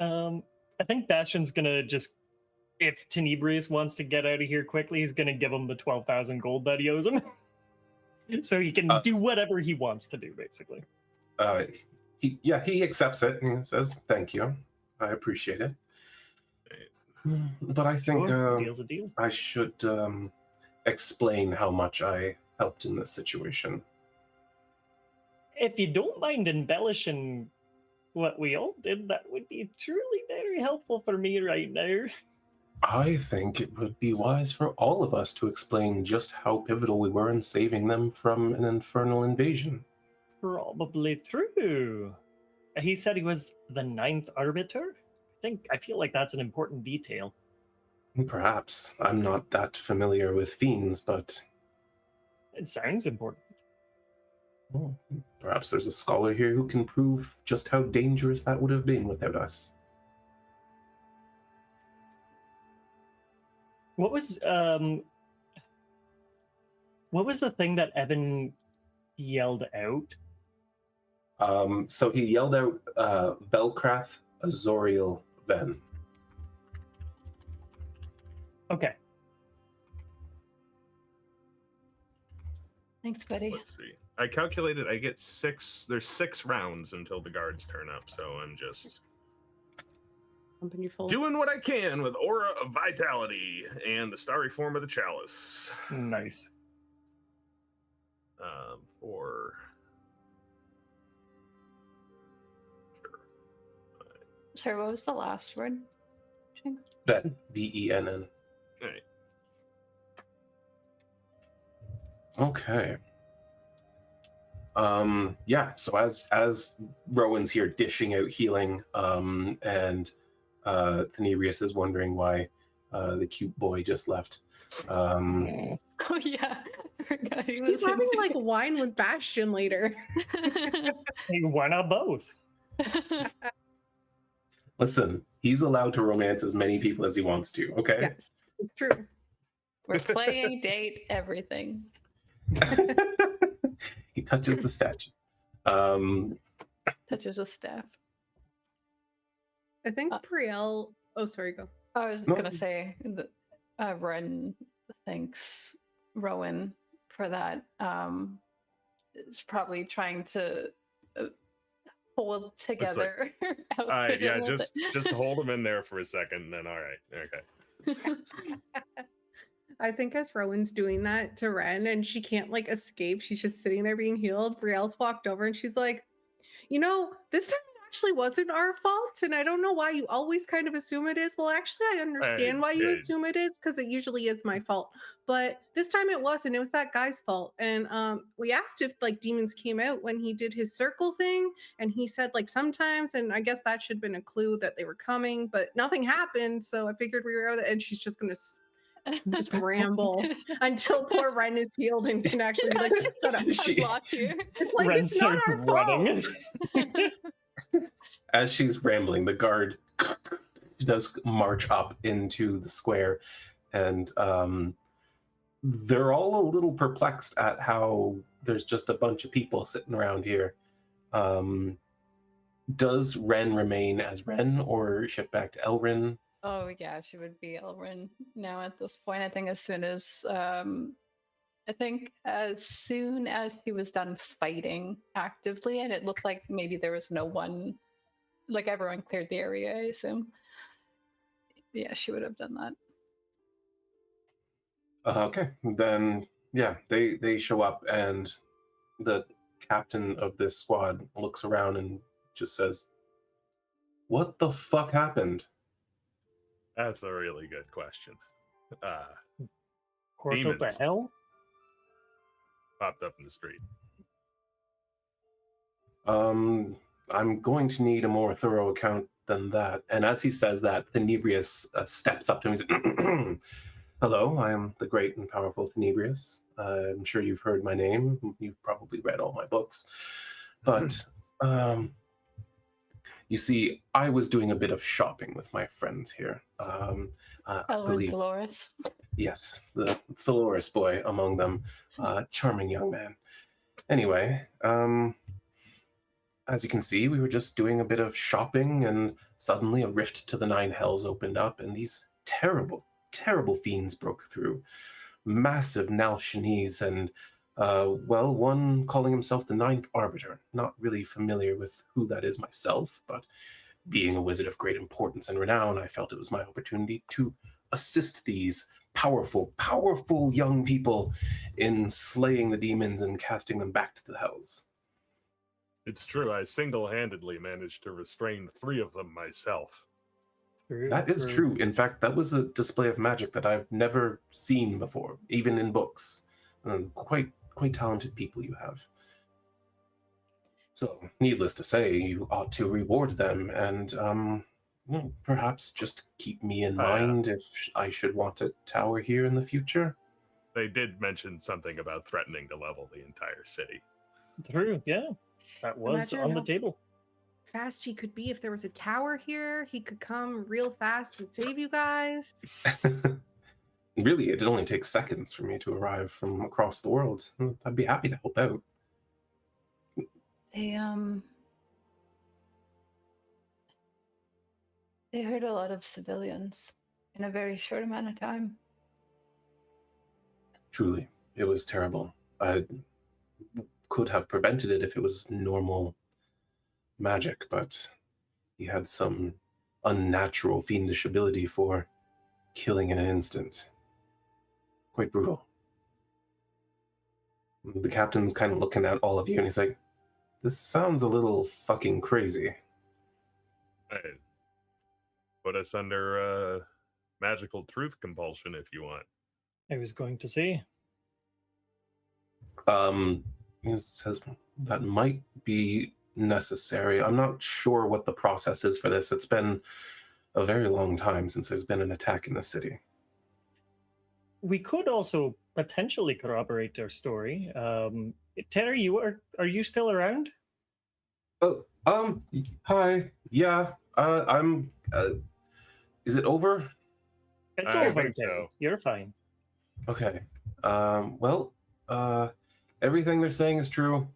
I think Bastion's gonna just, if Tenebrius wants to get out of here quickly, he's gonna give him the 12,000 gold that he owes him. So he can do whatever he wants to do, basically. He accepts it and says, thank you. I appreciate it. But I think Sure, deal's a deal. I should explain how much I helped in this situation. If you don't mind embellishing what we all did, that would be truly very helpful for me right now. I think it would be wise for all of us to explain just how pivotal we were in saving them from an infernal invasion. Probably true. He said he was the 9th Arbiter? I feel like that's an important detail. Perhaps. I'm not that familiar with fiends, but It sounds important. well, perhaps there's a scholar here who can prove just how dangerous that would have been without us. What was the thing that Evan yelled out? So he yelled out, Velkrath Azoriel Ven. Okay. Thanks, buddy. Let's see. I calculated I get 6. There's 6 rounds until the guards turn up, so I'm just Pumping you full. doing what I can with Aura of Vitality and the starry form of the chalice. Nice. Or Sorry, what was the last word? Shanks? Ven. Venn. all right. Okay. So as Rhowan's here dishing out healing, and Tenebrius is wondering why the cute boy just left. Oh yeah, I forgot he was He's having into like wine with Bastion later. Hey, why not both? Listen, he's allowed to romance as many people as he wants to, okay? Yes, it's true. We're playing date everything. He touches the statue. Touches a staff. I think Brielle. Oh, sorry, go. I was No. gonna say that Wren thanks Rhowan for that. Is probably trying to hold together. All right, yeah, outfit a just hold him in there for a second, and then all right, okay. I think as Rowan's doing that to Wren and she can't like escape, she's just sitting there being healed. Brielle's walked over and she's like, this time it actually wasn't our fault. And I don't know why you always kind of assume it is. Well, actually, I understand why you assume it is because it usually is my fault. But this time it wasn't. It was that guy's fault. And we asked if like demons came out when he did his circle thing. And he said like sometimes. And I guess that should have been a clue that they were coming. But nothing happened. So I figured we were out. And she's just going to just ramble until poor Wren is healed and can actually be like, shut up. It's like Wren it's not starts our running. fault. As she's rambling, the guard does march up into the square, and they're all a little perplexed at how there's just a bunch of people sitting around here. Does Wren remain as Wren or shift back to Elrin? Oh yeah, she would be Elrin now at this point. I think as soon as she was done fighting actively, and it looked like maybe there was no one, like everyone cleared the area, I assume. Yeah, she would have done that. Okay, then yeah, they show up, and the captain of this squad looks around and just says, "What the fuck happened?" That's a really good question. Portal to Demons. hell? Popped up in the street. I'm going to need a more thorough account than that. And as he says that, Tenebrius steps up to him. He's like, "Hello, I am the great and powerful Tenebrius. I'm sure you've heard my name. You've probably read all my books. But you see, I was doing a bit of shopping with my friends here. I believe, Dolores. yes, the Dolores boy among them, charming young man. Anyway, as you can see, we were just doing a bit of shopping, and suddenly a rift to the nine hells opened up, and these terrible, terrible fiends broke through. Massive Nalshanese, and one calling himself the Ninth Arbiter. Not really familiar with who that is myself, but being a wizard of great importance and renown, I felt it was my opportunity to assist these powerful, powerful young people in slaying the demons and casting them back to the hells. It's true, I single-handedly managed to restrain 3 of them myself. That is true. In fact, that was a display of magic that I've never seen before, even in books. Quite talented people you have. So, needless to say, you ought to reward them and perhaps just keep me in mind if I should want a tower here in the future. They did mention something about threatening to level the entire city. True, yeah. That was Imagine on the how table. fast he could be if there was a tower here. He could come real fast and save you guys. Really, it only takes seconds for me to arrive from across the world. I'd be happy to help out. They hurt a lot of civilians in a very short amount of time. Truly, it was terrible. I could have prevented it if it was normal magic, but he had some unnatural fiendish ability for killing in an instant. Quite brutal. The captain's kind of looking at all of you and he's like, "This sounds a little fucking crazy." Hey, put us under magical truth compulsion if you want. I was going to say. He says that might be necessary. I'm not sure what the process is for this. It's been a very long time since there's been an attack in the city. We could also potentially corroborate their story. Terry, are you still around? Oh, hi. Yeah, I'm. Is it over? It's I over, think Terry. so. You're fine. Okay. Everything they're saying is true.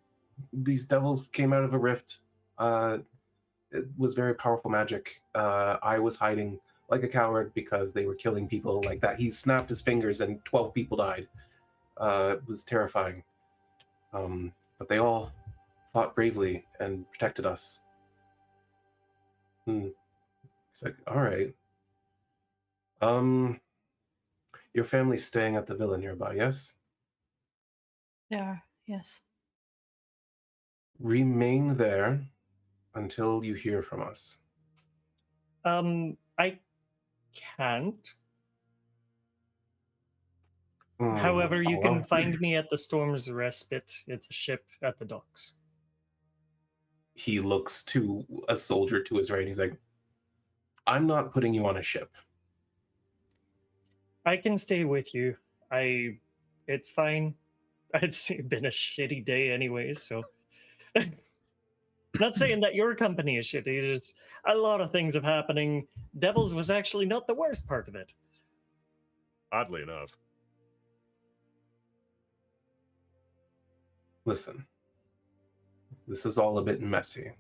These devils came out of a rift. It was very powerful magic. I was hiding like a coward because they were killing people like that. He snapped his fingers and 12 people died. It was terrifying. But they all fought bravely and protected us. It's like, all right. Your family's staying at the villa nearby, yes? Yeah, yes. Remain there until you hear from us. I can't. However, you can Well, find me at the Storm's Respite. It's a ship at the docks. he looks to a soldier to his right. He's like, I'm not putting you on a ship. I can stay with you. It's fine. It's been a shitty day anyways, so... Not saying that your company is shitty, just a lot of things have happening. Devils was actually not the worst part of it. Oddly enough. Listen, this is all a bit messy.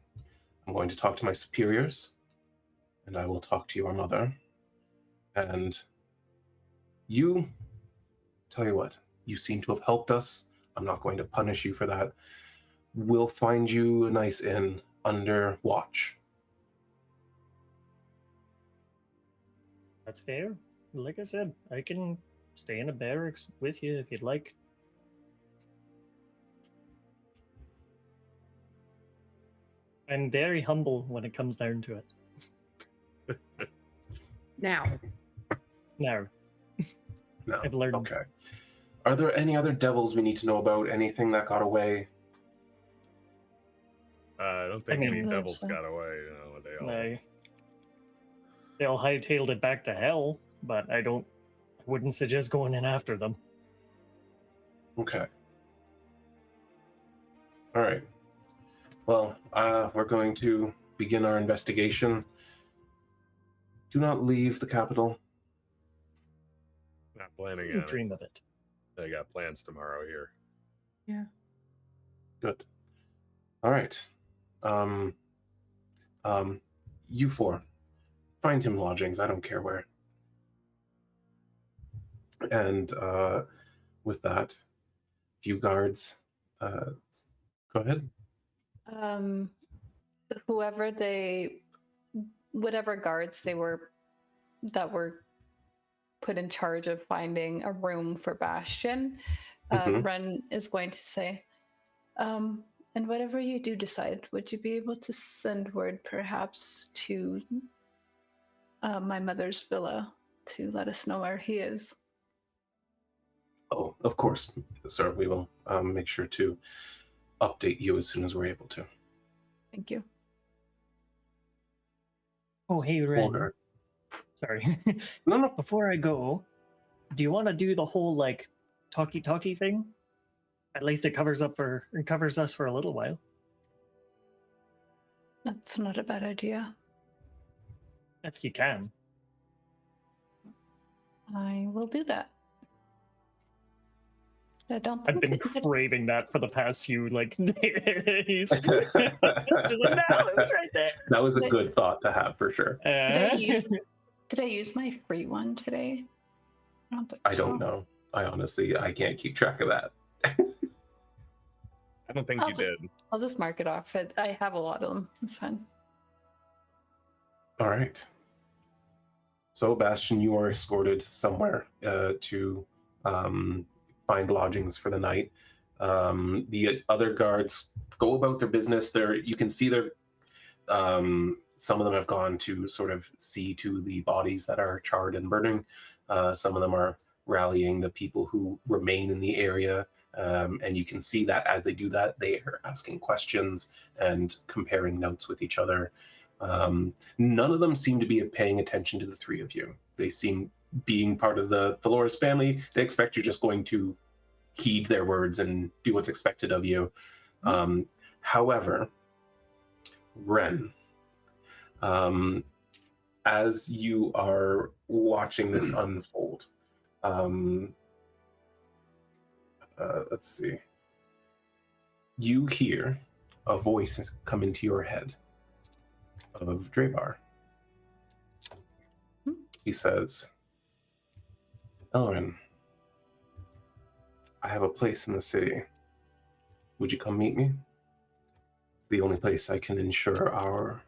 I'm going to talk to my superiors, and I will talk to your mother. And you, tell you what, you seem to have helped us. I'm not going to punish you for that. We'll find you a nice inn under watch. That's fair. Like I said, I can stay in a barracks with you if you'd like. I'm very humble when it comes down to it. Now, Now, No. I've learned. Okay. Are there any other devils we need to know about? Anything that got away? I don't think mean, any devils so. got away. They all hightailed it back to hell, but I wouldn't suggest going in after them. Okay. All right. Well, we're going to begin our investigation. Do not leave the capital. Not planning You on it. dream of it. I got plans tomorrow here. yeah. Good. All right. You four, find him lodgings. I don't care where. And with that, few guards. Go ahead. Whatever guards they were that were put in charge of finding a room for Bastion, Mhm. Wren is going to say, and whatever you do decide, would you be able to send word perhaps to my mother's villa to let us know where he is? Oh, of course, sir. We will make sure to update you as soon as we're able to. Thank you. Oh, hey, Wren. Or- Sorry. No. Before I go, do you want to do the whole, like, talkie-talkie thing? At least it covers us for a little while. That's not a bad idea. If you can. I will do that. I don't I've think been it- craving that for the past few, like, days. Just like, no, it was right there. That was a good thought to have for sure. Did I use my free one today? I don't think I don't so. know. I can't keep track of that. I don't think I'll you just- did. I'll just mark it off. I have a lot of them. It's fine. All right. So, Bastion, you are escorted somewhere to find lodgings for the night. The other guards go about their business. You can see some of them have gone to sort of see to the bodies that are charred and burning. Some of them are rallying the people who remain in the area. And you can see that as they do that, they are asking questions and comparing notes with each other. None of them seem to be paying attention to the three of you. They seem, being part of the Dolores family, they expect you're just going to heed their words and do what's expected of you. However, Wren, as you are watching this unfold, let's see. You hear a voice come into your head of Drabar. He says, Elrin, I have a place in the city. Would you come meet me? It's the only place I can ensure our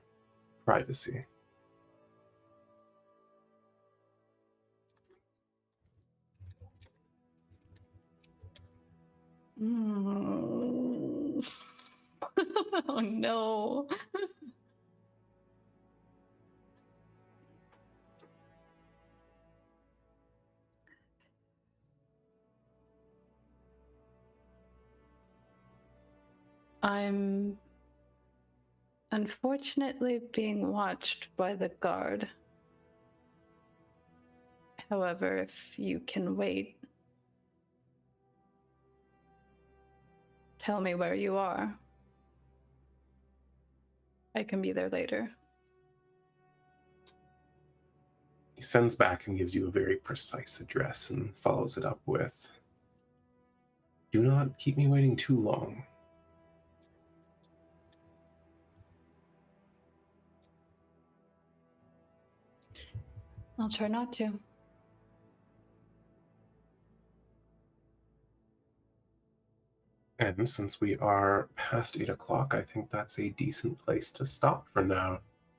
privacy. Mm. Oh no. I'm unfortunately being watched by the guard. However, if you can wait, tell me where you are. I can be there later. He sends back and gives you a very precise address and follows it up with, do not keep me waiting too long. I'll try not to. And since we are past 8 o'clock, I think that's a decent place to stop for now.